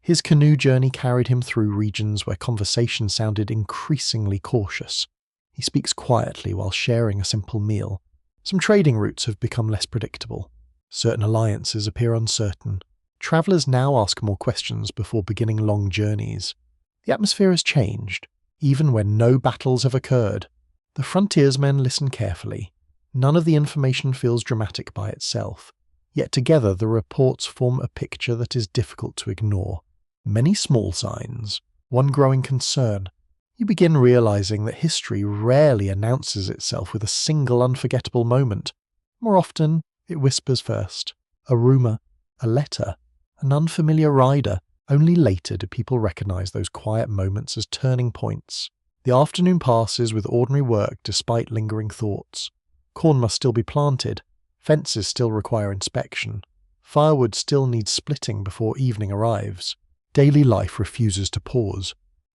His canoe journey carried him through regions where conversation sounded increasingly cautious. He speaks quietly while sharing a simple meal. Some trading routes have become less predictable. Certain alliances appear uncertain. Travellers now ask more questions before beginning long journeys. The atmosphere has changed, even when no battles have occurred. The frontiersmen listen carefully. None of the information feels dramatic by itself, yet together the reports form a picture that is difficult to ignore. Many small signs, one growing concern. You begin realizing that history rarely announces itself with a single unforgettable moment. More often, it whispers first. A rumour, a letter, an unfamiliar rider. Only later do people recognize those quiet moments as turning points. The afternoon passes with ordinary work despite lingering thoughts. Corn must still be planted. Fences still require inspection. Firewood still needs splitting before evening arrives. Daily life refuses to pause.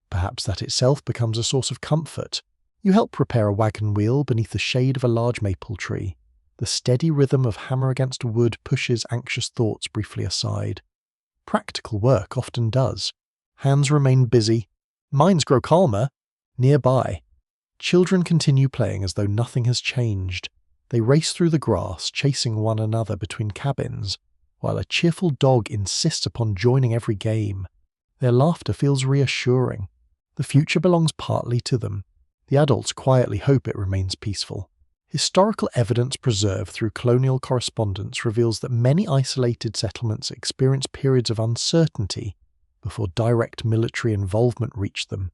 Perhaps that itself becomes a source of comfort. You help repair a wagon wheel beneath the shade of a large maple tree. The steady rhythm of hammer against wood pushes anxious thoughts briefly aside. Practical work often does. Hands remain busy. Minds grow calmer. Nearby, children continue playing as though nothing has changed. They race through the grass, chasing one another between cabins, while a cheerful dog insists upon joining every game. Their laughter feels reassuring. The future belongs partly to them. The adults quietly hope it remains peaceful. Historical evidence preserved through colonial correspondence reveals that many isolated settlements experienced periods of uncertainty before direct military involvement reached them.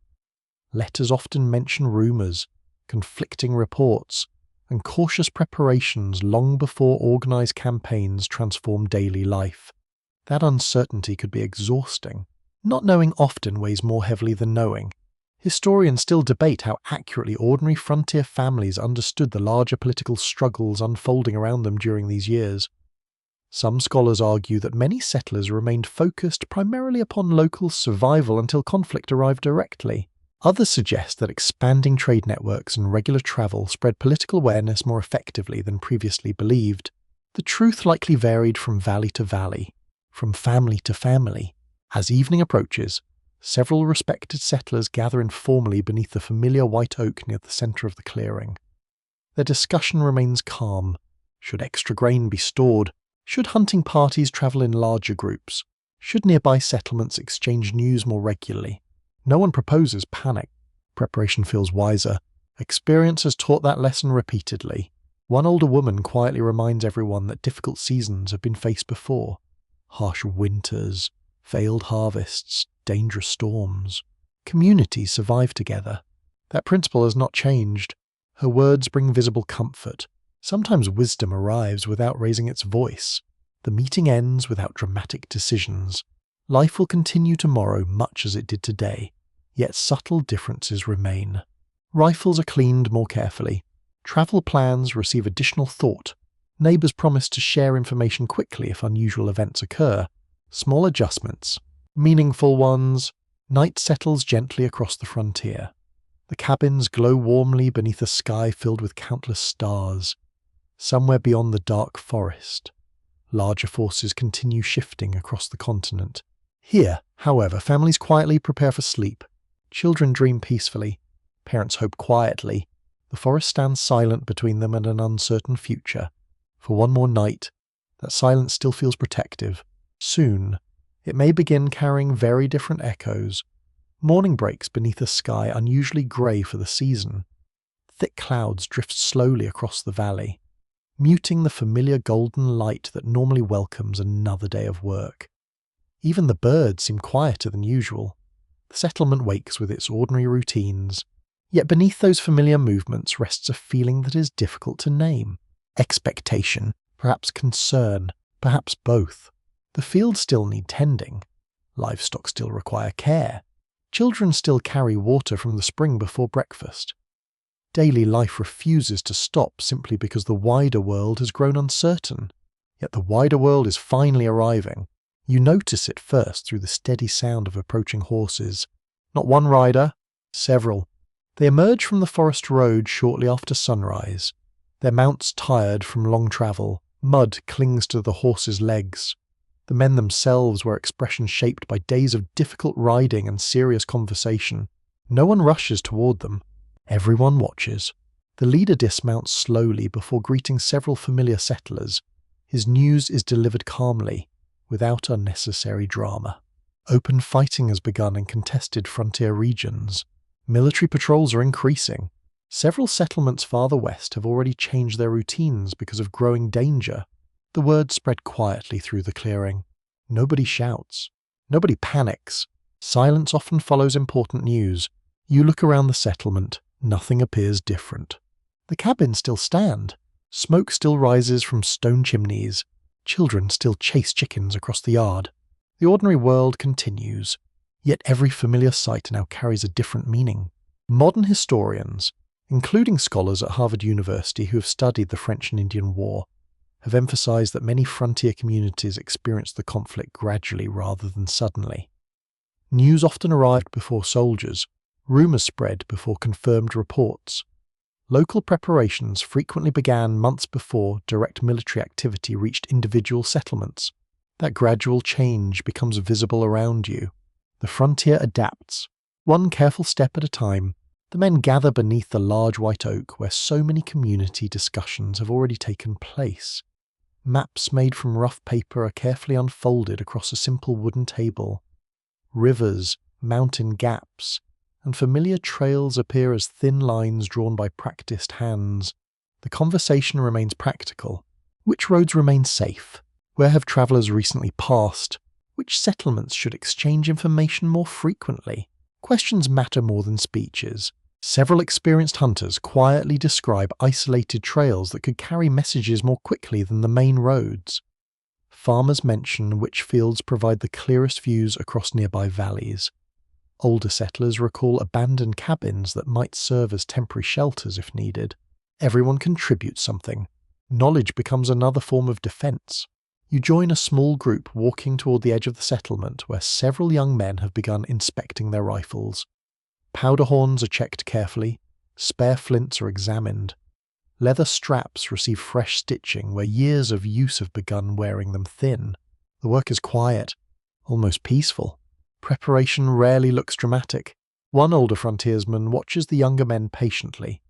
Letters often mention rumours, conflicting reports, and cautious preparations long before organised campaigns transform daily life. That uncertainty could be exhausting. Not knowing often weighs more heavily than knowing. Historians still debate how accurately ordinary frontier families understood the larger political struggles unfolding around them during these years. Some scholars argue that many settlers remained focused primarily upon local survival until conflict arrived directly. Others suggest that expanding trade networks and regular travel spread political awareness more effectively than previously believed. The truth likely varied from valley to valley, from family to family. As evening approaches, several respected settlers gather informally beneath the familiar white oak near the centre of the clearing. Their discussion remains calm. Should extra grain be stored? Should hunting parties travel in larger groups? Should nearby settlements exchange news more regularly? No one proposes panic. Preparation feels wiser. Experience has taught that lesson repeatedly. One older woman quietly reminds everyone that difficult seasons have been faced before. Harsh winters, failed harvests, dangerous storms. Communities survive together. That principle has not changed. Her words bring visible comfort. Sometimes wisdom arrives without raising its voice. The meeting ends without dramatic decisions. Life will continue tomorrow much as it did today, yet subtle differences remain. Rifles are cleaned more carefully. Travel plans receive additional thought. Neighbours promise to share information quickly if unusual events occur. Small adjustments, meaningful ones. Night settles gently across the frontier. The cabins glow warmly beneath a sky filled with countless stars. Somewhere beyond the dark forest, larger forces continue shifting across the continent. Here, however, families quietly prepare for sleep. Children dream peacefully. Parents hope quietly. The forest stands silent between them and an uncertain future. For one more night, that silence still feels protective. Soon, it may begin carrying very different echoes. Morning breaks beneath a sky unusually grey for the season. Thick clouds drift slowly across the valley, muting the familiar golden light that normally welcomes another day of work. Even the birds seem quieter than usual. The settlement wakes with its ordinary routines. Yet beneath those familiar movements rests a feeling that is difficult to name. Expectation, perhaps concern, perhaps both. The fields still need tending. Livestock still require care. Children still carry water from the spring before breakfast. Daily life refuses to stop simply because the wider world has grown uncertain. Yet the wider world is finally arriving. You notice it first through the steady sound of approaching horses. Not one rider, several. They emerge from the forest road shortly after sunrise. Their mounts tired from long travel. Mud clings to the horses' legs. The men themselves wear expressions shaped by days of difficult riding and serious conversation. No one rushes toward them. Everyone watches. The leader dismounts slowly before greeting several familiar settlers. His news is delivered calmly, without unnecessary drama. Open fighting has begun in contested frontier regions. Military patrols are increasing. Several settlements farther west have already changed their routines because of growing danger. The word spread quietly through the clearing. Nobody shouts. Nobody panics. Silence often follows important news. You look around the settlement. Nothing appears different. The cabins still stand. Smoke still rises from stone chimneys. Children still chase chickens across the yard. The ordinary world continues. Yet every familiar sight now carries a different meaning. Modern historians, including scholars at Harvard University who have studied the French and Indian War, have emphasized that many frontier communities experienced the conflict gradually rather than suddenly. News often arrived before soldiers. Rumors spread before confirmed reports. Local preparations frequently began months before direct military activity reached individual settlements. That gradual change becomes visible around you. The frontier adapts, one careful step at a time. The men gather beneath the large white oak where so many community discussions have already taken place. Maps made from rough paper are carefully unfolded across a simple wooden table. Rivers, mountain gaps, and familiar trails appear as thin lines drawn by practiced hands. The conversation remains practical. Which roads remain safe? Where have travellers recently passed? Which settlements should exchange information more frequently? Questions matter more than speeches. Several experienced hunters quietly describe isolated trails that could carry messages more quickly than the main roads. Farmers mention which fields provide the clearest views across nearby valleys. Older settlers recall abandoned cabins that might serve as temporary shelters if needed. Everyone contributes something. Knowledge becomes another form of defense. You join a small group walking toward the edge of the settlement where several young men have begun inspecting their rifles. Powder horns are checked carefully. Spare flints are examined. Leather straps receive fresh stitching where years of use have begun wearing them thin. The work is quiet, almost peaceful. Preparation rarely looks dramatic. One older frontiersman watches the younger men patiently.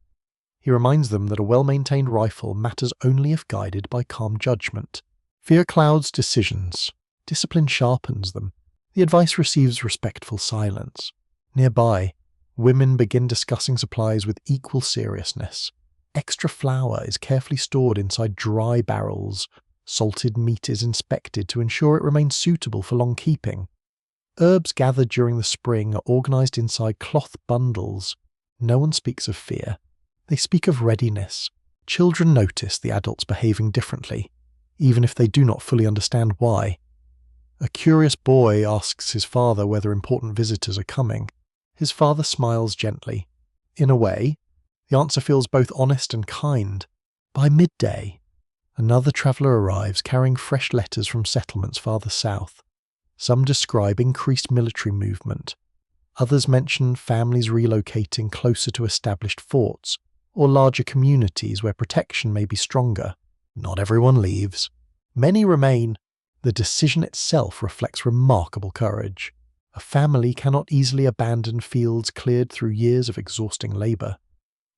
He reminds them that a well-maintained rifle matters only if guided by calm judgment. Fear clouds decisions. Discipline sharpens them. The advice receives respectful silence. Nearby, women begin discussing supplies with equal seriousness. Extra flour is carefully stored inside dry barrels. Salted meat is inspected to ensure it remains suitable for long keeping. Herbs gathered during the spring are organized inside cloth bundles. No one speaks of fear. They speak of readiness. Children notice the adults behaving differently, even if they do not fully understand why. A curious boy asks his father whether important visitors are coming. His father smiles gently. In a way, the answer feels both honest and kind. By midday, another traveller arrives carrying fresh letters from settlements farther south. Some describe increased military movement. Others mention families relocating closer to established forts or larger communities where protection may be stronger. Not everyone leaves. Many remain. The decision itself reflects remarkable courage. A family cannot easily abandon fields cleared through years of exhausting labour.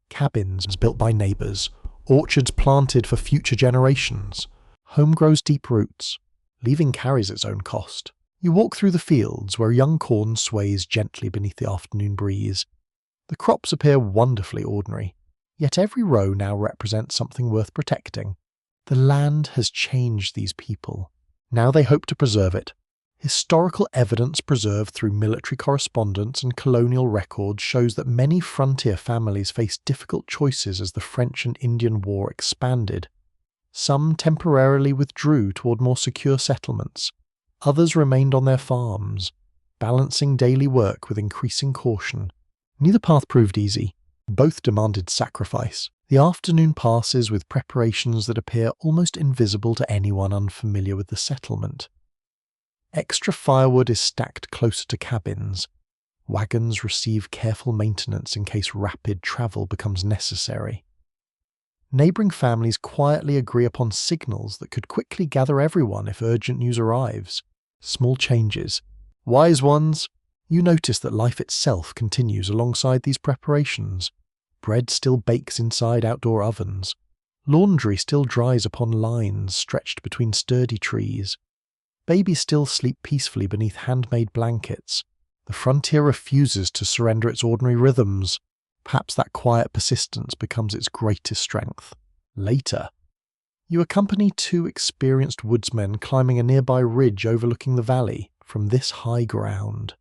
Cabins built by neighbours, orchards planted for future generations. Home grows deep roots. Leaving carries its own cost. You walk through the fields where young corn sways gently beneath the afternoon breeze. The crops appear wonderfully ordinary, yet every row now represents something worth protecting. The land has changed these people. Now they hope to preserve it. Historical evidence preserved through military correspondence and colonial records shows that many frontier families faced difficult choices as the French and Indian War expanded. Some temporarily withdrew toward more secure settlements. Others remained on their farms, balancing daily work with increasing caution. Neither path proved easy. Both demanded sacrifice. The afternoon passes with preparations that appear almost invisible to anyone unfamiliar with the settlement. Extra firewood is stacked closer to cabins. Wagons receive careful maintenance in case rapid travel becomes necessary. Neighbouring families quietly agree upon signals that could quickly gather everyone if urgent news arrives. Small changes. Wise ones, you notice that life itself continues alongside these preparations. Bread still bakes inside outdoor ovens. Laundry still dries upon lines stretched between sturdy trees. Babies still sleep peacefully beneath handmade blankets. The frontier refuses to surrender its ordinary rhythms. Perhaps that quiet persistence becomes its greatest strength. Later, you accompany two experienced woodsmen climbing a nearby ridge overlooking the valley from this high ground.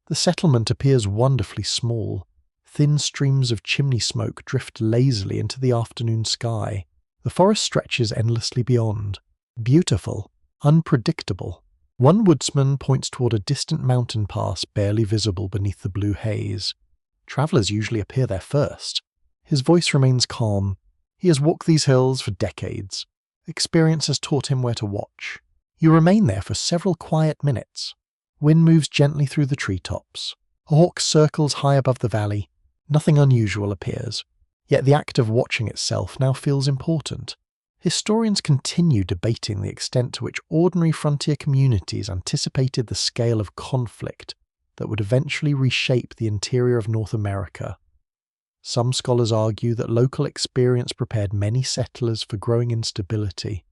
The settlement appears wonderfully small. Thin streams of chimney smoke drift lazily into the afternoon sky. The forest stretches endlessly beyond. Beautiful, unpredictable. One woodsman points toward a distant mountain pass barely visible beneath the blue haze. Travellers usually appear there first. His voice remains calm. He has walked these hills for decades. Experience has taught him where to watch. You remain there for several quiet minutes. Wind moves gently through the treetops. A hawk circles high above the valley. Nothing unusual appears. Yet the act of watching itself now feels important. Historians continue debating the extent to which ordinary frontier communities anticipated the scale of conflict that would eventually reshape the interior of North America. Some scholars argue that local experience prepared many settlers for growing instability,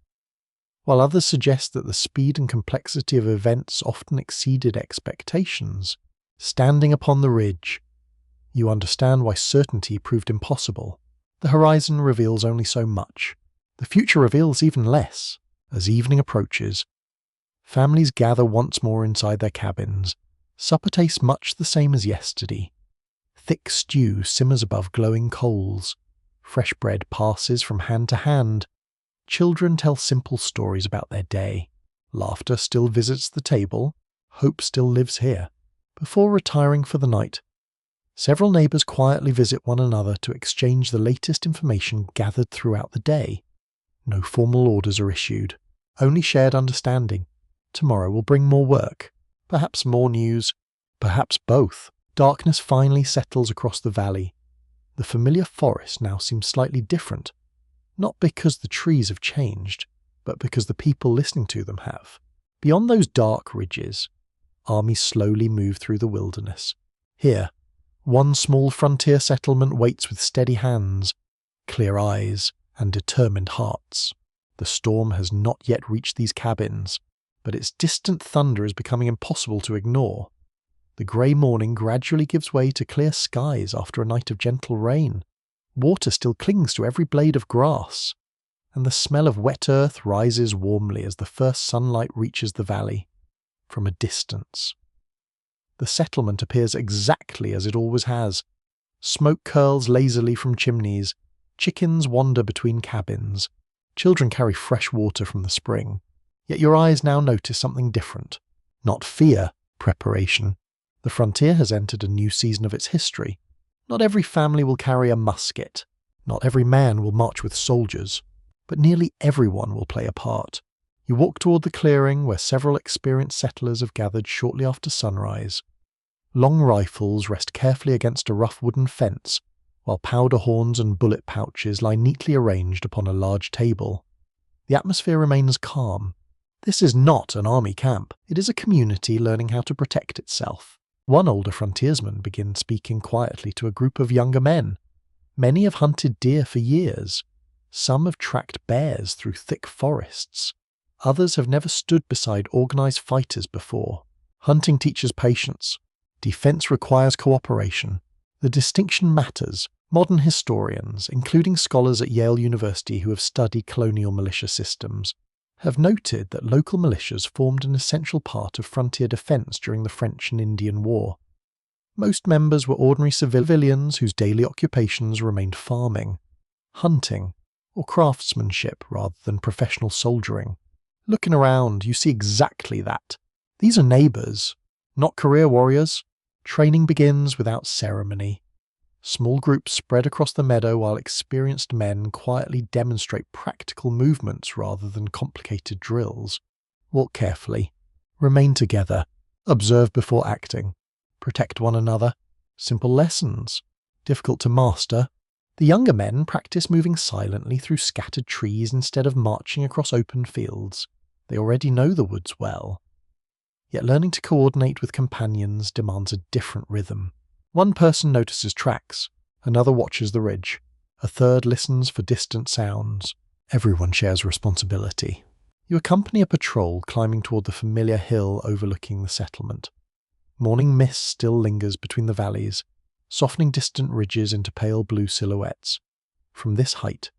while others suggest that the speed and complexity of events often exceeded expectations. Standing upon the ridge, you understand why certainty proved impossible. The horizon reveals only so much. The future reveals even less. As evening approaches, families gather once more inside their cabins. Supper tastes much the same as yesterday. Thick stew simmers above glowing coals. Fresh bread passes from hand to hand. Children tell simple stories about their day. Laughter still visits the table. Hope still lives here. Before retiring for the night, several neighbours quietly visit one another to exchange the latest information gathered throughout the day. No formal orders are issued, only shared understanding. Tomorrow will bring more work, perhaps more news, perhaps both. Darkness finally settles across the valley. The familiar forest now seems slightly different, not because the trees have changed, but because the people listening to them have. Beyond those dark ridges, armies slowly move through the wilderness. Here, one small frontier settlement waits with steady hands, clear eyes, and determined hearts. The storm has not yet reached these cabins, but its distant thunder is becoming impossible to ignore. The grey morning gradually gives way to clear skies after a night of gentle rain. Water still clings to every blade of grass, and the smell of wet earth rises warmly as the first sunlight reaches the valley. From a distance, the settlement appears exactly as it always has. Smoke curls lazily from chimneys. Chickens wander between cabins. Children carry fresh water from the spring. Yet your eyes now notice something different. Not fear, preparation. The frontier has entered a new season of its history. Not every family will carry a musket. Not every man will march with soldiers. But nearly everyone will play a part. You walk toward the clearing where several experienced settlers have gathered shortly after sunrise. Long rifles rest carefully against a rough wooden fence, while powder horns and bullet pouches lie neatly arranged upon a large table. The atmosphere remains calm. This is not an army camp. It is a community learning how to protect itself. One older frontiersman begins speaking quietly to a group of younger men. Many have hunted deer for years. Some have tracked bears through thick forests. Others have never stood beside organized fighters before. Hunting teaches patience. Defense requires cooperation. The distinction matters. Modern historians, including scholars at Yale University who have studied colonial militia systems, have noted that local militias formed an essential part of frontier defense during the French and Indian War. Most members were ordinary civilians whose daily occupations remained farming, hunting, or craftsmanship rather than professional soldiering. Looking around, you see exactly that. These are neighbours, not career warriors. Training begins without ceremony. Small groups spread across the meadow while experienced men quietly demonstrate practical movements rather than complicated drills. Walk carefully. Remain together. Observe before acting. Protect one another. Simple lessons. Difficult to master. The younger men practice moving silently through scattered trees instead of marching across open fields. They already know the woods well. Yet learning to coordinate with companions demands a different rhythm. One person notices tracks, another watches the ridge, a third listens for distant sounds. Everyone shares responsibility. You accompany a patrol climbing toward the familiar hill overlooking the settlement. Morning mist still lingers between the valleys, softening distant ridges into pale blue silhouettes. From this height,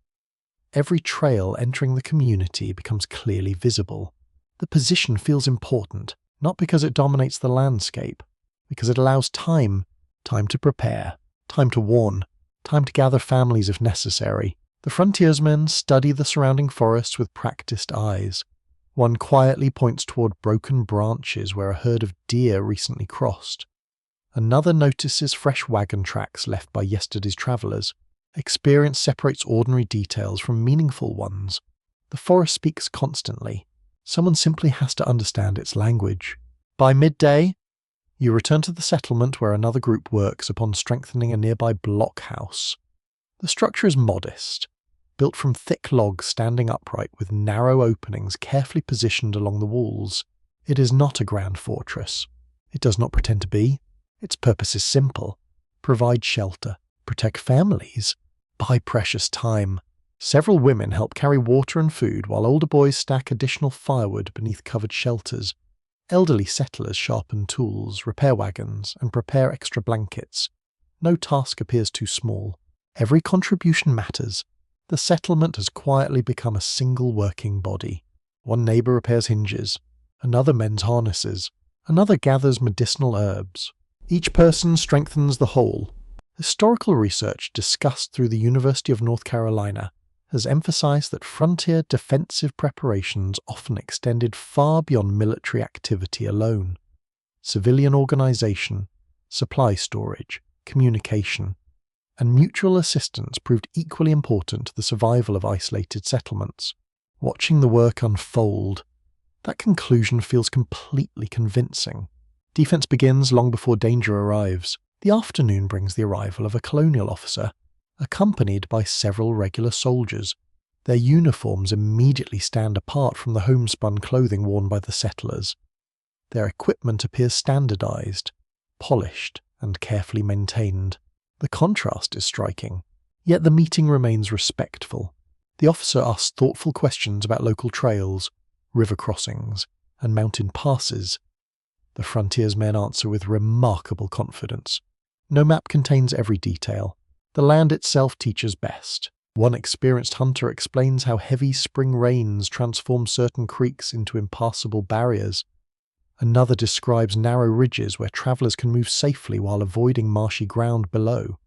every trail entering the community becomes clearly visible. The position feels important, not because it dominates the landscape, because it allows time to prepare, time to warn, time to gather families if necessary. The frontiersmen study the surrounding forests with practiced eyes. One quietly points toward broken branches where a herd of deer recently crossed. Another notices fresh wagon tracks left by yesterday's travellers. Experience separates ordinary details from meaningful ones. The forest speaks constantly. Someone simply has to understand its language. By midday, you return to the settlement where another group works upon strengthening a nearby blockhouse. The structure is modest, built from thick logs standing upright with narrow openings carefully positioned along the walls. It is not a grand fortress. It does not pretend to be. Its purpose is simple: provide shelter, protect families, buy precious time. Several women help carry water and food while older boys stack additional firewood beneath covered shelters. Elderly settlers sharpen tools, repair wagons, and prepare extra blankets. No task appears too small. Every contribution matters. The settlement has quietly become a single working body. One neighbour repairs hinges, another mends harnesses, another gathers medicinal herbs. Each person strengthens the whole. Historical research discussed through the University of North Carolina has emphasized that frontier defensive preparations often extended far beyond military activity alone. Civilian organization, supply storage, communication, and mutual assistance proved equally important to the survival of isolated settlements. Watching the work unfold, that conclusion feels completely convincing. Defense begins long before danger arrives. The afternoon brings the arrival of a colonial officer, accompanied by several regular soldiers. Their uniforms immediately stand apart from the homespun clothing worn by the settlers. Their equipment appears standardized, polished, and carefully maintained. The contrast is striking, yet the meeting remains respectful. The officer asks thoughtful questions about local trails, river crossings, and mountain passes. The frontiersmen answer with remarkable confidence. No map contains every detail. The land itself teaches best. One experienced hunter explains how heavy spring rains transform certain creeks into impassable barriers. Another describes narrow ridges where travelers can move safely while avoiding marshy ground below.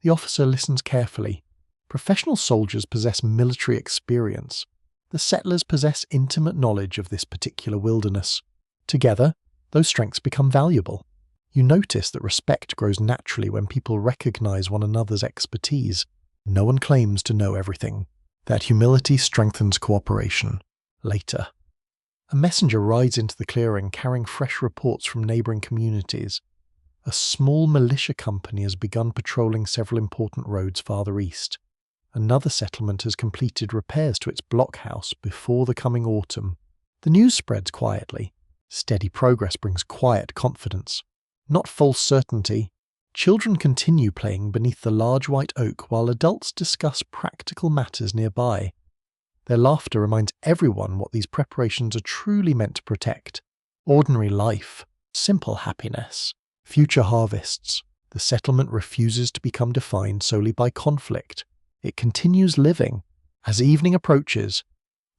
The officer listens carefully. Professional soldiers possess military experience. The settlers possess intimate knowledge of this particular wilderness. Together, those strengths become valuable. You notice that respect grows naturally when people recognize one another's expertise. No one claims to know everything. That humility strengthens cooperation. Later, a messenger rides into the clearing carrying fresh reports from neighboring communities. a small militia company has begun patrolling several important roads farther east. Another settlement has completed repairs to its blockhouse before the coming autumn. The news spreads quietly. Steady progress brings quiet confidence, not false certainty. Children continue playing beneath the large white oak while adults discuss practical matters nearby. Their laughter reminds everyone what these preparations are truly meant to protect. Ordinary life, simple happiness, future harvests. The settlement refuses to become defined solely by conflict. It continues living. As evening approaches,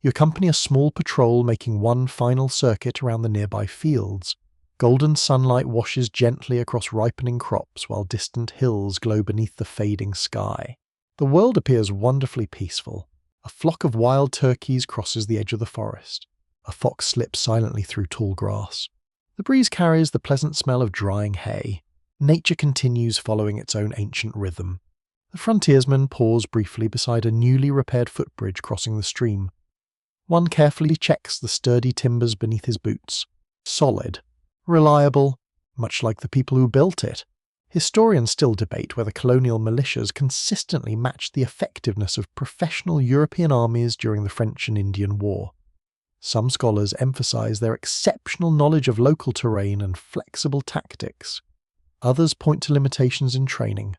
you accompany a small patrol making one final circuit around the nearby fields. Golden sunlight washes gently across ripening crops while distant hills glow beneath the fading sky. The world appears wonderfully peaceful. A flock of wild turkeys crosses the edge of the forest. A fox slips silently through tall grass. The breeze carries the pleasant smell of drying hay. Nature continues following its own ancient rhythm. The frontiersmen pause briefly beside a newly repaired footbridge crossing the stream. One carefully checks the sturdy timbers beneath his boots. Solid. Reliable, much like the people who built it. Historians still debate whether colonial militias consistently matched the effectiveness of professional European armies during the French and Indian War. Some scholars emphasize their exceptional knowledge of local terrain and flexible tactics. Others point to limitations in training,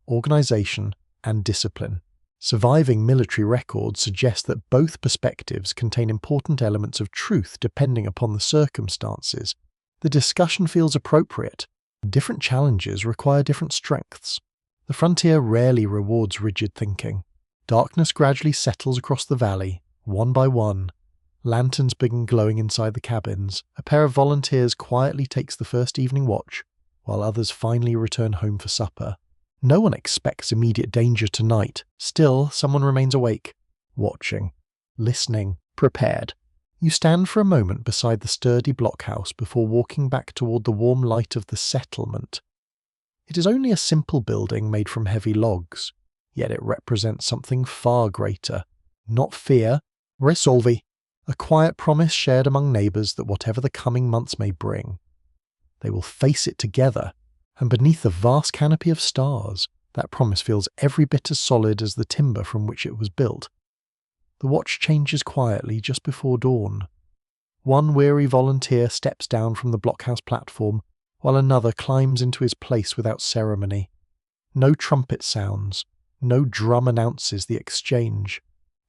organization, and discipline. Surviving military records suggest that both perspectives contain important elements of truth depending upon the circumstances. The discussion feels appropriate. Different challenges require different strengths. The frontier rarely rewards rigid thinking. Darkness gradually settles across the valley, one by one. Lanterns begin glowing inside the cabins. A pair of volunteers quietly takes the first evening watch, while others finally return home for supper. No one expects immediate danger tonight. Still, someone remains awake, watching, listening, prepared. You stand for a moment beside the sturdy blockhouse before walking back toward the warm light of the settlement. It is only a simple building made from heavy logs, yet it represents something far greater. Not fear, resolve, a quiet promise shared among neighbours that whatever the coming months may bring, they will face it together. And beneath the vast canopy of stars, that promise feels every bit as solid as the timber from which it was built. The watch changes quietly just before dawn. One weary volunteer steps down from the blockhouse platform, while another climbs into his place without ceremony. No trumpet sounds, no drum announces the exchange.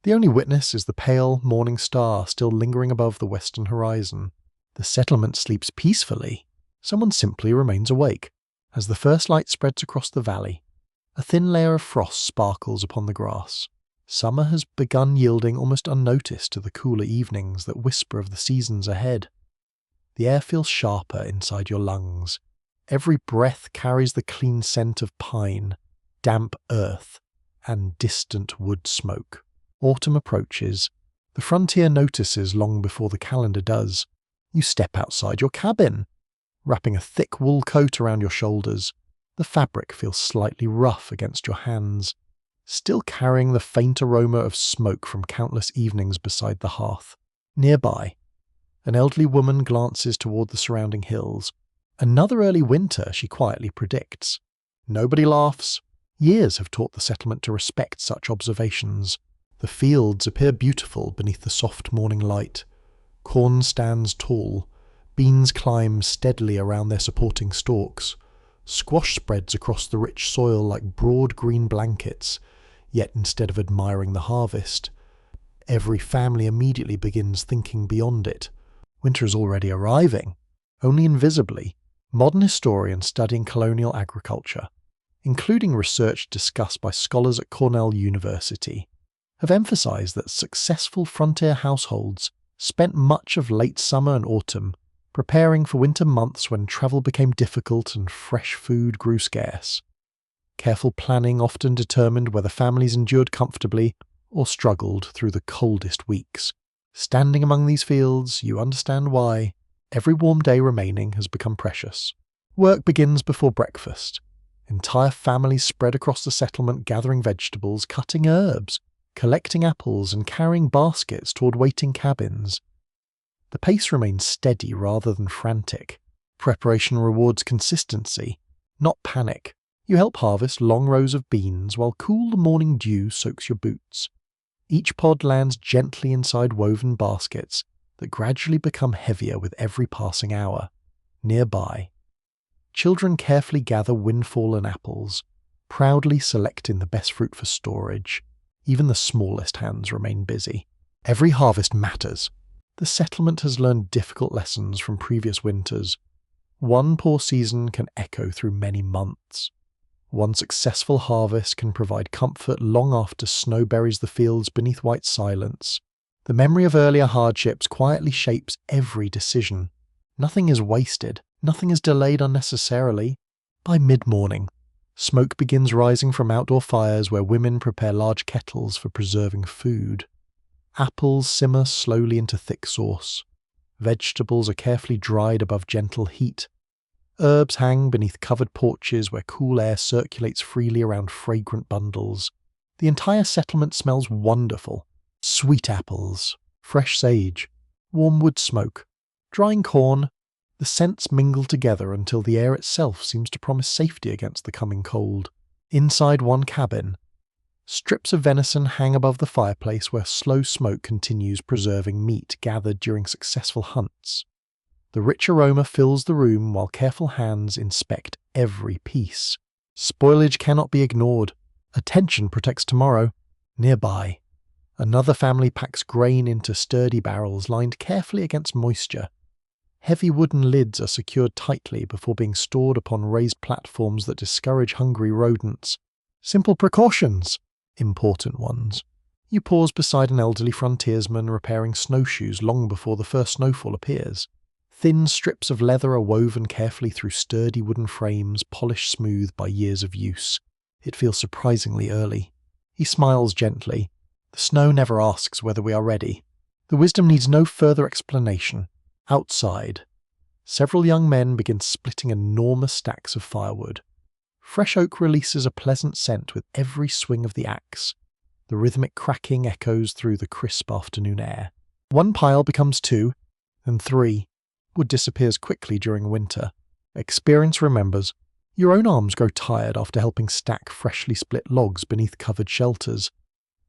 The only witness is the pale morning star still lingering above the western horizon. The settlement sleeps peacefully. Someone simply remains awake. As the first light spreads across the valley, a thin layer of frost sparkles upon the grass. Summer has begun yielding almost unnoticed to the cooler evenings that whisper of the seasons ahead. The air feels sharper inside your lungs. Every breath carries the clean scent of pine, damp earth, and distant wood smoke. Autumn approaches. The frontier notices long before the calendar does. You step outside your cabin, wrapping a thick wool coat around your shoulders. The fabric feels slightly rough against your hands, still carrying the faint aroma of smoke from countless evenings beside the hearth. Nearby, an elderly woman glances toward the surrounding hills. Another early winter, she quietly predicts. Nobody laughs. Years have taught the settlement to respect such observations. The fields appear beautiful beneath the soft morning light. Corn stands tall. Beans climb steadily around their supporting stalks. Squash spreads across the rich soil like broad green blankets, yet instead of admiring the harvest, every family immediately begins thinking beyond it. Winter is already arriving, only invisibly. Modern historians studying colonial agriculture, including research discussed by scholars at Cornell University, have emphasized that successful frontier households spent much of late summer and autumn preparing for winter months when travel became difficult and fresh food grew scarce. Careful planning often determined whether families endured comfortably or struggled through the coldest weeks. Standing among these fields, you understand why every warm day remaining has become precious. Work begins before breakfast. Entire families spread across the settlement gathering vegetables, cutting herbs, collecting apples, and carrying baskets toward waiting cabins. The pace remains steady rather than frantic. Preparation rewards consistency, not panic. You help harvest long rows of beans while cool morning dew soaks your boots. Each pod lands gently inside woven baskets that gradually become heavier with every passing hour. Nearby, children carefully gather windfallen apples, proudly selecting the best fruit for storage. Even the smallest hands remain busy. Every harvest matters. The settlement has learned difficult lessons from previous winters. One poor season can echo through many months. One successful harvest can provide comfort long after snow buries the fields beneath white silence. The memory of earlier hardships quietly shapes every decision. Nothing is wasted. Nothing is delayed unnecessarily. By mid-morning, smoke begins rising from outdoor fires where women prepare large kettles for preserving food. Apples simmer slowly into thick sauce. Vegetables are carefully dried above gentle heat. Herbs hang beneath covered porches where cool air circulates freely around fragrant bundles. The entire settlement smells wonderful. Sweet apples, fresh sage, warm wood smoke, drying corn. The scents mingle together until the air itself seems to promise safety against the coming cold. Inside one cabin, strips of venison hang above the fireplace where slow smoke continues preserving meat gathered during successful hunts. The rich aroma fills the room while careful hands inspect every piece. Spoilage cannot be ignored. Attention protects tomorrow. Nearby, another family packs grain into sturdy barrels lined carefully against moisture. Heavy wooden lids are secured tightly before being stored upon raised platforms that discourage hungry rodents. Simple precautions, important ones. You pause beside an elderly frontiersman repairing snowshoes long before the first snowfall appears. Thin strips of leather are woven carefully through sturdy wooden frames, polished smooth by years of use. It feels surprisingly early. He smiles gently. The snow never asks whether we are ready. The wisdom needs no further explanation. Outside, several young men begin splitting enormous stacks of firewood. Fresh oak releases a pleasant scent with every swing of the axe. The rhythmic cracking echoes through the crisp afternoon air. One pile becomes two, then three. Wood disappears quickly during winter. Experience remembers. Your own arms grow tired after helping stack freshly split logs beneath covered shelters.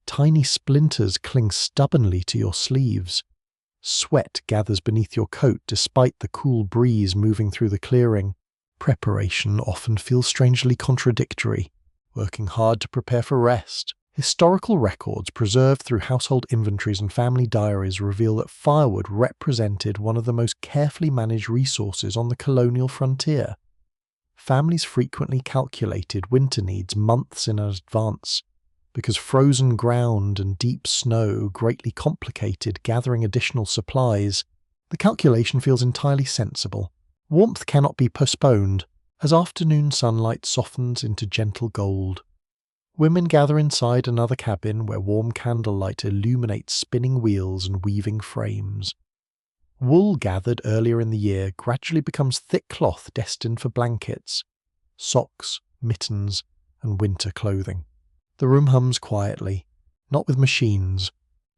Tiny splinters cling stubbornly to your sleeves. Sweat gathers beneath your coat despite the cool breeze moving through the clearing. Preparation often feels strangely contradictory, working hard to prepare for rest. Historical records preserved through household inventories and family diaries reveal that firewood represented one of the most carefully managed resources on the colonial frontier. Families frequently calculated winter needs months in advance, because frozen ground and deep snow greatly complicated gathering additional supplies. The calculation feels entirely sensible. Warmth cannot be postponed, as afternoon sunlight softens into gentle gold. Women gather inside another cabin where warm candlelight illuminates spinning wheels and weaving frames. Wool gathered earlier in the year gradually becomes thick cloth destined for blankets, socks, mittens, and winter clothing. The room hums quietly, not with machines,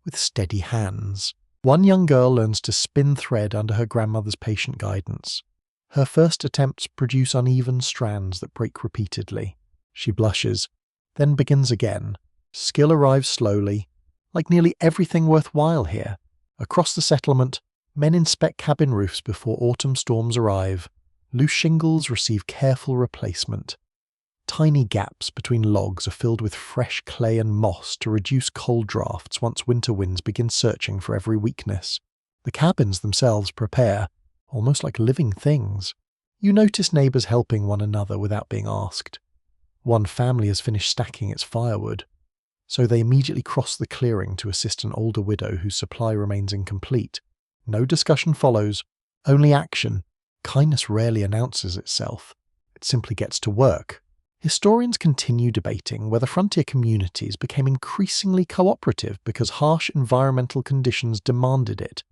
with steady hands. One young girl learns to spin thread under her grandmother's patient guidance. Her first attempts produce uneven strands that break repeatedly. She blushes, then begins again. Skill arrives slowly, like nearly everything worthwhile here. Across the settlement, men inspect cabin roofs before autumn storms arrive. Loose shingles receive careful replacement. Tiny gaps between logs are filled with fresh clay and moss to reduce cold drafts once winter winds begin searching for every weakness. The cabins themselves prepare, almost like living things. You notice neighbors helping one another without being asked. One family has finished stacking its firewood, so they immediately cross the clearing to assist an older widow whose supply remains incomplete. No discussion follows, only action. Kindness rarely announces itself. It simply gets to work. Historians continue debating whether frontier communities became increasingly cooperative because harsh environmental conditions demanded it,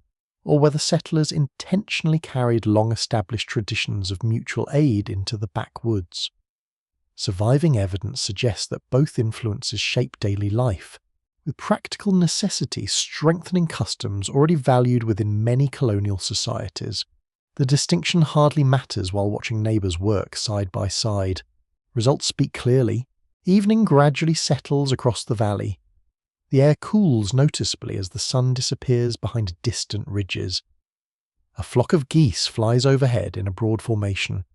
or whether settlers intentionally carried long-established traditions of mutual aid into the backwoods. Surviving evidence suggests that both influences shape daily life, with practical necessity strengthening customs already valued within many colonial societies. The distinction hardly matters while watching neighbours work side by side. Results speak clearly. Evening gradually settles across the valley. The air cools noticeably as the sun disappears behind distant ridges. A flock of geese flies overhead in a broad formation,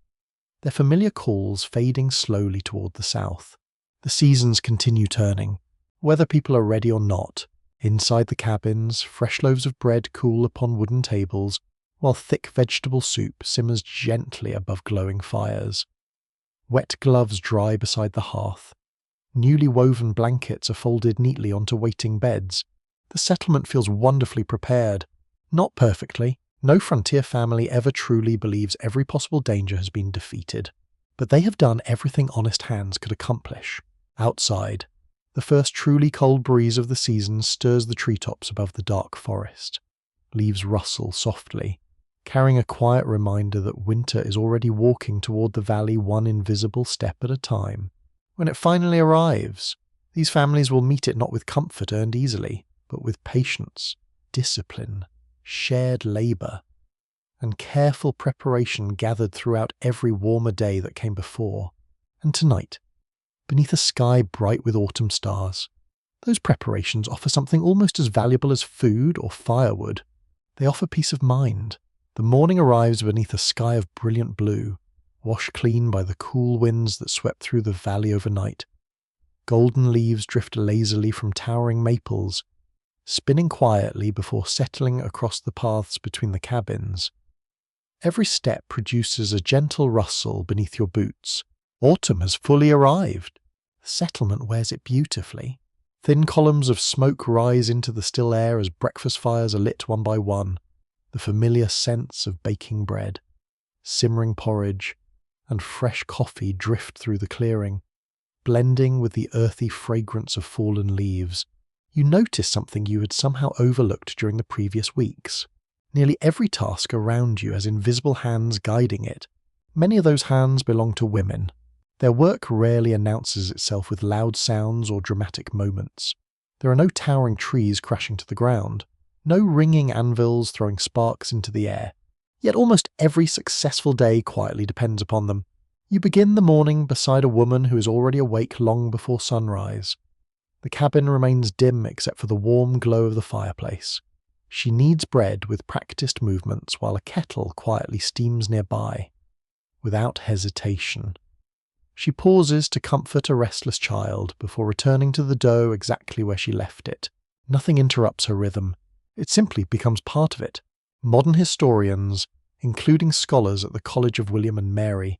their familiar calls fading slowly toward the south. The seasons continue turning, whether people are ready or not. Inside the cabins, fresh loaves of bread cool upon wooden tables, while thick vegetable soup simmers gently above glowing fires. Wet gloves dry beside the hearth. Newly woven blankets are folded neatly onto waiting beds. The settlement feels wonderfully prepared. Not perfectly. No frontier family ever truly believes every possible danger has been defeated. But they have done everything honest hands could accomplish. Outside, the first truly cold breeze of the season stirs the treetops above the dark forest. Leaves rustle softly, carrying a quiet reminder that winter is already walking toward the valley one invisible step at a time. When it finally arrives, these families will meet it not with comfort earned easily, but with patience, discipline, shared labour, and careful preparation gathered throughout every warmer day that came before. And tonight, beneath a sky bright with autumn stars, those preparations offer something almost as valuable as food or firewood. They offer peace of mind. The morning arrives beneath a sky of brilliant blue, washed clean by the cool winds that swept through the valley overnight. Golden leaves drift lazily from towering maples, spinning quietly before settling across the paths between the cabins. Every step produces a gentle rustle beneath your boots. Autumn has fully arrived. The settlement wears it beautifully. Thin columns of smoke rise into the still air as breakfast fires are lit one by one. The familiar scents of baking bread, simmering porridge, and fresh coffee drift through the clearing, blending with the earthy fragrance of fallen leaves. You notice something you had somehow overlooked during the previous weeks. Nearly every task around you has invisible hands guiding it. Many of those hands belong to women. Their work rarely announces itself with loud sounds or dramatic moments. There are no towering trees crashing to the ground, no ringing anvils throwing sparks into the air. Yet almost every successful day quietly depends upon them. You begin the morning beside a woman who is already awake long before sunrise. The cabin remains dim except for the warm glow of the fireplace. She kneads bread with practiced movements while a kettle quietly steams nearby. Without hesitation, she pauses to comfort a restless child before returning to the dough exactly where she left it. Nothing interrupts her rhythm. It simply becomes part of it. Modern historians, including scholars at the College of William and Mary,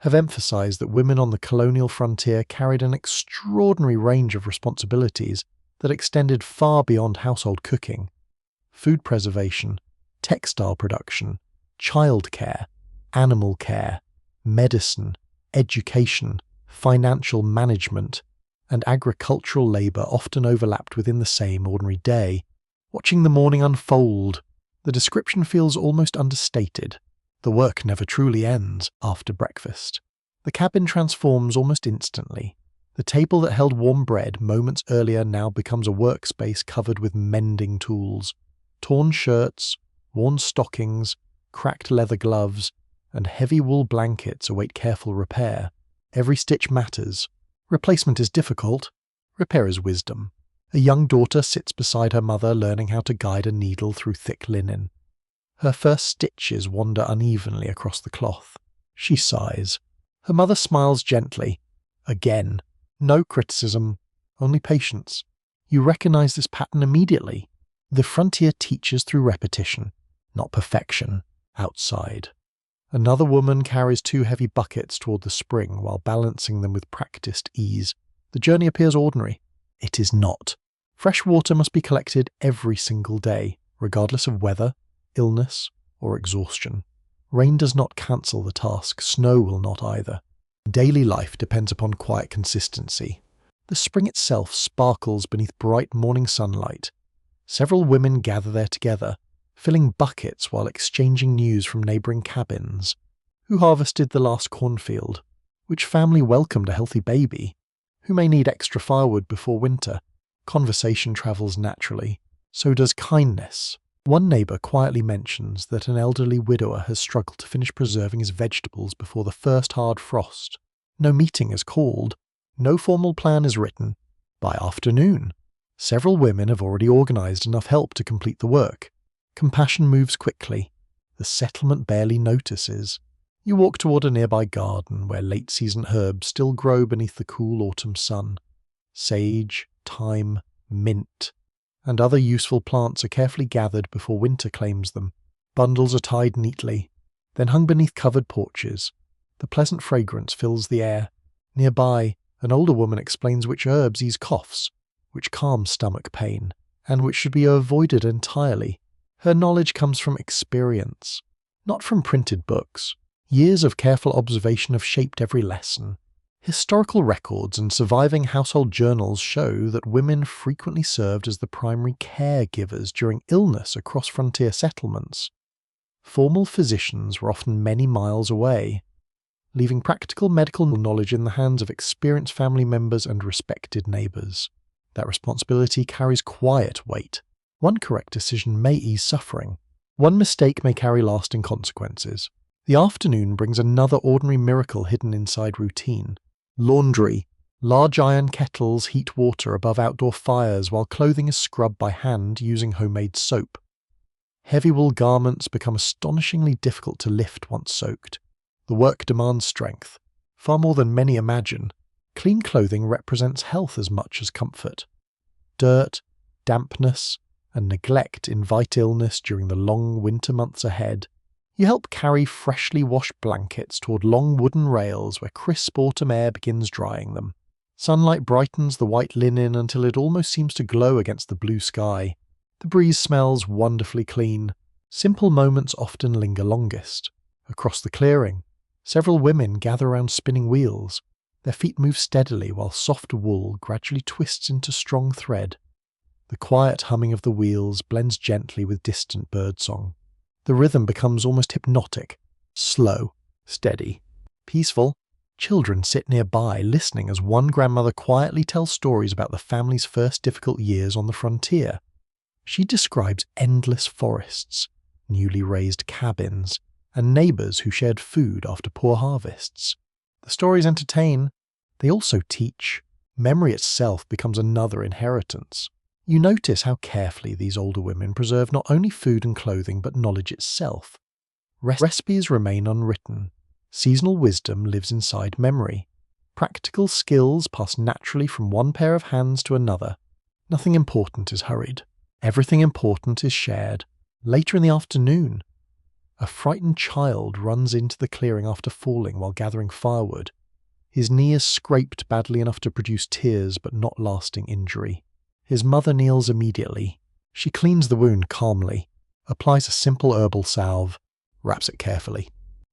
have emphasized that women on the colonial frontier carried an extraordinary range of responsibilities that extended far beyond household cooking. Food preservation, textile production, childcare, animal care, medicine, education, financial management, and agricultural labour often overlapped within the same ordinary day. Watching the morning unfold, the description feels almost understated. The work never truly ends after breakfast. The cabin transforms almost instantly. The table that held warm bread moments earlier now becomes a workspace covered with mending tools. Torn shirts, worn stockings, cracked leather gloves, and heavy wool blankets await careful repair. Every stitch matters. Replacement is difficult. Repair is wisdom. A young daughter sits beside her mother learning how to guide a needle through thick linen. Her first stitches wander unevenly across the cloth. She sighs. Her mother smiles gently. Again. No criticism, only patience. You recognize this pattern immediately. The frontier teaches through repetition, not perfection, outside. Another woman carries 2 heavy buckets toward the spring while balancing them with practiced ease. The journey appears ordinary. It is not. Fresh water must be collected every single day, regardless of weather, illness, or exhaustion. Rain does not cancel the task, snow will not either. Daily life depends upon quiet consistency. The spring itself sparkles beneath bright morning sunlight. Several women gather there together, filling buckets while exchanging news from neighbouring cabins. Who harvested the last cornfield? Which family welcomed a healthy baby? Who may need extra firewood before winter? Conversation travels naturally. So does kindness. One neighbour quietly mentions that an elderly widower has struggled to finish preserving his vegetables before the first hard frost. No meeting is called, no formal plan is written. By afternoon, several women have already organised enough help to complete the work. Compassion moves quickly. The settlement barely notices. You walk toward a nearby garden where late-season herbs still grow beneath the cool autumn sun. Sage, thyme, mint, and other useful plants are carefully gathered before winter claims them. Bundles are tied neatly, then hung beneath covered porches. The pleasant fragrance fills the air. Nearby, an older woman explains which herbs ease coughs, which calm stomach pain, and which should be avoided entirely. Her knowledge comes from experience, not from printed books. Years of careful observation have shaped every lesson. Historical records and surviving household journals show that women frequently served as the primary caregivers during illness across frontier settlements. Formal physicians were often many miles away, leaving practical medical knowledge in the hands of experienced family members and respected neighbours. That responsibility carries quiet weight. One correct decision may ease suffering. One mistake may carry lasting consequences. The afternoon brings another ordinary miracle hidden inside routine. Laundry. Large iron kettles heat water above outdoor fires while clothing is scrubbed by hand using homemade soap. Heavy wool garments become astonishingly difficult to lift once soaked. The work demands strength, far more than many imagine. Clean clothing represents health as much as comfort. Dirt, dampness, and neglect invite illness during the long winter months ahead. You help carry freshly washed blankets toward long wooden rails where crisp autumn air begins drying them. Sunlight brightens the white linen until it almost seems to glow against the blue sky. The breeze smells wonderfully clean. Simple moments often linger longest. Across the clearing, several women gather around spinning wheels. Their feet move steadily while soft wool gradually twists into strong thread. The quiet humming of the wheels blends gently with distant birdsong. The rhythm becomes almost hypnotic, slow, steady, peaceful. Children sit nearby listening as one grandmother quietly tells stories about the family's first difficult years on the frontier. She describes endless forests, newly raised cabins, and neighbours who shared food after poor harvests. The stories entertain. They also teach. Memory itself becomes another inheritance. You notice how carefully these older women preserve not only food and clothing but knowledge itself. Recipes remain unwritten. Seasonal wisdom lives inside memory. Practical skills pass naturally from one pair of hands to another. Nothing important is hurried. Everything important is shared. Later in the afternoon, a frightened child runs into the clearing after falling while gathering firewood. His knee is scraped badly enough to produce tears but not lasting injury. His mother kneels immediately. She cleans the wound calmly, applies a simple herbal salve, wraps it carefully.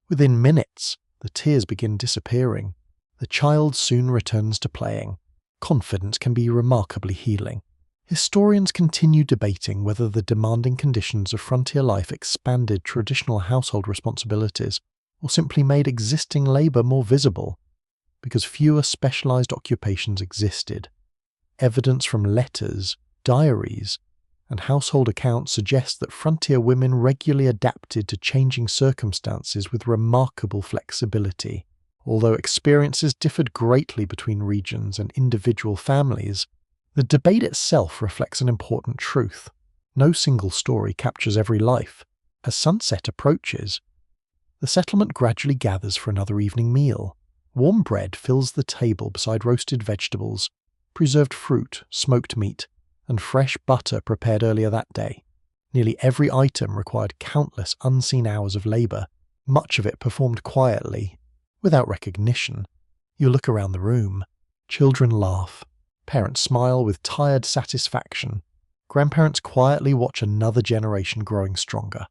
Within minutes, the tears begin disappearing. The child soon returns to playing. Confidence can be remarkably healing. Historians continue debating whether the demanding conditions of frontier life expanded traditional household responsibilities or simply made existing labour more visible, because fewer specialised occupations existed. Evidence from letters, diaries, and household accounts suggests that frontier women regularly adapted to changing circumstances with remarkable flexibility. Although experiences differed greatly between regions and individual families, the debate itself reflects an important truth. No single story captures every life. As sunset approaches, the settlement gradually gathers for another evening meal. Warm bread fills the table beside roasted vegetables, preserved fruit, smoked meat, and fresh butter prepared earlier that day. Nearly every item required countless unseen hours of labour, much of it performed quietly, without recognition. You look around the room. Children laugh. Parents smile with tired satisfaction. Grandparents quietly watch another generation growing stronger.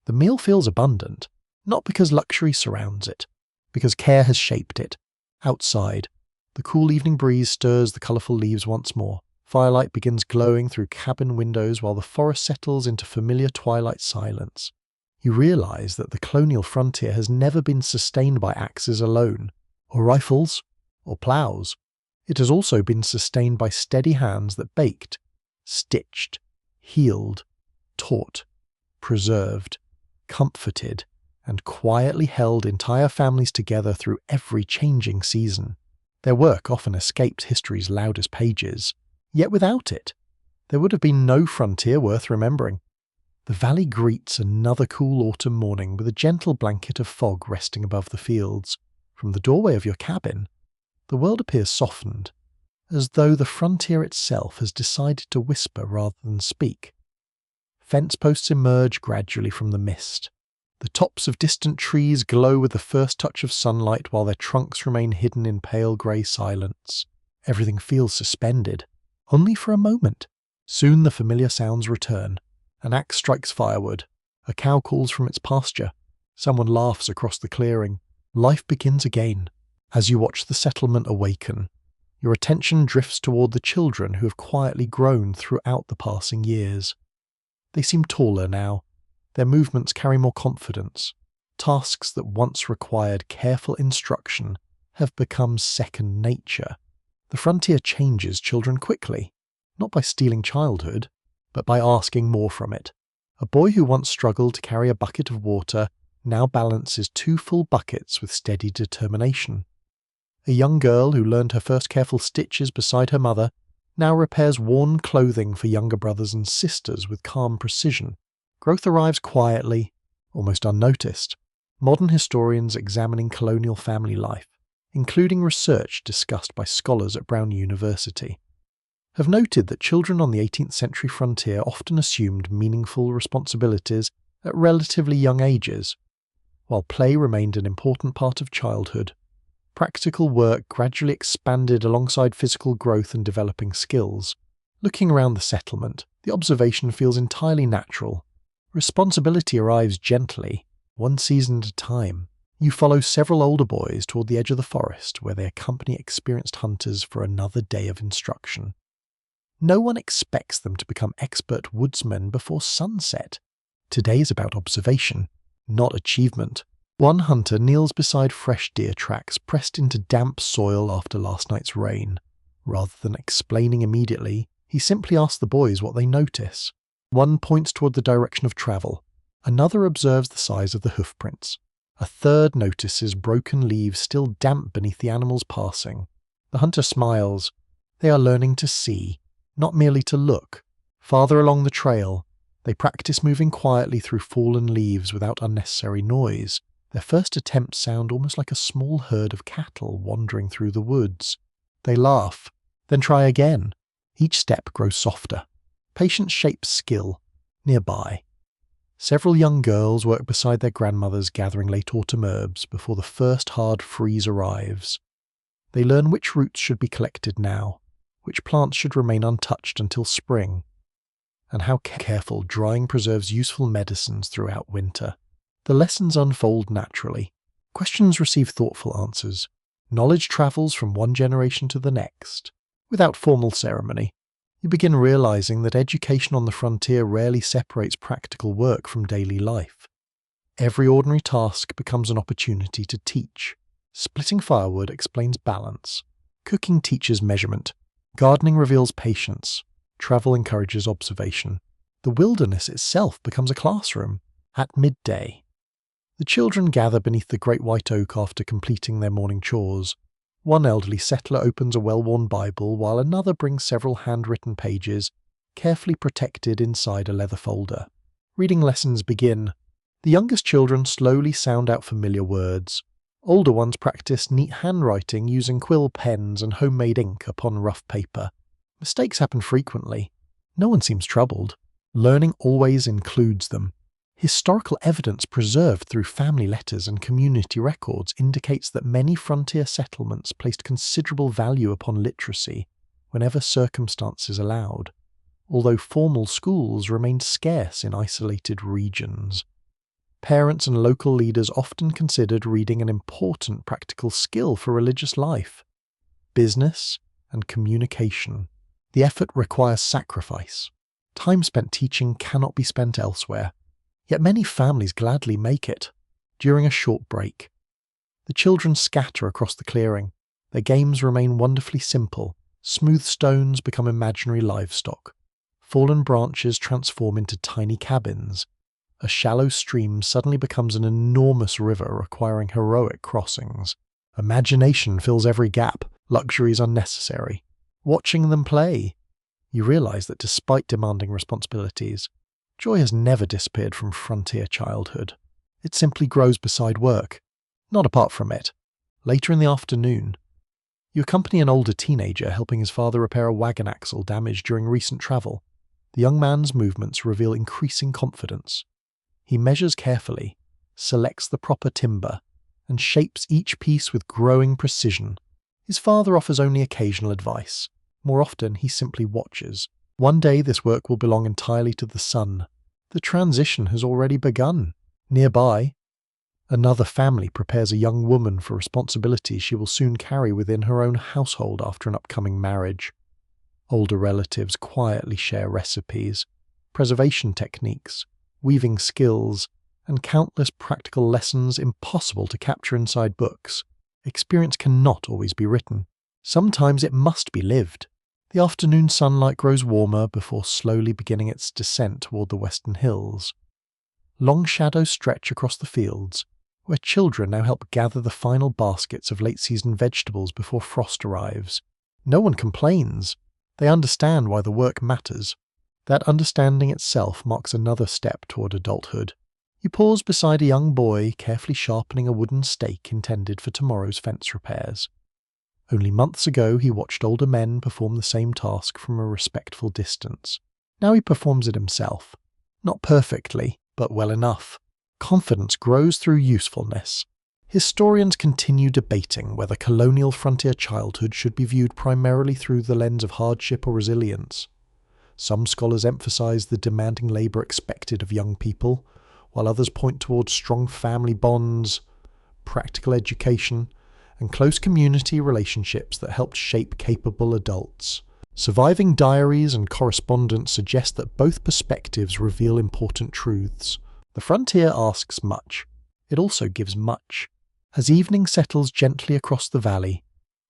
The meal feels abundant, not because luxury surrounds it, because care has shaped it. Outside, the cool evening breeze stirs the colourful leaves once more. Firelight begins glowing through cabin windows while the forest settles into familiar twilight silence. You realise that the colonial frontier has never been sustained by axes alone, or rifles, or ploughs. It has also been sustained by steady hands that baked, stitched, healed, taught, preserved, comforted, and quietly held entire families together through every changing season. Their work often escaped history's loudest pages, yet without it, there would have been no frontier worth remembering. The valley greets another cool autumn morning with a gentle blanket of fog resting above the fields. From the doorway of your cabin, the world appears softened, as though the frontier itself has decided to whisper rather than speak. Fence posts emerge gradually from the mist. The tops of distant trees glow with the first touch of sunlight while their trunks remain hidden in pale grey silence. Everything feels suspended, only for a moment. Soon the familiar sounds return. An axe strikes firewood. A cow calls from its pasture. Someone laughs across the clearing. Life begins again. As you watch the settlement awaken, your attention drifts toward the children who have quietly grown throughout the passing years. They seem taller now. Their movements carry more confidence. Tasks that once required careful instruction have become second nature. The frontier changes children quickly, not by stealing childhood, but by asking more from it. A boy who once struggled to carry a bucket of water now balances 2 full buckets with steady determination. A young girl who learned her first careful stitches beside her mother now repairs worn clothing for younger brothers and sisters with calm precision. Growth arrives quietly, almost unnoticed. Modern historians examining colonial family life, including research discussed by scholars at Brown University, have noted that children on the 18th century frontier often assumed meaningful responsibilities at relatively young ages. While play remained an important part of childhood, practical work gradually expanded alongside physical growth and developing skills. Looking around the settlement, the observation feels entirely natural. Responsibility arrives gently, one season at a time. You follow several older boys toward the edge of the forest where they accompany experienced hunters for another day of instruction. No one expects them to become expert woodsmen before sunset. Today is about observation, not achievement. One hunter kneels beside fresh deer tracks pressed into damp soil after last night's rain. Rather than explaining immediately, he simply asks the boys what they notice. One points toward the direction of travel. Another observes the size of the hoofprints. A third notices broken leaves still damp beneath the animals passing. The hunter smiles. They are learning to see, not merely to look. Farther along the trail, they practice moving quietly through fallen leaves without unnecessary noise. Their first attempts sound almost like a small herd of cattle wandering through the woods. They laugh, then try again. Each step grows softer. Patience shapes skill. Nearby, several young girls work beside their grandmothers gathering late autumn herbs before the first hard freeze arrives. They learn which roots should be collected now, which plants should remain untouched until spring, and how careful drying preserves useful medicines throughout winter. The lessons unfold naturally. Questions receive thoughtful answers. Knowledge travels from one generation to the next, without formal ceremony. You begin realizing that education on the frontier rarely separates practical work from daily life. Every ordinary task becomes an opportunity to teach. Splitting firewood explains balance. Cooking teaches measurement. Gardening reveals patience. Travel encourages observation. The wilderness itself becomes a classroom. At midday, the children gather beneath the great white oak after completing their morning chores. One elderly settler opens a well-worn Bible while another brings several handwritten pages, carefully protected inside a leather folder. Reading lessons begin. The youngest children slowly sound out familiar words. Older ones practice neat handwriting using quill pens and homemade ink upon rough paper. Mistakes happen frequently. No one seems troubled. Learning always includes them. Historical evidence preserved through family letters and community records indicates that many frontier settlements placed considerable value upon literacy whenever circumstances allowed, although formal schools remained scarce in isolated regions. Parents and local leaders often considered reading an important practical skill for religious life, business, and communication. The effort requires sacrifice. Time spent teaching cannot be spent elsewhere. Yet many families gladly make it. During a short break, the children scatter across the clearing. Their games remain wonderfully simple. Smooth stones become imaginary livestock. Fallen branches transform into tiny cabins. A shallow stream suddenly becomes an enormous river requiring heroic crossings. Imagination fills every gap, luxuries unnecessary. Watching them play, you realize that despite demanding responsibilities, joy has never disappeared from frontier childhood. It simply grows beside work, not apart from it. Later in the afternoon, you accompany an older teenager helping his father repair a wagon axle damaged during recent travel. The young man's movements reveal increasing confidence. He measures carefully, selects the proper timber, and shapes each piece with growing precision. His father offers only occasional advice. More often, he simply watches. One day this work will belong entirely to the son. The transition has already begun. Nearby, another family prepares a young woman for responsibilities she will soon carry within her own household after an upcoming marriage. Older relatives quietly share recipes, preservation techniques, weaving skills, and countless practical lessons impossible to capture inside books. Experience cannot always be written. Sometimes it must be lived. The afternoon sunlight grows warmer before slowly beginning its descent toward the western hills. Long shadows stretch across the fields, where children now help gather the final baskets of late-season vegetables before frost arrives. No one complains. They understand why the work matters. That understanding itself marks another step toward adulthood. You pause beside a young boy carefully sharpening a wooden stake intended for tomorrow's fence repairs. Only months ago he watched older men perform the same task from a respectful distance. Now he performs it himself. Not perfectly, but well enough. Confidence grows through usefulness. Historians continue debating whether colonial frontier childhood should be viewed primarily through the lens of hardship or resilience. Some scholars emphasize the demanding labor expected of young people, while others point towards strong family bonds, practical education, and close community relationships that helped shape capable adults. Surviving diaries and correspondence suggest that both perspectives reveal important truths. The frontier asks much. It also gives much. As evening settles gently across the valley,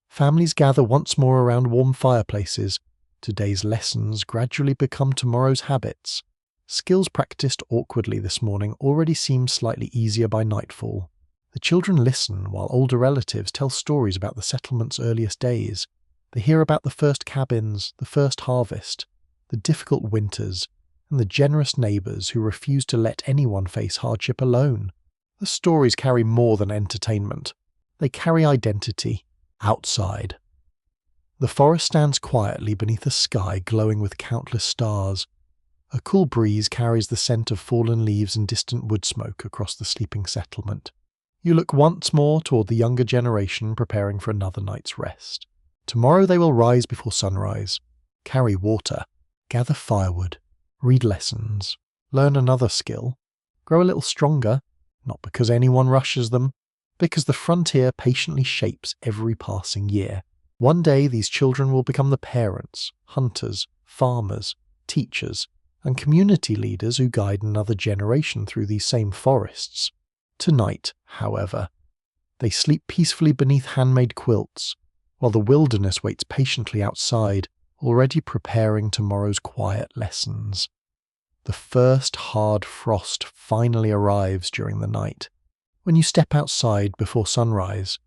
families gather once more around warm fireplaces. Today's lessons gradually become tomorrow's habits. Skills practiced awkwardly this morning already seem slightly easier by nightfall. The children listen while older relatives tell stories about the settlement's earliest days. They hear about the first cabins, the first harvest, the difficult winters, and the generous neighbours who refuse to let anyone face hardship alone. The stories carry more than entertainment. They carry identity. Outside, the forest stands quietly beneath a sky glowing with countless stars. A cool breeze carries the scent of fallen leaves and distant wood smoke across the sleeping settlement. You look once more toward the younger generation preparing for another night's rest. Tomorrow they will rise before sunrise, carry water, gather firewood, read lessons, learn another skill, grow a little stronger, not because anyone rushes them, because the frontier patiently shapes every passing year. One day these children will become the parents, hunters, farmers, teachers, and community leaders who guide another generation through these same forests. Tonight, however, they sleep peacefully beneath handmade quilts, while the wilderness waits patiently outside, already preparing tomorrow's quiet lessons. The first hard frost finally arrives during the night. When you step outside before sunrise,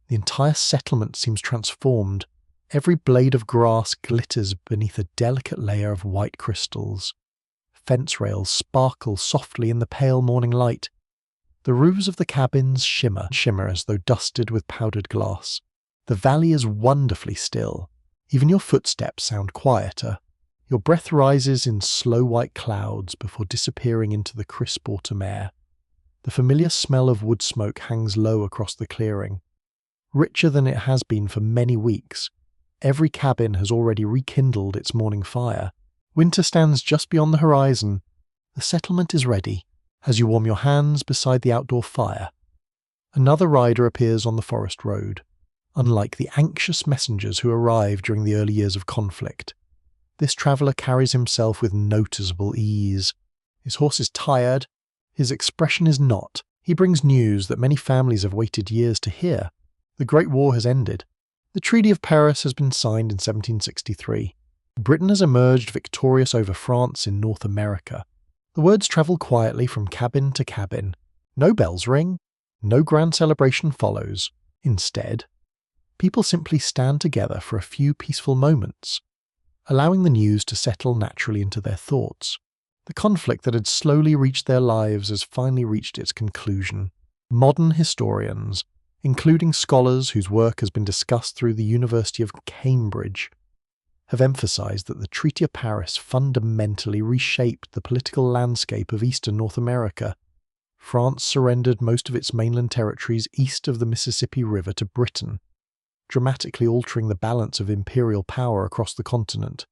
the entire settlement seems transformed. Every blade of grass glitters beneath a delicate layer of white crystals. Fence rails sparkle softly in the pale morning light. The roofs of the cabins shimmer as though dusted with powdered glass. The valley is wonderfully still. Even your footsteps sound quieter. Your breath rises in slow white clouds before disappearing into the crisp autumn air. The familiar smell of wood smoke hangs low across the clearing. Richer than it has been for many weeks, every cabin has already rekindled its morning fire. Winter stands just beyond the horizon. The settlement is ready. As you warm your hands beside the outdoor fire, another rider appears on the forest road. Unlike the anxious messengers who arrived during the early years of conflict, this traveller carries himself with noticeable ease. His horse is tired. His expression is not. He brings news that many families have waited years to hear. The Great War has ended. The Treaty of Paris has been signed in 1763. Britain has emerged victorious over France in North America. The words travel quietly from cabin to cabin. No bells ring, no grand celebration follows. Instead, people simply stand together for a few peaceful moments, allowing the news to settle naturally into their thoughts. The conflict that had slowly reached their lives has finally reached its conclusion. Modern historians, including scholars whose work has been discussed through the University of Cambridge, have emphasized that the Treaty of Paris fundamentally reshaped the political landscape of eastern North America. France surrendered most of its mainland territories east of the Mississippi River to Britain, dramatically altering the balance of imperial power across the continent.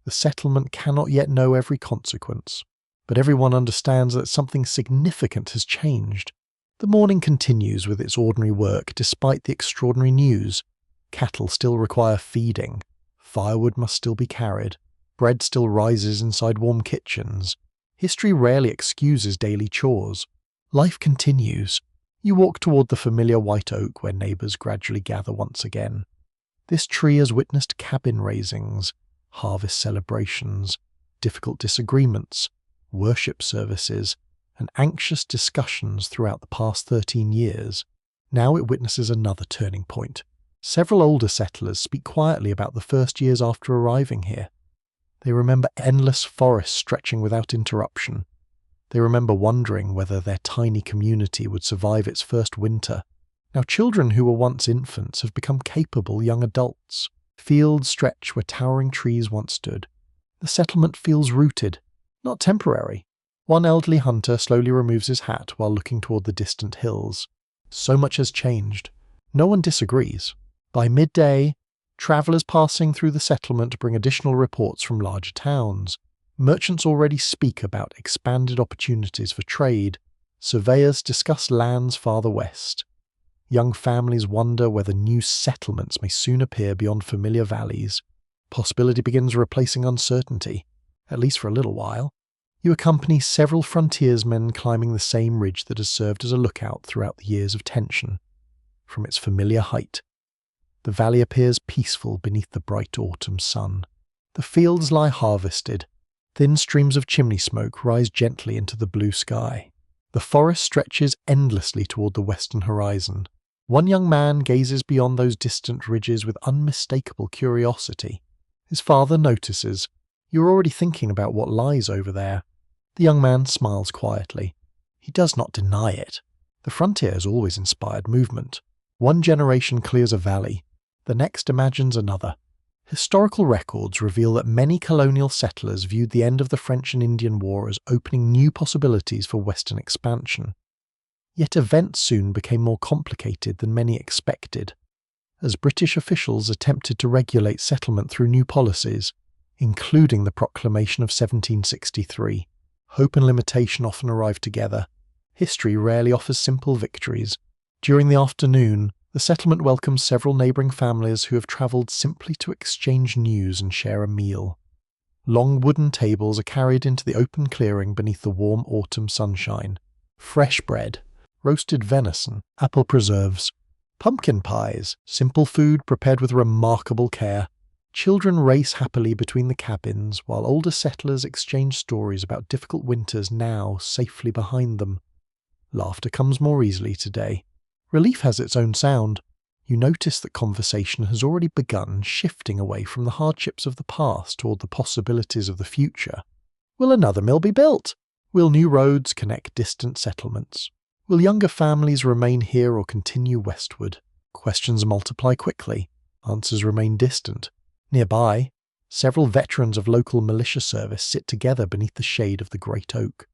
The settlement cannot yet know every consequence, but everyone understands that something significant has changed. The morning continues with its ordinary work despite the extraordinary news. Cattle still require feeding. Firewood must still be carried. Bread still rises inside warm kitchens. History rarely excuses daily chores. Life continues. You walk toward the familiar white oak where neighbours gradually gather once again. This tree has witnessed cabin raisings, harvest celebrations, difficult disagreements, worship services, and anxious discussions throughout the past 13 years. Now it witnesses another turning point. Several older settlers speak quietly about the first years after arriving here. They remember endless forests stretching without interruption. They remember wondering whether their tiny community would survive its first winter. Now children who were once infants have become capable young adults. Fields stretch where towering trees once stood. The settlement feels rooted, not temporary. One elderly hunter slowly removes his hat while looking toward the distant hills. So much has changed. No one disagrees. By midday, travellers passing through the settlement bring additional reports from larger towns. Merchants already speak about expanded opportunities for trade. Surveyors discuss lands farther west. Young families wonder whether new settlements may soon appear beyond familiar valleys. Possibility begins replacing uncertainty, at least for a little while. You accompany several frontiersmen climbing the same ridge that has served as a lookout throughout the years of tension. From its familiar height, the valley appears peaceful beneath the bright autumn sun. The fields lie harvested. Thin streams of chimney smoke rise gently into the blue sky. The forest stretches endlessly toward the western horizon. One young man gazes beyond those distant ridges with unmistakable curiosity. His father notices. "You're already thinking about what lies over there." The young man smiles quietly. He does not deny it. The frontier has always inspired movement. One generation clears a valley. The next imagines another. Historical records reveal that many colonial settlers viewed the end of the French and Indian War as opening new possibilities for Western expansion. Yet events soon became more complicated than many expected. As British officials attempted to regulate settlement through new policies, including the Proclamation of 1763, hope and limitation often arrive together. History rarely offers simple victories. During the afternoon, the settlement welcomes several neighbouring families who have travelled simply to exchange news and share a meal. Long wooden tables are carried into the open clearing beneath the warm autumn sunshine. Fresh bread, roasted venison, apple preserves, pumpkin pies, simple food prepared with remarkable care. Children race happily between the cabins, while older settlers exchange stories about difficult winters now safely behind them. Laughter comes more easily today. Relief has its own sound. You notice that conversation has already begun shifting away from the hardships of the past toward the possibilities of the future. Will another mill be built? Will new roads connect distant settlements? Will younger families remain here or continue westward? Questions multiply quickly. Answers remain distant. Nearby, several veterans of local militia service sit together beneath the shade of the great oak.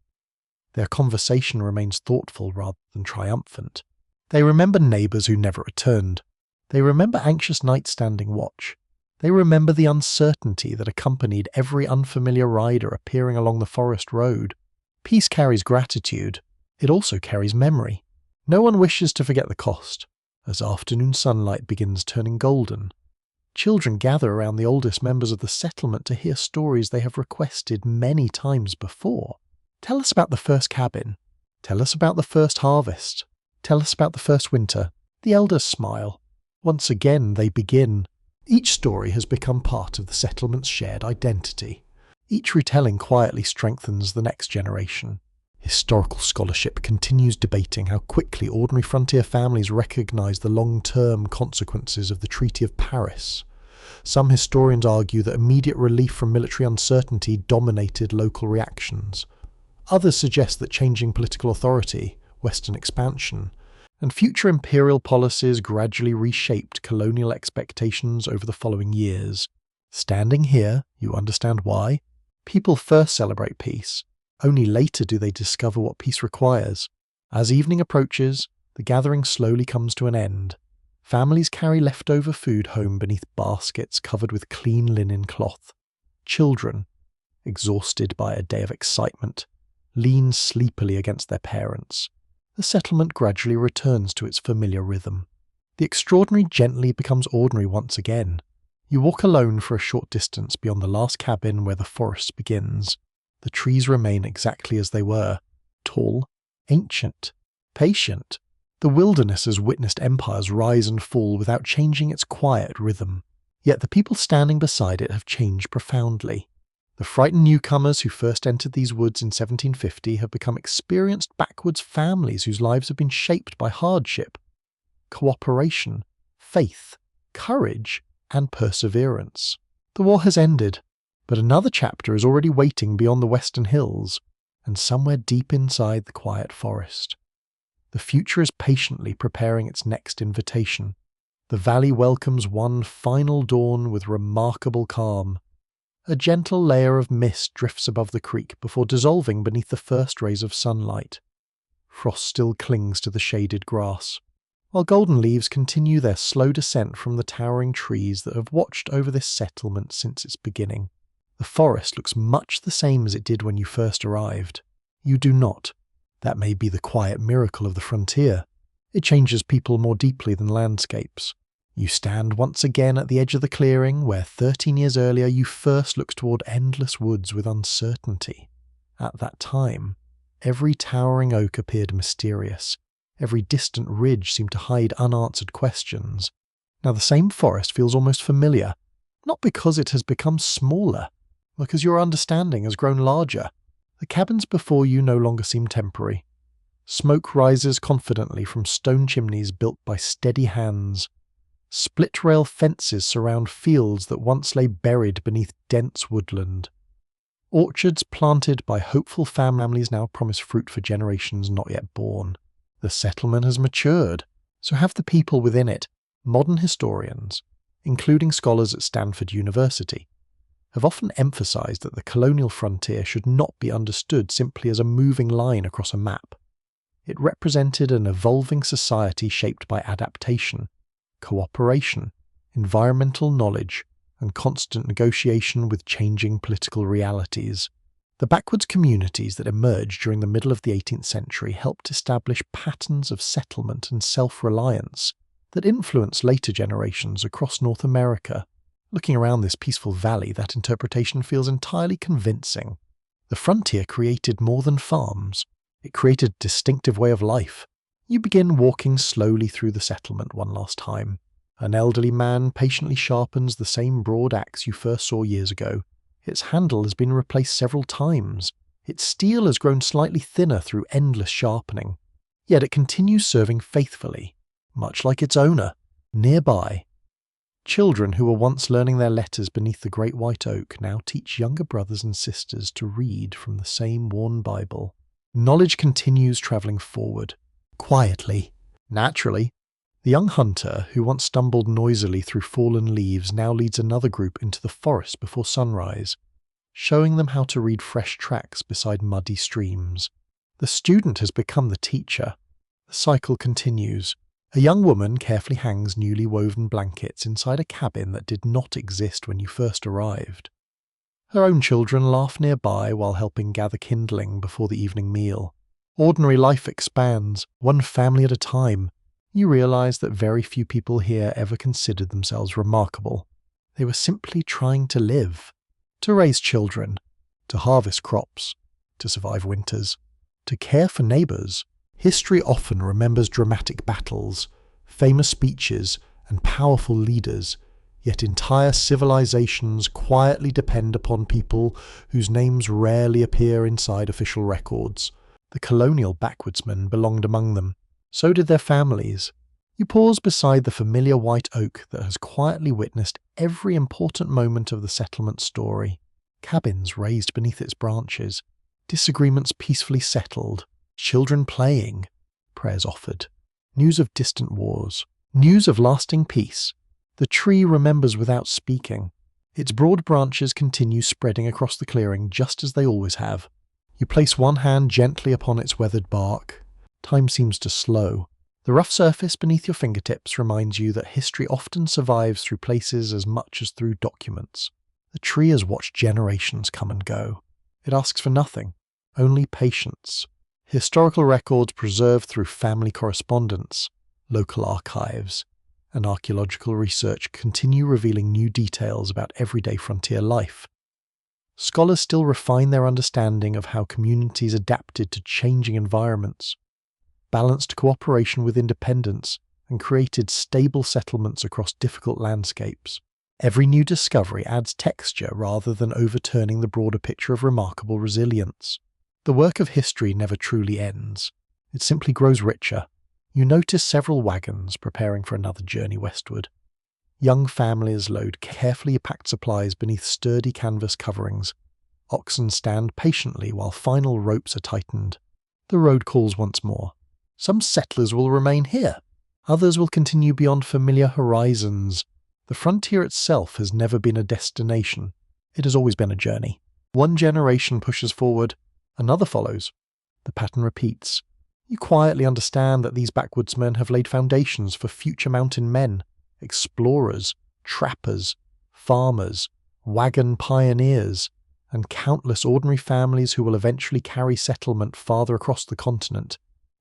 Their conversation remains thoughtful rather than triumphant. They remember neighbours who never returned. They remember anxious nights standing watch. They remember the uncertainty that accompanied every unfamiliar rider appearing along the forest road. Peace carries gratitude. It also carries memory. No one wishes to forget the cost, as afternoon sunlight begins turning golden. Children gather around the oldest members of the settlement to hear stories they have requested many times before. Tell us about the first cabin. Tell us about the first harvest. Tell us about the first winter. The elders smile. Once again they begin. Each story has become part of the settlement's shared identity. Each retelling quietly strengthens the next generation. Historical scholarship continues debating how quickly ordinary frontier families recognize the long-term consequences of the Treaty of Paris. Some historians argue that immediate relief from military uncertainty dominated local reactions. Others suggest that changing political authority, Western expansion, and future imperial policies gradually reshaped colonial expectations over the following years. Standing here, you understand why. People first celebrate peace. Only later do they discover what peace requires. As evening approaches, the gathering slowly comes to an end. Families carry leftover food home beneath baskets covered with clean linen cloth. Children, exhausted by a day of excitement, lean sleepily against their parents. The settlement gradually returns to its familiar rhythm. The extraordinary gently becomes ordinary once again. You walk alone for a short distance beyond the last cabin where the forest begins. The trees remain exactly as they were, tall, ancient, patient. The wilderness has witnessed empires rise and fall without changing its quiet rhythm. Yet the people standing beside it have changed profoundly. The frightened newcomers who first entered these woods in 1750 have become experienced backwoods families whose lives have been shaped by hardship, cooperation, faith, courage, and perseverance. The war has ended, but another chapter is already waiting beyond the western hills, and somewhere deep inside the quiet forest. The future is patiently preparing its next invitation. The valley welcomes one final dawn with remarkable calm. A gentle layer of mist drifts above the creek before dissolving beneath the first rays of sunlight. Frost still clings to the shaded grass, while golden leaves continue their slow descent from the towering trees that have watched over this settlement since its beginning. The forest looks much the same as it did when you first arrived. You do not. That may be the quiet miracle of the frontier. It changes people more deeply than landscapes. You stand once again at the edge of the clearing where 13 years earlier you first looked toward endless woods with uncertainty. At that time, every towering oak appeared mysterious. Every distant ridge seemed to hide unanswered questions. Now the same forest feels almost familiar, not because it has become smaller, but because your understanding has grown larger. The cabins before you no longer seem temporary. Smoke rises confidently from stone chimneys built by steady hands. Split-rail fences surround fields that once lay buried beneath dense woodland. Orchards planted by hopeful families now promise fruit for generations not yet born. The settlement has matured, so have the people within it. Modern historians, including scholars at Stanford University, have often emphasized that the colonial frontier should not be understood simply as a moving line across a map. It represented an evolving society shaped by adaptation, cooperation, environmental knowledge, and constant negotiation with changing political realities. The backwoods communities that emerged during the middle of the 18th century helped establish patterns of settlement and self-reliance that influenced later generations across North America. Looking around this peaceful valley, that interpretation feels entirely convincing. The frontier created more than farms. It created a distinctive way of life. You begin walking slowly through the settlement one last time. An elderly man patiently sharpens the same broad axe you first saw years ago. Its handle has been replaced several times. Its steel has grown slightly thinner through endless sharpening. Yet it continues serving faithfully, much like its owner. Nearby, children who were once learning their letters beneath the great white oak now teach younger brothers and sisters to read from the same worn Bible. Knowledge continues travelling forward, quietly, naturally. The young hunter, who once stumbled noisily through fallen leaves, now leads another group into the forest before sunrise, showing them how to read fresh tracks beside muddy streams. The student has become the teacher. The cycle continues. A young woman carefully hangs newly woven blankets inside a cabin that did not exist when you first arrived. Her own children laugh nearby while helping gather kindling before the evening meal. Ordinary life expands, one family at a time. You realize that very few people here ever considered themselves remarkable. They were simply trying to live, to raise children, to harvest crops, to survive winters, to care for neighbors. History often remembers dramatic battles, famous speeches, and powerful leaders, Yet entire civilizations quietly depend upon people whose names rarely appear inside official records. The Colonial Backwoodsmen belonged among them. So did their families. You pause beside the familiar white oak that has quietly witnessed every important moment of the settlement story. Cabins raised beneath its branches, disagreements peacefully settled, children playing, prayers offered, news of distant wars, news of lasting peace. The tree remembers without speaking. Its broad branches continue spreading across the clearing just as they always have. You place one hand gently upon its weathered bark. Time seems to slow. The rough surface beneath your fingertips reminds you that history often survives through places as much as through documents. The tree has watched generations come and go. It asks for nothing, only patience. Historical records preserved through family correspondence, local archives, and archaeological research continue revealing new details about everyday frontier life. Scholars still refine their understanding of how communities adapted to changing environments, balanced cooperation with independence, and created stable settlements across difficult landscapes. Every new discovery adds texture rather than overturning the broader picture of remarkable resilience. The work of history never truly ends. It simply grows richer. You notice several wagons preparing for another journey westward. Young families load carefully packed supplies beneath sturdy canvas coverings. Oxen stand patiently while final ropes are tightened. The road calls once more. Some settlers will remain here. Others will continue beyond familiar horizons. The frontier itself has never been a destination. It has always been a journey. One generation pushes forward, another follows. The pattern repeats. You quietly understand that these backwoodsmen have laid foundations for future mountain men, explorers, trappers, farmers, wagon pioneers, and countless ordinary families who will eventually carry settlement farther across the continent.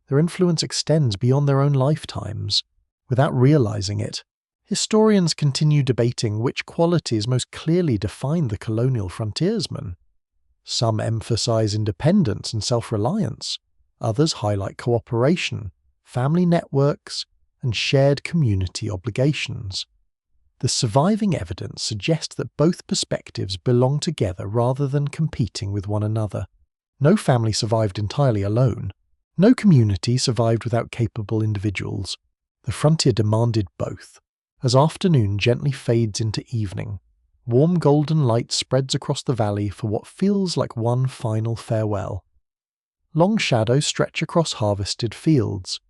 Their influence extends beyond their own lifetimes. Without realizing it, historians continue debating which qualities most clearly define the colonial frontiersman. Some emphasize independence and self-reliance. Others highlight cooperation, family networks, and shared community obligations. The surviving evidence suggests that both perspectives belong together rather than competing with one another. No family survived entirely alone. No community survived without capable individuals. The frontier demanded both. As afternoon gently fades into evening, warm golden light spreads across the valley for what feels like one final farewell. Long shadows stretch across harvested fields.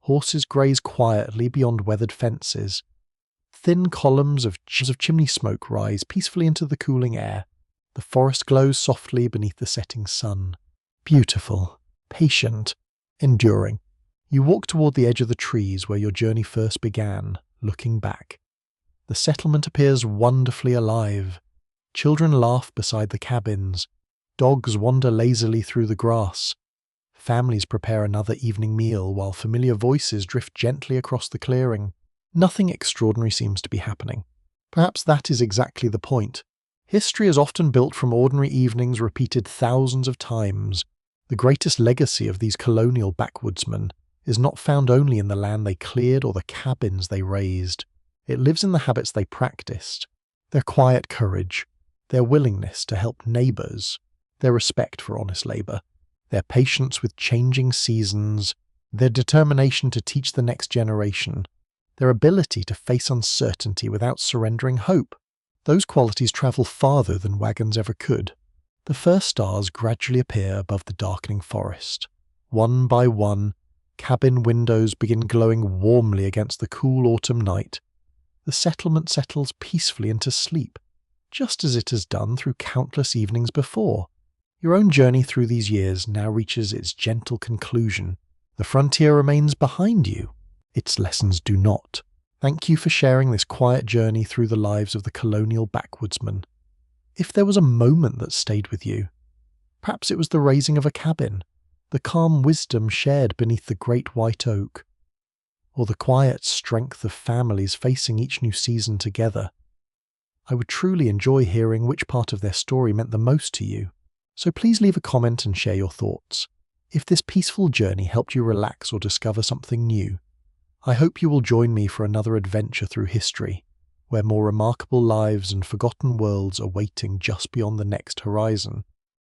Horses graze quietly beyond weathered fences. Thin columns of chimney smoke rise peacefully into the cooling air. The forest glows softly beneath the setting sun. Beautiful, patient, enduring. You walk toward the edge of the trees where your journey first began, looking back. The settlement appears wonderfully alive. Children laugh beside the cabins. Dogs wander lazily through the grass. Families prepare another evening meal while familiar voices drift gently across the clearing. Nothing extraordinary seems to be happening. Perhaps that is exactly the point. History is often built from ordinary evenings repeated thousands of times. The greatest legacy of these colonial backwoodsmen is not found only in the land they cleared or the cabins they raised. It lives in the habits they practiced, their quiet courage, their willingness to help neighbors, their respect for honest labor, their patience with changing seasons, their determination to teach the next generation, their ability to face uncertainty without surrendering hope. Those qualities travel farther than wagons ever could. The first stars gradually appear above the darkening forest. One by one, cabin windows begin glowing warmly against the cool autumn night. The settlement settles peacefully into sleep, just as it has done through countless evenings before. Your own journey through these years now reaches its gentle conclusion. The frontier remains behind you. Its lessons do not. Thank you for sharing this quiet journey through the lives of the colonial backwoodsmen. If there was a moment that stayed with you, perhaps it was the raising of a cabin, the calm wisdom shared beneath the great white oak, or the quiet strength of families facing each new season together. I would truly enjoy hearing which part of their story meant the most to you, so please leave a comment and share your thoughts. If this peaceful journey helped you relax or discover something new, I hope you will join me for another adventure through history. where more remarkable lives and forgotten worlds are waiting just beyond the next horizon.